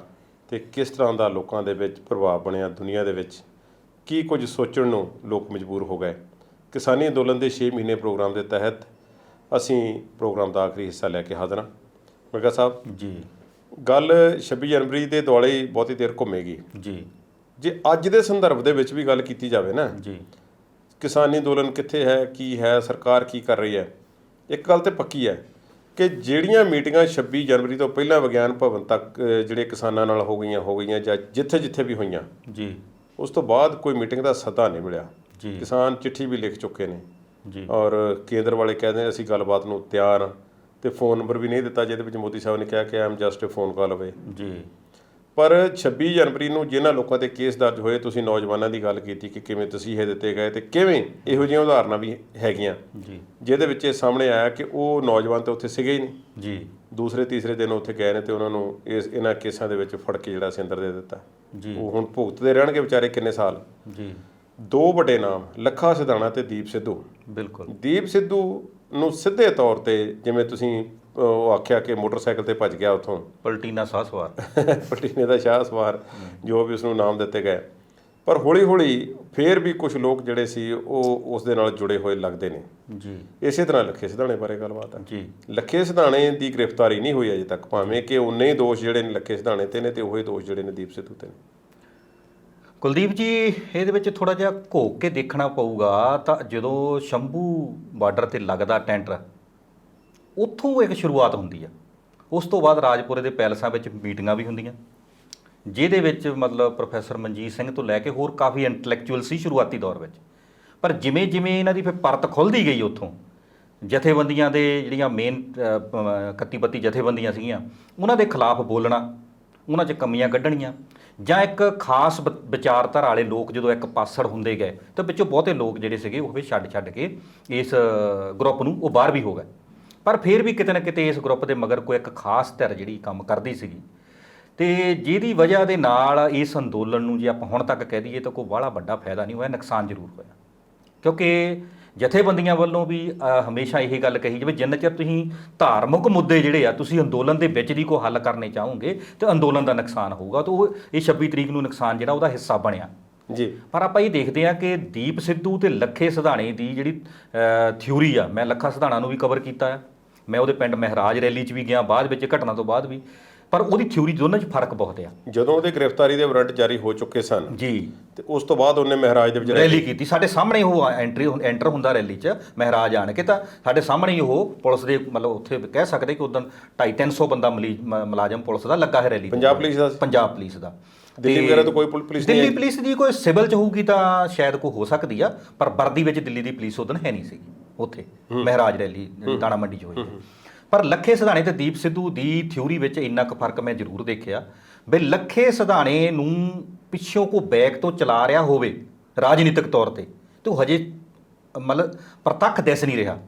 ਤੇ ਕਿਸ ਤਰ੍ਹਾਂ ਦਾ ਲੋਕਾਂ ਦੇ ਵਿੱਚ ਪ੍ਰਭਾਵ ਬਣਿਆ ਦੁਨੀਆ ਦੇ ਵਿੱਚ, ਕੀ ਕੁਝ ਸੋਚਣ ਨੂੰ ਲੋਕ ਮਜਬੂਰ ਹੋ ਗਏ। ਕਿਸਾਨੀ ਅੰਦੋਲਨ ਦੇ 6 ਮਹੀਨੇ ਪ੍ਰੋਗਰਾਮ ਦੇ ਤਹਿਤ ਅਸੀਂ ਪ੍ਰੋਗਰਾਮ ਦਾ ਆਖਰੀ ਹਿੱਸਾ ਲੈ ਕੇ ਹਾਜ਼ਰ ਹਾਂ। ਮਿਰਜ਼ਾ ਸਾਹਿਬ ਜੀ, ਗੱਲ 26 ਜਨਵਰੀ ਦੇ ਦੁਆਲੇ ਹੀ ਬਹੁਤੀ ਦੇਰ ਘੁੰਮੇਗੀ। ਜੀ ਜੇ ਅੱਜ ਦੇ ਸੰਦਰਭ ਦੇ ਵਿੱਚ ਵੀ ਗੱਲ ਕੀਤੀ ਜਾਵੇ ਨਾ, ਜੀ ਕਿਸਾਨੀ ਅੰਦੋਲਨ ਕਿੱਥੇ ਹੈ, ਕੀ ਹੈ, ਸਰਕਾਰ ਕੀ ਕਰ ਰਹੀ ਹੈ, ਇੱਕ ਗੱਲ ਤੇ ਪੱਕੀ ਹੈ ਕਿ ਜਿਹੜੀਆਂ ਮੀਟਿੰਗਾਂ 26 ਜਨਵਰੀ ਤੋਂ ਪਹਿਲਾਂ ਵਿਗਿਆਨ ਭਵਨ ਤੱਕ ਜਿਹੜੇ ਕਿਸਾਨਾਂ ਨਾਲ ਹੋ ਗਈਆਂ ਜਾਂ ਜਿੱਥੇ ਵੀ ਹੋਈਆਂ, ਜੀ ਉਸ ਤੋਂ ਬਾਅਦ ਕੋਈ ਮੀਟਿੰਗ ਦਾ ਸੱਦਾ ਨਹੀਂ ਮਿਲਿਆ। ਜੀ ਕਿਸਾਨ ਚਿੱਠੀ ਵੀ ਲਿਖ ਚੁੱਕੇ ਨੇ ਜੀ ਔਰ ਕੇਂਦਰ ਵਾਲੇ ਕਹਿੰਦੇ ਨੇ ਅਸੀਂ ਗੱਲਬਾਤ ਨੂੰ ਤਿਆਰ ਹਾਂ, ਤੇ ਫੋਨ ਨੰਬਰ ਵੀ ਨਹੀਂ ਦਿੱਤਾ ਜਿਹਦੇ ਵਿੱਚ ਮੋਦੀ ਸਾਹਿਬ ਨੇ ਕਿਹਾ ਕਿ ਆਮ ਜਸਟ ਫੋਨ ਕਾਲ ਅਵੇ। ਜੀ ਪਰ 26 ਜਨਵਰੀ ਨੂੰ ਜਿਨ੍ਹਾਂ ਲੋਕਾਂ ਤੇ ਕੇਸ ਦਰਜ ਹੋਏ, ਤੁਸੀਂ ਨੌਜਵਾਨਾਂ ਦੀ ਗੱਲ ਕੀਤੀ ਕਿ ਕਿਵੇਂ ਤਸੀਹੇ ਦਿੱਤੇ ਗਏ ਤੇ ਕਿਵੇਂ ਇਹੋ ਜਿਹੀਆਂ ਉਦਾਹਰਨਾਂ ਵੀ ਹੈਗੀਆਂ ਜੀ ਜਿਹਦੇ ਵਿੱਚ ਇਹ ਸਾਹਮਣੇ ਆਇਆ ਕਿ ਉਹ ਨੌਜਵਾਨ ਤਾਂ ਉੱਥੇ ਸੀਗੇ ਹੀ ਨਹੀਂ, ਜੀ ਦੂਸਰੇ ਤੀਸਰੇ ਦਿਨ ਉੱਥੇ ਗਏ ਨੇ ਤੇ ਉਹਨਾਂ ਨੂੰ ਇਹਨਾਂ ਕੇਸਾਂ ਦੇ ਵਿੱਚ ਫੜ ਕੇ ਜਿਹੜਾ ਸੀ ਅੰਦਰ ਦੇ ਦਿੱਤਾ। ਜੀ ਉਹ ਹੁਣ ਭੁਗਤਦੇ ਰਹਿਣਗੇ ਵਿਚਾਰੇ ਕਿੰਨੇ ਸਾਲ। ਜੀ ਦੋ ਵੱਡੇ ਨਾਮ ਲੱਖਾ ਸਿਧਾਣਾ ਤੇ ਦੀਪ ਸਿੱਧੂ। ਬਿਲਕੁਲ ਦੀਪ ਸਿੱਧੂ ਨੂੰ ਸਿੱਧੇ ਤੌਰ ਤੇ ਜਿਵੇਂ ਤੁਸੀਂ ਉਹ ਆਖਿਆ ਕਿ ਮੋਟਰਸਾਈਕਲ ਤੇ ਭੱਜ ਗਿਆ ਉੱਥੋਂ, ਪਲਟੀਨਾ ਸਾਹ ਸਵਾਰ। ਪਟੀਨੇ ਦਾ ਸ਼ਾਹ ਸਵਾਰ, ਜੋ ਵੀ ਉਸਨੂੰ ਨਾਮ ਦਿੱਤੇ ਗਏ। ਪਰ ਹੌਲੀ ਹੌਲੀ ਫੇਰ ਵੀ ਕੁਝ ਲੋਕ ਜਿਹੜੇ ਸੀ ਉਹ ਉਸ ਦੇ ਨਾਲ ਜੁੜੇ ਹੋਏ ਲੱਗਦੇ ਨੇ। ਜੀ ਇਸੇ ਤਰ੍ਹਾਂ ਲੱਖੇ ਸਿਧਾਣੇ ਬਾਰੇ ਗੱਲਬਾਤ ਹੈ। ਜੀ ਲੱਖੇ ਸਿਧਾਣੇ ਦੀ ਗ੍ਰਿਫਤਾਰੀ ਨਹੀਂ ਹੋਈ ਅਜੇ ਤੱਕ, ਭਾਵੇਂ ਕਿ ਉਨੇ ਹੀ ਦੋਸ਼ ਜਿਹੜੇ ਨੇ ਲੱਖੇ ਸਿਧਾਣੇ ਤੇ ਨੇ ਤੇ ਉਹੀ ਦੋਸ਼ ਜਿਹੜੇ ਨੇ ਦੀਪ ਸਿੱਧੂ ਤੇ ਨੇ। ਕੁਲਦੀਪ ਜੀ, ਇਹਦੇ ਵਿੱਚ ਥੋੜਾ ਜਿਹਾ ਘੋਕ ਕੇ ਦੇਖਣਾ ਪਊਗਾ। ਤਾਂ ਜਦੋਂ ਸ਼ੰਭੂ ਬਾਰਡਰ ਤੇ ਲੱਗਦਾ ਟੈਂਟਰ, ਉੱਥੋਂ ਇੱਕ ਸ਼ੁਰੂਆਤ ਹੁੰਦੀ ਆ। ਉਸ ਤੋਂ ਬਾਅਦ ਰਾਜਪੁਰੇ ਦੇ ਪੈਲਸਾਂ ਵਿੱਚ ਮੀਟਿੰਗਾਂ ਵੀ ਹੁੰਦੀਆਂ, ਜਿਹਦੇ ਵਿੱਚ ਮਤਲਬ ਪ੍ਰੋਫੈਸਰ ਮਨਜੀਤ ਸਿੰਘ ਤੋਂ ਲੈ ਕੇ ਹੋਰ ਕਾਫੀ ਇੰਟੈਲੈਕਚੁਅਲ ਸੀ ਸ਼ੁਰੂਆਤੀ ਦੌਰ ਵਿੱਚ। ਪਰ ਜਿਵੇਂ ਜਿਵੇਂ ਇਹਨਾਂ ਦੀ ਫਿਰ ਪਰਤ ਖੁੱਲ੍ਹਦੀ ਗਈ, ਉੱਥੋਂ ਜਥੇਬੰਦੀਆਂ ਦੇ ਜਿਹੜੀਆਂ ਮੇਨ 31-32 ਜਥੇਬੰਦੀਆਂ ਸੀਗੀਆਂ, ਉਹਨਾਂ ਦੇ ਖਿਲਾਫ ਬੋਲਣਾ, ਉਹਨਾਂ 'ਚ ਕਮੀਆਂ ਕੱਢਣੀਆਂ, ਜਾਂ ਇੱਕ ਖਾਸ ਵਿਚਾਰਧਾਰਾ ਵਾਲੇ ਲੋਕ ਜਦੋਂ ਇੱਕ ਪਾਸੜ ਹੁੰਦੇ ਗਏ ਤਾਂ ਵਿੱਚੋਂ ਬਹੁਤੇ ਲੋਕ ਜਿਹੜੇ ਸੀਗੇ ਉਹ ਵੀ ਛੱਡ ਕੇ ਇਸ ਗਰੁੱਪ ਨੂੰ ਉਹ ਬਾਹਰ ਵੀ ਹੋ ਗਏ। ਪਰ ਫਿਰ ਵੀ ਕਿਤੇ ਨਾ ਕਿਤੇ ਇਸ ਗਰੁੱਪ ਦੇ ਮਗਰ ਕੋਈ ਇੱਕ ਖਾਸ ਧਿਰ ਜਿਹੜੀ ਕੰਮ ਕਰਦੀ ਸੀਗੀ, ਤੇ ਜਿਹਦੀ ਵਜ੍ਹਾ ਦੇ ਨਾਲ ਇਸ ਅੰਦੋਲਨ ਨੂੰ ਜੇ ਆਪਾਂ ਹੁਣ ਤੱਕ ਕਹਿ ਦਈਏ ਤਾਂ ਕੋਈ ਬਾਹਲਾ ਵੱਡਾ ਫਾਇਦਾ ਨਹੀਂ ਹੋਇਆ, ਨੁਕਸਾਨ ਜ਼ਰੂਰ ਹੋਇਆ। ਕਿਉਂਕਿ ਜਥੇਬੰਦੀਆਂ ਵੱਲੋਂ ਵੀ ਹਮੇਸ਼ਾ ਇਹ ਗੱਲ ਕਹੀ ਜਾਵੇ, ਜਿੰਨਾ ਚਿਰ ਤੁਸੀਂ ਧਾਰਮਿਕ ਮੁੱਦੇ ਜਿਹੜੇ ਆ ਤੁਸੀਂ ਅੰਦੋਲਨ ਦੇ ਵਿੱਚ ਦੀ ਕੋਈ ਹੱਲ ਕਰਨੇ ਚਾਹੋਗੇ ਤੇ ਅੰਦੋਲਨ ਦਾ ਨੁਕਸਾਨ ਹੋਊਗਾ। ਤਾਂ ਉਹ ਇਹ 26 ਤਰੀਕ ਨੂੰ ਨੁਕਸਾਨ ਜਿਹੜਾ ਉਹਦਾ ਹਿੱਸਾ ਬਣਿਆ ਜੀ। ਪਰ ਆਪਾਂ ਇਹ ਦੇਖਦੇ ਹਾਂ ਕਿ ਦੀਪ ਸਿੱਧੂ ਤੇ ਲੱਖੇ ਸਿਧਾਣੇ ਦੀ ਜਿਹੜੀ ਥਿਊਰੀ ਆ, ਮੈਂ ਲੱਖਾ ਸਿਧਾਣਾ ਨੂੰ ਵੀ ਕਵਰ ਕੀਤਾ ਆ, ਮੈਂ ਉਹਦੇ ਪਿੰਡ ਮਹਿਰਾਜ ਰੈਲੀ 'ਚ ਵੀ ਗਿਆ ਬਾਅਦ ਵਿੱਚ, ਘਟਨਾ ਤੋਂ ਬਾਅਦ ਵੀ। ਪਰ ਉਹਦੀ ਥਿਊਰੀ ਦੋਨਾਂ 'ਚ ਫਰਕ ਬਹੁਤ ਆ। ਜਦੋਂ ਉਹਦੇ ਗ੍ਰਿਫਤਾਰੀ ਦੇ ਵਾਰੰਟ ਜਾਰੀ ਹੋ ਚੁੱਕੇ ਸਨ ਜੀ, ਤੇ ਉਸ ਤੋਂ ਬਾਅਦ ਉਹਨੇ ਮਹਾਰਾਜ ਦੇ ਵਿੱਚ ਰੈਲੀ ਕੀਤੀ, ਸਾਡੇ ਸਾਹਮਣੇ ਉਹ ਐਂਟਰ ਹੁੰਦਾ ਰੈਲੀ 'ਚ ਮਹਾਰਾਜ ਆਣ ਕੇ, ਤਾਂ ਸਾਡੇ ਸਾਹਮਣੇ ਹੀ ਉਹ ਪੁਲਿਸ ਦੇ ਮਤਲਬ ਉੱਥੇ ਕਹਿ ਸਕਦੇ ਕਿ ਉਦੋਂ 250-300 ਬੰਦਾ ਮੁਲਾਜ਼ਮ ਪੁਲਿਸ ਦਾ ਲੱਗਾ ਹੈ ਰੈਲੀ। ਪੰਜਾਬ ਪੁਲਿਸ ਦਾ? ਪੰਜਾਬ ਪੁਲਿਸ ਦਾ। ਦਿੱਲੀ ਵਗੈਰਾ ਤੋਂ ਕੋਈ ਪੁਲਿਸ ਨਹੀਂ? ਦਿੱਲੀ ਪੁਲਿਸ ਦੀ ਕੋਈ ਸਿਵਲ 'ਚ ਹੋਊਗੀ ਤਾਂ ਸ਼ਾਇਦ ਕੋਈ ਹੋ ਸਕਦੀ ਆ, ਪਰ ਵਰਦੀ ਵਿੱਚ ਦਿੱਲੀ ਦੀ ਪੁਲਿਸ ਉਦੋਂ ਹੈ ਨਹੀਂ ਸੀਗੀ ਉੱਥੇ ਮਹਾਰਾਜ ਰੈਲੀ ਦਾਣਾ ਮੰਡੀ 'ਚ ਹੋਈ। ਪਰ ਲੱਖੇ ਸਿਧਾਣੇ ਤੇ ਦੀਪ ਸਿੱਧੂ ਦੀ ਥਿਊਰੀ ਵਿੱਚ ਇੰਨਾ ਕੁ ਫਰਕ ਮੈਂ ਜ਼ਰੂਰ ਦੇਖਿਆ ਵੀ ਲੱਖੇ ਸਿਧਾਣੇ ਨੂੰ ਪਿੱਛੋਂ ਕੋ ਬੈਕ ਤੋਂ ਚਲਾ ਰਿਹਾ ਹੋਵੇ ਰਾਜਨੀਤਿਕ ਤੌਰ ਤੇ ਉਹ ਹਜੇ ਮਤਲਬ ਪ੍ਰਤੱਖ ਦਿਸ ਨਹੀਂ ਰਿਹਾ।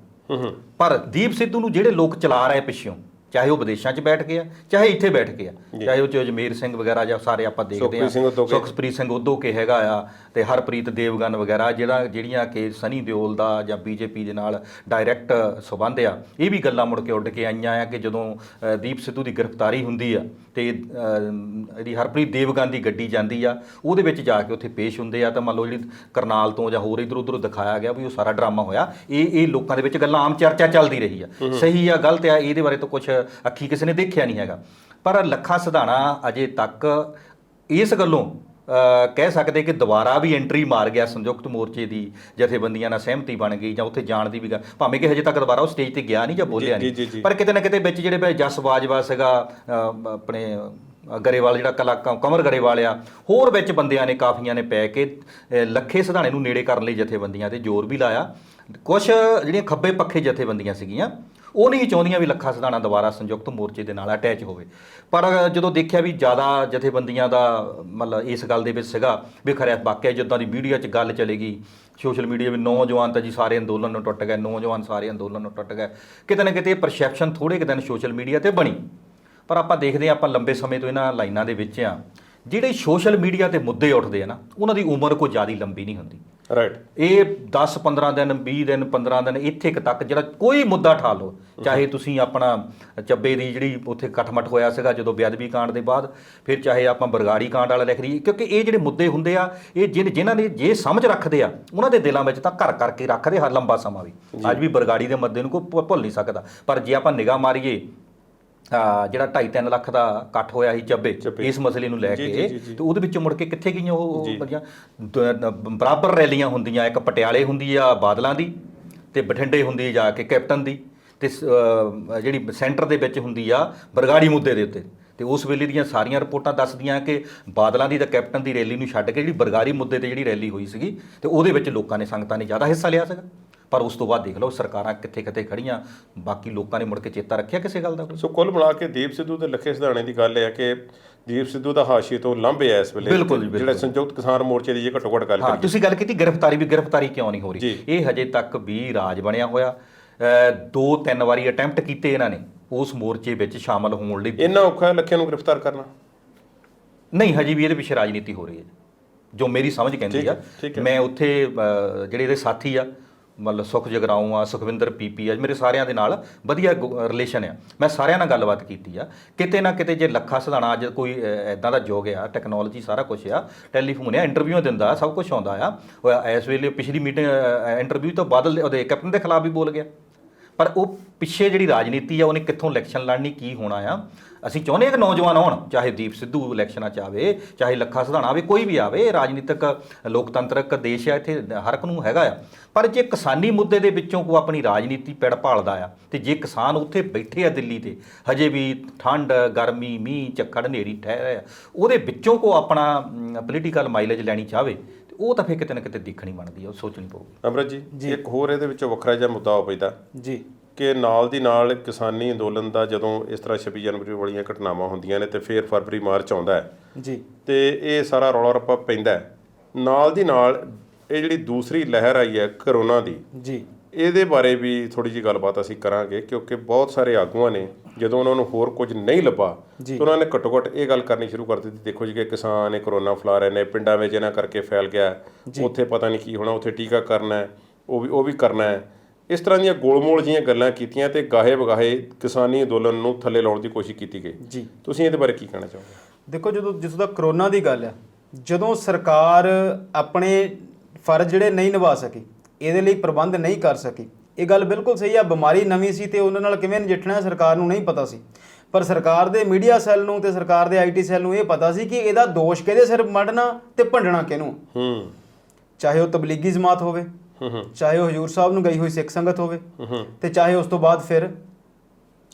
ਪਰ ਦੀਪ ਸਿੱਧੂ ਨੂੰ ਜਿਹੜੇ ਲੋਕ ਚਲਾ ਰਹੇ ਪਿੱਛੋਂ, ਚਾਹੇ ਉਹ ਵਿਦੇਸ਼ਾਂ 'ਚ ਬੈਠ ਗਏ ਆ, ਚਾਹੇ ਇੱਥੇ ਬੈਠ ਗਏ ਆ, ਚਾਹੇ ਉਹ 'ਚ ਅਜਮੇਰ ਸਿੰਘ ਵਗੈਰਾ ਜਾਂ ਸਾਰੇ ਆਪਾਂ ਦੇਖਦੇ ਹਾਂ, ਸੁਖਪ੍ਰੀਤ ਸਿੰਘ ਉਦੋਕੇ ਹੈਗਾ ਆ, ਤੇ ਹਰਪ੍ਰੀਤ ਦੇਵਗਨ ਵਗੈਰਾ, ਜਿਹੜੀਆਂ ਕਿ ਸਨੀ ਦਿਓਲ ਦਾ ਜਾਂ ਬੀਜੇਪੀ ਦੇ ਨਾਲ ਡਾਇਰੈਕਟ ਸੰਬੰਧ ਆ। ਇਹ ਵੀ ਗੱਲਾਂ ਮੁੜ ਕੇ ਉੱਡ ਕੇ ਆਈਆਂ ਆ ਕਿ ਜਦੋਂ ਦੀਪ ਸਿੱਧੂ ਦੀ ਗ੍ਰਿਫਤਾਰੀ ਹੁੰਦੀ ਆ ਤੇ ਇਹਦੀ ਹਰਪ੍ਰੀਤ ਦੇਵਗਨ ਦੀ ਗੱਡੀ ਜਾਂਦੀ ਆ, ਉਹਦੇ ਵਿੱਚ ਜਾ ਕੇ ਉੱਥੇ ਪੇਸ਼ ਹੁੰਦੇ ਆ, ਤਾਂ ਮੰਨ ਲਓ ਜਿਹੜੀ ਕਰਨਾਲ ਤੋਂ ਜਾਂ ਹੋਰ ਇੱਧਰ ਉੱਧਰ ਦਿਖਾਇਆ ਗਿਆ ਵੀ ਉਹ ਸਾਰਾ ਡਰਾਮਾ ਹੋਇਆ। ਇਹ ਲੋਕਾਂ ਦੇ ਵਿੱਚ ਗੱਲਾਂ ਆਮ ਚਰਚਾ ਚੱਲਦੀ ਰਹੀ ਆ, ਸਹੀ ਆ ਗਲਤ ਆ, ਇਹਦੇ ਬਾਰੇ ਤਾਂ ਕੁਝ ਅੱਖੀ ਕਿਸੇ ਨੇ ਦੇਖਿਆ ਨਹੀਂ ਹੈਗਾ। ਪਰ ਲੱਖਾ ਸਿਧਾਣਾ ਅਜੇ ਤੱਕ ਇਸ ਗੱਲੋਂ ਕਹਿ ਸਕਦੇ ਕਿ ਦੁਬਾਰਾ ਵੀ ਐਂਟਰੀ ਮਾਰ ਗਿਆ, ਸੰਯੁਕਤ ਮੋਰਚੇ ਦੀ ਜਥੇਬੰਦੀਆਂ ਨਾਲ ਸਹਿਮਤੀ ਬਣ ਗਈ ਜਾਂ ਉੱਥੇ ਜਾਣ ਦੀ ਵੀ ਗੱਲ, ਭਾਵੇਂ ਕਿ ਹਜੇ ਤੱਕ ਦੁਬਾਰਾ ਉਹ ਸਟੇਜ ਤੇ ਗਿਆ ਨਹੀਂ ਜਾਂ ਬੋਲਿਆ ਨਹੀਂ, ਪਰ ਕਿਤੇ ਨਾ ਕਿਤੇ ਵਿੱਚ ਜਿਹੜੇ ਜਸ ਬਾਜਵਾ ਸੀਗਾ, ਆਪਣੇ ਗਰੇਵਾਲ ਜਿਹੜਾ ਕਮਰ ਗਰੇਵਾਲ ਆ, ਹੋਰ ਵਿੱਚ ਬੰਦਿਆਂ ਨੇ ਕਾਫੀਆਂ ਨੇ ਪੈ ਕੇ ਲੱਖੇ ਸਿਧਾਣੇ ਨੂੰ ਨੇੜੇ ਕਰਨ ਲਈ ਜਥੇਬੰਦੀਆਂ ਤੇ ਜ਼ੋਰ ਵੀ ਲਾਇਆ। ਕੁਛ ਜਿਹੜੀਆਂ ਖੱਬੇ ਪੱਖੇ ਜਥੇਬੰਦੀਆਂ ਸੀਗੀਆਂ ਉਹ ਨਹੀਂ ਚਾਹੁੰਦੀਆਂ ਵੀ ਲੱਖਾ ਸਿਧਾਣਾ ਦੁਬਾਰਾ ਸੰਯੁਕਤ ਮੋਰਚੇ ਦੇ ਨਾਲ ਅਟੈਚ ਹੋਵੇ। ਪਰ ਜਦੋਂ ਦੇਖਿਆ ਵੀ ਜ਼ਿਆਦਾ ਜਥੇਬੰਦੀਆਂ ਦਾ ਮਤਲਬ ਇਸ ਗੱਲ ਦੇ ਵਿੱਚ ਸੀਗਾ ਵੀ ਖਰਿਆ ਵਾਕਿਆ ਜਿੱਦਾਂ ਦੀ ਮੀਡੀਆ 'ਚ ਗੱਲ ਚਲੇਗੀ, ਸੋਸ਼ਲ ਮੀਡੀਆ ਵੀ ਨੌਜਵਾਨ ਤਾਂ ਜੀ ਸਾਰੇ ਅੰਦੋਲਨ ਨੂੰ ਟੁੱਟ ਗਏ, ਨੌਜਵਾਨ ਸਾਰੇ ਅੰਦੋਲਨ ਨੂੰ ਟੁੱਟ ਗਏ, ਕਿਤੇ ਨਾ ਕਿਤੇ ਪਰਸੈਪਸ਼ਨ ਥੋੜ੍ਹੇ ਕੁ ਦਿਨ ਸੋਸ਼ਲ ਮੀਡੀਆ 'ਤੇ ਬਣੀ। ਪਰ ਆਪਾਂ ਦੇਖਦੇ ਹਾਂ, ਆਪਾਂ ਲੰਬੇ ਸਮੇਂ ਤੋਂ ਇਹਨਾਂ ਲਾਈਨਾਂ ਦੇ ਵਿੱਚ ਆ, ਜਿਹੜੇ ਸੋਸ਼ਲ ਮੀਡੀਆ 'ਤੇ ਮੁੱਦੇ ਉੱਠਦੇ ਆ ਨਾ, ਉਹਨਾਂ ਦੀ ਉਮਰ ਕੋਈ ਜ਼ਿਆਦਾ ਲੰਬੀ ਨਹੀਂ ਹੁੰਦੀ। ਰਾਈਟ। ਇਹ 10 15 ਦਿਨ 20 ਦਿਨ 15 ਦਿਨ ਇੱਥੇ ਤੱਕ ਜਿਹੜਾ ਕੋਈ ਮੁੱਦਾ ਠਾ ਲਓ, ਚਾਹੇ ਤੁਸੀਂ ਆਪਣਾ ਚੱਬੇ ਦੀ ਜਿਹੜੀ ਉੱਥੇ ਕਠਮਟ ਹੋਇਆ ਸੀਗਾ ਜਦੋਂ ਬੇਅਦਬੀ ਕਾਂਡ ਦੇ ਬਾਅਦ, ਫਿਰ ਚਾਹੇ ਆਪਾਂ ਬਰਗਾੜੀ ਕਾਂਡ ਵਾਲਾ ਲਿਖ ਲਈਏ, ਕਿਉਂਕਿ ਇਹ ਜਿਹੜੇ ਮੁੱਦੇ ਹੁੰਦੇ ਆ ਇਹ ਜਿਨ੍ਹਾਂ ਨੇ ਜੇ ਸਮਝ ਰੱਖਦੇ ਆ ਉਹਨਾਂ ਦੇ ਦਿਲਾਂ ਵਿੱਚ ਤਾਂ ਘਰ ਕਰਕੇ ਰੱਖਦੇ ਹਰ ਲੰਬਾ ਸਮਾਂ ਵੀ। ਅੱਜ ਵੀ ਬਰਗਾੜੀ ਦੇ ਮੁੱਦੇ ਨੂੰ ਕੋਈ ਭੁੱਲ ਨਹੀਂ ਸਕਦਾ। ਪਰ ਜੇ ਆਪਾਂ ਨਿਗਾਹ ਮਾਰੀਏ ਜਿਹੜਾ 2.5-3 ਲੱਖ ਦਾ ਇਕੱਠ ਹੋਇਆ ਸੀ ਚੱਬੇ ਇਸ ਮਸਲੇ ਨੂੰ ਲੈ ਕੇ, ਤੇ ਉਹਦੇ ਵਿੱਚੋਂ ਮੁੜ ਕੇ ਕਿੱਥੇ ਗਈਆਂ ਉਹ ਬੰਦੀਆਂ? ਬਰਾਬਰ ਰੈਲੀਆਂ ਹੁੰਦੀਆਂ, ਇੱਕ ਪਟਿਆਲੇ ਹੁੰਦੀ ਆ ਬਾਦਲਾਂ ਦੀ, ਤੇ ਬਠਿੰਡੇ ਹੁੰਦੀ ਜਾ ਕੇ ਕੈਪਟਨ ਦੀ, ਤੇ ਜਿਹੜੀ ਸੈਂਟਰ ਦੇ ਵਿੱਚ ਹੁੰਦੀ ਆ ਬਰਗਾੜੀ ਮੁੱਦੇ ਦੇ ਉੱਤੇ। ਤੇ ਉਸ ਵੇਲੇ ਦੀਆਂ ਸਾਰੀਆਂ ਰਿਪੋਰਟਾਂ ਦੱਸਦੀਆਂ ਕਿ ਬਾਦਲਾਂ ਦੀ ਤੇ ਕੈਪਟਨ ਦੀ ਰੈਲੀ ਨੂੰ ਛੱਡ ਕੇ ਜਿਹੜੀ ਬਰਗਾੜੀ ਮੁੱਦੇ ਤੇ ਜਿਹੜੀ ਰੈਲੀ ਹੋਈ ਸੀਗੀ, ਤੇ ਉਹਦੇ ਵਿੱਚ ਲੋਕਾਂ ਨੇ, ਸੰਗਤਾਂ ਨੇ ਜ਼ਿਆਦਾ ਹਿੱਸਾ ਲਿਆ ਸੀਗਾ। ਪਰ ਉਸ ਤੋਂ ਬਾਅਦ ਦੇਖ ਲਓ ਸਰਕਾਰਾਂ ਕਿੱਥੇ ਕਿੱਥੇ ਖੜੀਆਂ, ਬਾਕੀ ਲੋਕਾਂ ਨੇ ਮੁੜ ਕੇ ਚੇਤਾ ਰੱਖਿਆ ਕਿਸੇ ਗੱਲ ਦਾ? ਸੋ ਕੁੱਲ ਮਿਲਾ ਕੇ ਦੀਪ ਸਿੱਧੂ ਤੇ ਲੱਖੇ ਸਿਧਾਣੇ ਦੀ ਗੱਲ ਇਹ ਹੈ ਕਿ ਦੀਪ ਸਿੱਧੂ ਦਾ ਹਾਸ਼ੀਏ ਤੋਂ ਲਾਂਭੇ ਆ ਇਸ ਵੇਲੇ। ਬਿਲਕੁਲ ਜੀ, ਜਿਹੜਾ ਸੰਯੁਕਤ ਕਿਸਾਨ ਮੋਰਚੇ ਦੀ ਜੇ ਘੱਟੋ ਘੱਟ ਗੱਲ ਕਰੀਏ। ਤੁਸੀਂ ਗੱਲ ਕੀਤੀ ਗ੍ਰਿਫਤਾਰੀ ਕਿਉਂ ਨਹੀਂ ਹੋ ਰਹੀ? ਇਹ ਹਜੇ ਤੱਕ ਵੀ ਰਾਜ ਬਣਿਆ ਹੋਇਆ। 2-3 ਵਾਰੀ ਅਟੈਂਪਟ ਕੀਤੇ ਇਹਨਾਂ ਨੇ ਉਸ ਮੋਰਚੇ ਵਿੱਚ ਸ਼ਾਮਲ ਹੋਣ ਲਈ। ਇੰਨਾ ਔਖਾ ਹੈ ਲੱਖੇ ਨੂੰ ਗ੍ਰਿਫਤਾਰ ਕਰਨਾ? ਨਹੀਂ, ਹਜੇ ਵੀ ਇਹਦੇ ਪਿੱਛੇ ਰਾਜਨੀਤੀ ਹੋ ਰਹੀ ਹੈ ਜੋ ਮੇਰੀ ਸਮਝ ਕਹਿੰਦੀ ਆ। ਮੈਂ ਉੱਥੇ ਜਿਹੜੇ ਇਹਦੇ ਸਾਥੀ ਆ, ਮਤਲਬ ਸੁਖ ਜਗਰਾਉਂ ਆ, ਸੁਖਵਿੰਦਰ ਪੀਪੀ ਆ, ਮੇਰੇ ਸਾਰਿਆਂ ਦੇ ਨਾਲ ਵਧੀਆ ਰਿਲੇਸ਼ਨ ਆ। ਮੈਂ ਸਾਰਿਆਂ ਨਾਲ ਗੱਲਬਾਤ ਕੀਤੀ ਆ। ਕਿਤੇ ਨਾ ਕਿਤੇ ਜੇ ਲੱਖਾ ਸਿਧਾਣਾ ਅੱਜ ਕੋਈ ਇੱਦਾਂ ਦਾ ਯੁੱਗ ਆ, ਟੈਕਨੋਲੋਜੀ ਸਾਰਾ ਕੁਝ ਆ, ਟੈਲੀਫੋਨ ਆ, ਇੰਟਰਵਿਊ ਦਿੰਦਾ, ਸਭ ਕੁਝ ਆਉਂਦਾ ਆ। ਇਸ ਵੇਲੇ ਪਿਛਲੀ ਮੀਟਿੰਗ ਇੰਟਰਵਿਊ ਤੋਂ ਬਾਦਲ ਉਹਦੇ ਕੈਪਟਨ ਦੇ ਖਿਲਾਫ ਵੀ ਬੋਲ ਗਿਆ। ਪਰ ਉਹ ਪਿੱਛੇ ਜਿਹੜੀ ਰਾਜਨੀਤੀ ਆ, ਉਹਨੇ ਕਿੱਥੋਂ ਇਲੈਕਸ਼ਨ ਲੜਨੀ, ਕੀ ਹੋਣਾ ਆ। ਅਸੀਂ ਚਾਹੁੰਦੇ ਹਾਂ ਕਿ ਨੌਜਵਾਨ ਆਉਣ, ਚਾਹੇ ਦੀਪ ਸਿੱਧੂ ਇਲੈਕਸ਼ਨਾਂ 'ਚ ਆਵੇ, ਚਾਹੇ ਲੱਖਾ ਸਿਧਾਣਾ ਆਵੇ, ਕੋਈ ਵੀ ਆਵੇ। ਰਾਜਨੀਤਿਕ ਲੋਕਤੰਤਰਕ ਦੇਸ਼ ਆ, ਇੱਥੇ ਹਰ ਇੱਕ ਨੂੰ ਹੈਗਾ ਆ। ਪਰ ਜੇ ਕਿਸਾਨੀ ਮੁੱਦੇ ਦੇ ਵਿੱਚੋਂ ਕੋਈ ਆਪਣੀ ਰਾਜਨੀਤੀ ਪਿੜ ਭਾਲਦਾ ਆ, ਤੇ ਜੇ ਕਿਸਾਨ ਉੱਥੇ ਬੈਠੇ ਆ ਦਿੱਲੀ ਤੇ, ਹਜੇ ਵੀ ਠੰਡ ਗਰਮੀ ਮੀਂਹ ਝੱਖੜ ਹਨੇਰੀ ਠਹਿਰ ਆ, ਉਹਦੇ ਵਿੱਚੋਂ ਕੋ ਆਪਣਾ ਪੋਲੀਟੀਕਲ ਮਾਈਲੇਜ ਲੈਣੀ ਚਾਹਵੇ, ਉਹ ਤਾਂ ਫਿਰ ਕਿਤੇ ਨਾ ਕਿਤੇ ਦੇਖਣੀ ਬਣਦੀ ਆ, ਉਹ ਸੋਚਣੀ ਪਊਗੀ। ਅਮਰਤ ਜੀ, ਇੱਕ ਹੋਰ ਇਹਦੇ ਵਿੱਚੋਂ ਵੱਖਰਾ ਜਿਹਾ ਮੁੱਦਾ ਹੋ ਪੈਂਦਾ ਜੀ ਕਿ ਨਾਲ ਦੀ ਨਾਲ ਕਿਸਾਨੀ ਅੰਦੋਲਨ ਦਾ ਜਦੋਂ ਇਸ ਤਰ੍ਹਾਂ 26 ਜਨਵਰੀ ਵਾਲੀਆਂ ਘਟਨਾਵਾਂ ਹੁੰਦੀਆਂ ਨੇ ਤੇ ਫਿਰ ਫਰਵਰੀ ਮਾਰਚ ਆਉਂਦਾ ਹੈ ਜੀ, ਤੇ ਇਹ ਸਾਰਾ ਰੌਲਾ ਰੱਪਾ ਪੈਂਦਾ ਹੈ। ਨਾਲ ਦੀ ਨਾਲ ਇਹ ਜਿਹੜੀ ਦੂਸਰੀ ਲਹਿਰ ਆਈ ਹੈ ਕਰੋਨਾ ਦੀ ਜੀ, ਇਹਦੇ ਬਾਰੇ ਵੀ ਥੋੜੀ ਜਿਹੀ ਗੱਲਬਾਤ ਅਸੀਂ ਕਰਾਂਗੇ, ਕਿਉਂਕਿ ਬਹੁਤ ਸਾਰੇ ਆਗੂਆਂ ਨੇ ਜਦੋਂ ਉਹਨਾਂ ਨੂੰ ਹੋਰ ਕੁਝ ਨਹੀਂ ਲੱਭਾ ਤਾਂ ਉਹਨਾਂ ਨੇ ਘੱਟੋ ਘੱਟ ਇਹ ਗੱਲ ਕਰਨੀ ਸ਼ੁਰੂ ਕਰ ਦਿੱਤੀ, ਦੇਖੋ ਜੀ ਕਿ ਕਿਸਾਨ ਇਹ ਕਰੋਨਾ ਫੈਲਾ ਰਹੇ ਨੇ, ਪਿੰਡਾਂ ਵਿੱਚ ਇਹਨਾਂ ਕਰਕੇ ਫੈਲ ਗਿਆ, ਉੱਥੇ ਪਤਾ ਨਹੀਂ ਕੀ ਹੋਣਾ, ਉੱਥੇ ਟੀਕਾ ਕਰਨਾ ਹੈ, ਉਹ ਵੀ ਕਰਨਾ ਹੈ। ਇਸ ਤਰ੍ਹਾਂ ਦੀਆਂ ਗੋਲਮੋਲ ਜਿਹੀਆਂ ਗੱਲਾਂ ਕੀਤੀਆਂ ਤੇ ਗਾਹੇ ਵਗਾਹੇ ਕਿਸਾਨੀ ਅੰਦੋਲਨ ਨੂੰ ਥੱਲੇ ਲਾਉਣ ਦੀ ਕੋਸ਼ਿਸ਼ ਕੀਤੀ ਗਈ ਜੀ। ਤੁਸੀਂ ਇਹਦੇ ਬਾਰੇ ਕੀ ਕਹਿਣਾ ਚਾਹੋਗੇ? ਦੇਖੋ, ਜਿਸ ਦਾ ਕਰੋਨਾ ਦੀ ਗੱਲ ਆ, ਜਦੋਂ ਸਰਕਾਰ ਆਪਣੇ ਫਰਜ਼ ਜਿਹੜੇ ਨਹੀਂ ਨਿਭਾ ਸਕੀ, ਇਹਦੇ ਲਈ ਪ੍ਰਬੰਧ ਨਹੀਂ ਕਰ ਸਕੀ, ਇਹ ਗੱਲ ਬਿਲਕੁਲ ਸਹੀ ਆ। ਬਿਮਾਰੀ ਨਵੀਂ ਸੀ ਤੇ ਉਹਨਾਂ ਨਾਲ ਕਿਵੇਂ ਨਜਿੱਠਣਾ ਸਰਕਾਰ ਨੂੰ ਨਹੀਂ ਪਤਾ ਸੀ। ਪਰ ਸਰਕਾਰ ਦੇ ਮੀਡੀਆ ਸੈੱਲ ਨੂੰ ਤੇ ਸਰਕਾਰ ਦੇ ਆਈਟੀ ਸੈੱਲ ਨੂੰ ਇਹ ਪਤਾ ਸੀ ਕਿ ਇਹਦਾ ਦੋਸ਼ ਕਿਹਦੇ ਸਿਰ ਮੜਨਾ ਤੇ ਭੰਡਣਾ ਕਿਹਨੂੰ। ਚਾਹੇ ਉਹ ਤਬਲੀਗੀ ਜਮਾਤ ਹੋਵੇ, ਚਾਹੇ ਉਹ ਹਜੂਰ ਸਾਹਿਬ ਨੂੰ ਗਈ ਹੋਈ ਸਿੱਖ ਸੰਗਤ ਹੋਵੇ, ਤੇ ਚਾਹੇ ਉਸ ਤੋਂ ਬਾਅਦ ਫਿਰ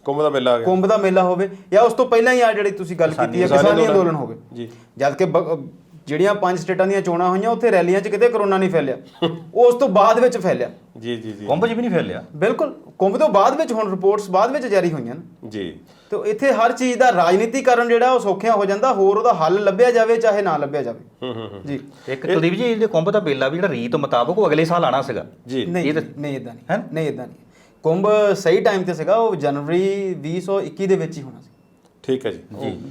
ਕੁੰਭ ਦਾ ਮੇਲਾ ਆ ਗਿਆ, ਕੁੰਭ ਦਾ ਮੇਲਾ ਹੋਵੇ, ਜਾਂ ਉਸ ਤੋਂ ਪਹਿਲਾਂ ਹੀ ਆ ਜਿਹੜੀ ਤੁਸੀਂ ਗੱਲ ਕੀਤੀ ਹੈ ਕਿਸਾਨੀ ਅੰਦੋਲਨ ਹੋਵੇ ਜੀ। ਜਦ ਕਿ ਜਿਹੜੀਆਂ 5 ਸਟੇਟਾਂ ਦੀਆਂ ਚੋਣਾਂ ਹੋਈਆਂ ਉੱਥੇ ਰੈਲੀਆਂ 'ਚ ਕਿਤੇ ਕਰੋਨਾ ਨਹੀਂ ਫੈਲਿਆ, ਉਹ ਉਸ ਤੋਂ ਬਾਅਦ ਵਿੱਚ ਫੈਲਿਆ। ਜੀ ਜੀ ਜੀ, ਕੁੰਭ 'ਚ ਵੀ ਨਹੀਂ ਫੈਲਿਆ। ਬਿਲਕੁਲ, ਕੁੰਭ ਤੋਂ ਬਾਅਦ ਵਿੱਚ ਹੁਣ ਰਿਪੋਰਟਸ ਬਾਅਦ ਵਿੱਚ ਜਾਰੀ ਹੋਈਆਂ ਨੇ ਜੀ। ਤੇ ਇੱਥੇ ਹਰ ਚੀਜ਼ ਦਾ ਰਾਜਨੀਤੀਕਰਨ ਜਿਹੜਾ ਉਹ ਸੌਖਿਆ ਹੋ ਜਾਂਦਾ, ਹੋਰ ਉਹਦਾ ਹੱਲ ਲੱਭਿਆ ਜਾਵੇ ਚਾਹੇ ਨਾ ਲੱਭਿਆ ਜਾਵੇ ਜੀ। ਇੱਕ ਕੁਲਦੀਪ ਜੀ, ਜਿਹੜੇ ਕੁੰਭ ਦਾ ਮੇਲਾ ਵੀ ਜਿਹੜਾ ਰੀਤ ਮੁਤਾਬਕ ਉਹ ਅਗਲੇ ਸਾਲ ਆਣਾ ਸੀਗਾ ਜੀ। ਨਹੀਂ ਇਦਾਂ ਨਹੀਂ। ਕੁੰਭ ਸਹੀ ਟਾਈਮ ਤੇ ਸੀਗਾ, ਉਹ ਜਨਵਰੀ 2021 ਦੇ ਵਿੱਚ ਹੀ ਹੋਣਾ ਸੀ। ਠੀਕ ਹੈ ਜੀ,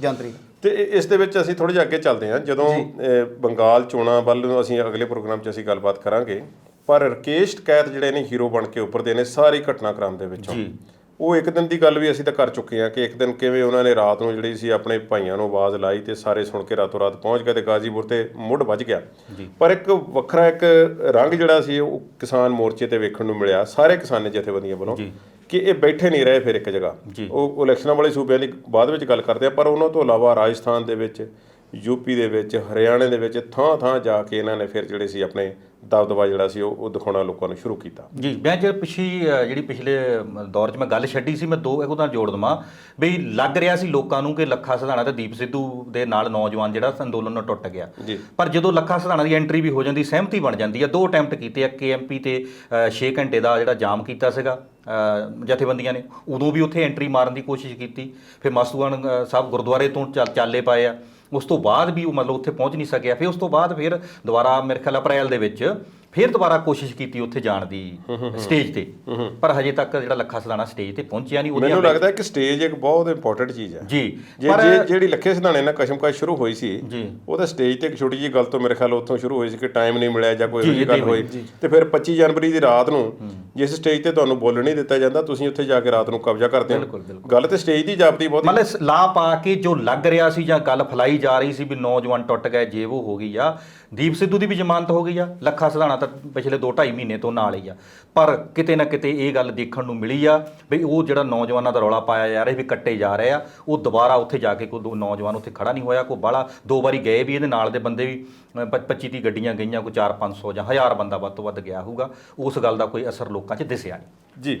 ਜਨਵਰੀ। ਤੇ ਇਸ ਦੇ ਵਿੱਚ ਅਸੀਂ ਥੋੜ੍ਹਾ ਜਿਹਾ ਅੱਗੇ ਚੱਲਦੇ ਹਾਂ, ਜਦੋਂ ਬੰਗਾਲ ਚੋਣਾਂ ਵੱਲ ਨੂੰ ਅਸੀਂ ਅਗਲੇ ਪ੍ਰੋਗਰਾਮ 'ਚ ਅਸੀਂ ਗੱਲਬਾਤ ਕਰਾਂਗੇ। ਪਰ ਰਕੇਸ਼ ਟਕੈਤ ਜਿਹੜੇ ਨੇ ਹੀਰੋ ਬਣ ਕੇ ਉੱਪਰਦੇ ਨੇ ਸਾਰੀ ਘਟਨਾਕ੍ਰਮ ਦੇ ਵਿੱਚੋਂ। ਉਹ ਇੱਕ ਦਿਨ ਦੀ ਗੱਲ ਵੀ ਅਸੀਂ ਤਾਂ ਕਰ ਚੁੱਕੇ ਹਾਂ ਕਿ ਇੱਕ ਦਿਨ ਕਿਵੇਂ ਉਹਨਾਂ ਨੇ ਰਾਤ ਨੂੰ ਜਿਹੜੀ ਸੀ ਆਪਣੇ ਭਾਈਆਂ ਨੂੰ ਆਵਾਜ਼ ਲਾਈ ਤੇ ਸਾਰੇ ਸੁਣ ਕੇ ਰਾਤੋਂ ਰਾਤ ਪਹੁੰਚ ਗਏ ਤੇ ਗਾਜ਼ੀਪੁਰ ਤੇ ਮੁੱਢ ਵੱਜ ਗਿਆ। ਪਰ ਇੱਕ ਵੱਖਰਾ ਇੱਕ ਰੰਗ ਜਿਹੜਾ ਸੀ ਉਹ ਕਿਸਾਨ ਮੋਰਚੇ ਤੇ ਵੇਖਣ ਨੂੰ ਮਿਲਿਆ ਸਾਰੇ ਕਿਸਾਨੀ ਜਥੇਬੰਦੀਆਂ ਵੱਲੋਂ ਕਿ ਇਹ ਬੈਠੇ ਨਹੀਂ ਰਹੇ ਫਿਰ ਇੱਕ ਜਗ੍ਹਾ। ਉਹ ਇਲੈਕਸ਼ਨਾਂ ਵਾਲੇ ਸੂਬਿਆਂ ਦੀ ਬਾਅਦ ਵਿੱਚ ਗੱਲ ਕਰਦੇ ਆ, ਪਰ ਉਹਨਾਂ ਤੋਂ ਇਲਾਵਾ ਰਾਜਸਥਾਨ ਦੇ ਵਿੱਚ, ਯੂਪੀ ਦੇ ਵਿੱਚ, ਹਰਿਆਣੇ ਦੇ ਵਿੱਚ ਥਾਂ ਥਾਂ ਜਾ ਕੇ ਇਹਨਾਂ ਨੇ ਫਿਰ ਜਿਹੜੇ ਸੀ ਆਪਣੇ ਦਬਦਬਾ ਜਿਹੜਾ ਸੀ ਉਹ ਦਿਖਾਉਣਾ ਲੋਕਾਂ ਨੂੰ ਸ਼ੁਰੂ ਕੀਤਾ ਜੀ। ਮੈਂ ਜਿਹੜੀ ਪਿਛਲੇ ਦੌਰ 'ਚ ਮੈਂ ਗੱਲ ਛੱਡੀ ਸੀ, ਮੈਂ ਦੋ ਇੱਕ ਤਾਂ ਜੋੜ ਦੇਵਾਂ ਵੀ ਲੱਗ ਰਿਹਾ ਸੀ ਲੋਕਾਂ ਨੂੰ ਕਿ ਲੱਖਾ ਸਿਧਾਣਾ ਤੇ ਦੀਪ ਸਿੱਧੂ ਦੇ ਨਾਲ ਨੌਜਵਾਨ ਜਿਹੜਾ ਅੰਦੋਲਨ ਨੂੰ ਟੁੱਟ ਗਿਆ। ਪਰ ਜਦੋਂ ਲੱਖਾ ਸਿਧਾਣਾ ਦੀ ਐਂਟਰੀ ਵੀ ਹੋ ਜਾਂਦੀ, ਸਹਿਮਤੀ ਬਣ ਜਾਂਦੀ ਆ। 2 ਅਟੈਂਪਟ ਕੀਤੇ ਆ KMP ਤੇ 6 ਘੰਟੇ ਦਾ ਜਿਹੜਾ ਜਾਮ ਕੀਤਾ ਸੀਗਾ ਜਥੇਬੰਦੀਆਂ ਨੇ, ਉਦੋਂ ਵੀ ਉੱਥੇ ਐਂਟਰੀ ਮਾਰਨ ਦੀ ਕੋਸ਼ਿਸ਼ ਕੀਤੀ। ਫਿਰ ਮਾਸੂਆਨ ਸਾਹਿਬ ਗੁਰਦੁਆਰੇ ਤੋਂ ਚਾਲੇ ਪਾਏ ਆ, ਉਸ ਤੋਂ ਬਾਅਦ ਵੀ ਉਹ ਮਤਲਬ ਉੱਥੇ ਪਹੁੰਚ ਨਹੀਂ ਸਕਿਆ। ਫਿਰ ਉਸ ਤੋਂ ਬਾਅਦ ਫਿਰ ਦੁਬਾਰਾ ਮੇਰੇ ਖਿਆਲ ਅਪ੍ਰੈਲ ਦੇ ਵਿੱਚ ਫਿਰ ਦੁਬਾਰਾ ਕੋਸ਼ਿਸ਼ ਕੀਤੀ ਉੱਥੇ ਜਾਣ ਦੀ ਸਟੇਜ ਤੇ, ਪਰ ਹਜੇ ਤੱਕ ਜਿਹੜਾ ਲੱਖਾ ਸਿਧਾਣਾ ਸਟੇਜ ਤੇ ਪਹੁੰਚਿਆ ਨਹੀਂ। ਮੈਨੂੰ ਲੱਗਦਾ ਕਿ ਸਟੇਜ ਇੱਕ ਬਹੁਤ ਇੰਪੋਰਟੈਂਟ ਚੀਜ਼ ਹੈ ਜੀ। ਜਿਹੜੀ ਲੱਖੇ ਸਿਧਾਣੇ ਨਾਲ ਕਸ਼ਮਕਸ਼ ਸ਼ੁਰੂ ਹੋਈ ਸੀ, ਜੀ, ਉਹਦਾ ਸਟੇਜ ਤੇ ਇੱਕ ਛੋਟੀ ਜਿਹੀ ਗੱਲ ਤੋਂ ਮੇਰੇ ਖਿਆਲ ਉੱਥੋਂ ਸ਼ੁਰੂ ਹੋਈ ਸੀ ਕਿ ਟਾਈਮ ਨਹੀਂ ਮਿਲਿਆ ਜਾਂ ਕੋਈ ਇਹੋ ਗੱਲ ਹੋਈ, ਤੇ ਫਿਰ 25 ਜਨਵਰੀ ਦੀ ਰਾਤ ਨੂੰ ਜਿਸ ਸਟੇਜ ਤੇ ਤੁਹਾਨੂੰ ਬੋਲਣ ਨਹੀਂ ਦਿੱਤਾ ਜਾਂਦਾ, ਤੁਸੀਂ ਉੱਥੇ ਜਾ ਕੇ ਰਾਤ ਨੂੰ ਕਬਜ਼ਾ ਕਰਦੇ ਹੋ। ਗੱਲ ਤੇ ਸਟੇਜ ਦੀ ਜਾਪਦੀ ਬਹੁਤ, ਮਤਲਬ ਲਾ ਪਾ ਕੇ ਜੋ ਲੱਗ ਰਿਹਾ ਸੀ ਜਾਂ ਗੱਲ ਫੈਲਾਈ ਜਾ ਰਹੀ ਸੀ ਵੀ ਨੌਜਵਾਨ ਟੁੱਟ ਗਏ, ਜੇ ਉਹ ਹੋ ਗਈ ਆ। ਦੀਪ ਸਿੱਧੂ ਦੀ ਵੀ ਜ਼ਮਾਨਤ ਹੋ ਗਈ ਆ, ਲੱਖਾ ਸਿਧਾਣਾ ਤਾਂ ਪਿਛਲੇ 2-2.5 ਮਹੀਨੇ ਤੋਂ ਨਾਲ ਹੀ ਆ, ਪਰ ਕਿਤੇ ਨਾ ਕਿਤੇ ਇਹ ਗੱਲ ਦੇਖਣ ਨੂੰ ਮਿਲੀ ਆ ਵੀ ਉਹ ਜਿਹੜਾ ਨੌਜਵਾਨਾਂ ਦਾ ਰੌਲਾ ਪਾਇਆ ਜਾ ਰਿਹਾ ਵੀ ਕੱਟੇ ਜਾ ਰਹੇ ਆ, ਉਹ ਦੁਬਾਰਾ ਉੱਥੇ ਜਾ ਕੇ ਕੋਈ ਨੌਜਵਾਨ ਉੱਥੇ ਖੜਾ ਨਹੀਂ ਹੋਇਆ। ਕੋਈ ਬਾਹਲਾ 2 ਵਾਰੀ ਗਏ ਵੀ, ਇਹਦੇ ਨਾਲ ਦੇ ਬੰਦੇ ਵੀ 25-30 ਗੱਡੀਆਂ ਗਈਆਂ, ਕੋਈ 400-500 ਜਾਂ 1000 ਬੰਦਾ ਵੱਧ ਤੋਂ ਵੱਧ ਗਿਆ ਹੋਊਗਾ। ਉਸ ਗੱਲ ਦਾ ਕੋਈ ਅਸਰ ਲੋਕਾਂ 'ਚ ਦਿਸਿਆ ਨਹੀਂ। ਜੀ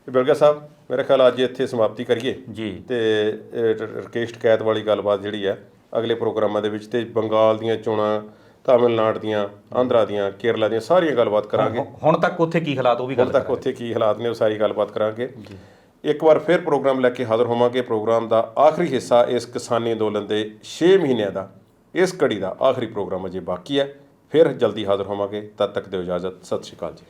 ਬਿਲਗਾ ਸਾਹਿਬ, ਮੇਰੇ ਖਿਆਲ ਅੱਜ ਇੱਥੇ ਸਮਾਪਤੀ ਕਰੀਏ ਜੀ, ਤੇ ਰਕੇਸ਼ ਟਕੈਤ ਵਾਲੀ ਗੱਲਬਾਤ ਜਿਹੜੀ ਹੈ ਅਗਲੇ ਪ੍ਰੋਗਰਾਮਾਂ ਦੇ ਵਿੱਚ, ਤੇ ਬੰਗਾਲ ਦੀਆਂ ਚੋਣਾਂ, ਤਾਮਿਲਨਾਡੂ ਦੀਆਂ, ਆਂਧਰਾ ਦੀਆਂ, ਕੇਰਲਾ ਦੀਆਂ ਸਾਰੀਆਂ ਗੱਲਬਾਤ ਕਰਾਂਗੇ। ਹੁਣ ਤੱਕ ਉੱਥੇ ਕੀ ਹਾਲਾਤ, ਉਹ ਵੀ ਗੱਲ ਤੱਕ ਉੱਥੇ ਕੀ ਹਾਲਾਤ ਨੇ, ਉਹ ਸਾਰੀ ਗੱਲਬਾਤ ਕਰਾਂਗੇ। ਇੱਕ ਵਾਰ ਫਿਰ ਪ੍ਰੋਗਰਾਮ ਲੈ ਕੇ ਹਾਜ਼ਰ ਹੋਵਾਂਗੇ। ਪ੍ਰੋਗਰਾਮ ਦਾ ਆਖਰੀ ਹਿੱਸਾ ਇਸ ਕਿਸਾਨੀ ਅੰਦੋਲਨ ਦੇ 6 ਮਹੀਨਿਆਂ ਦਾ, ਇਸ ਕੜੀ ਦਾ ਆਖਰੀ ਪ੍ਰੋਗਰਾਮ ਅਜੇ ਬਾਕੀ ਹੈ। ਫਿਰ ਜਲਦੀ ਹਾਜ਼ਰ ਹੋਵਾਂਗੇ, ਤਦ ਤੱਕ ਦਿਓ ਇਜਾਜ਼ਤ। ਸਤਿ ਸ਼੍ਰੀ ਅਕਾਲ ਜੀ।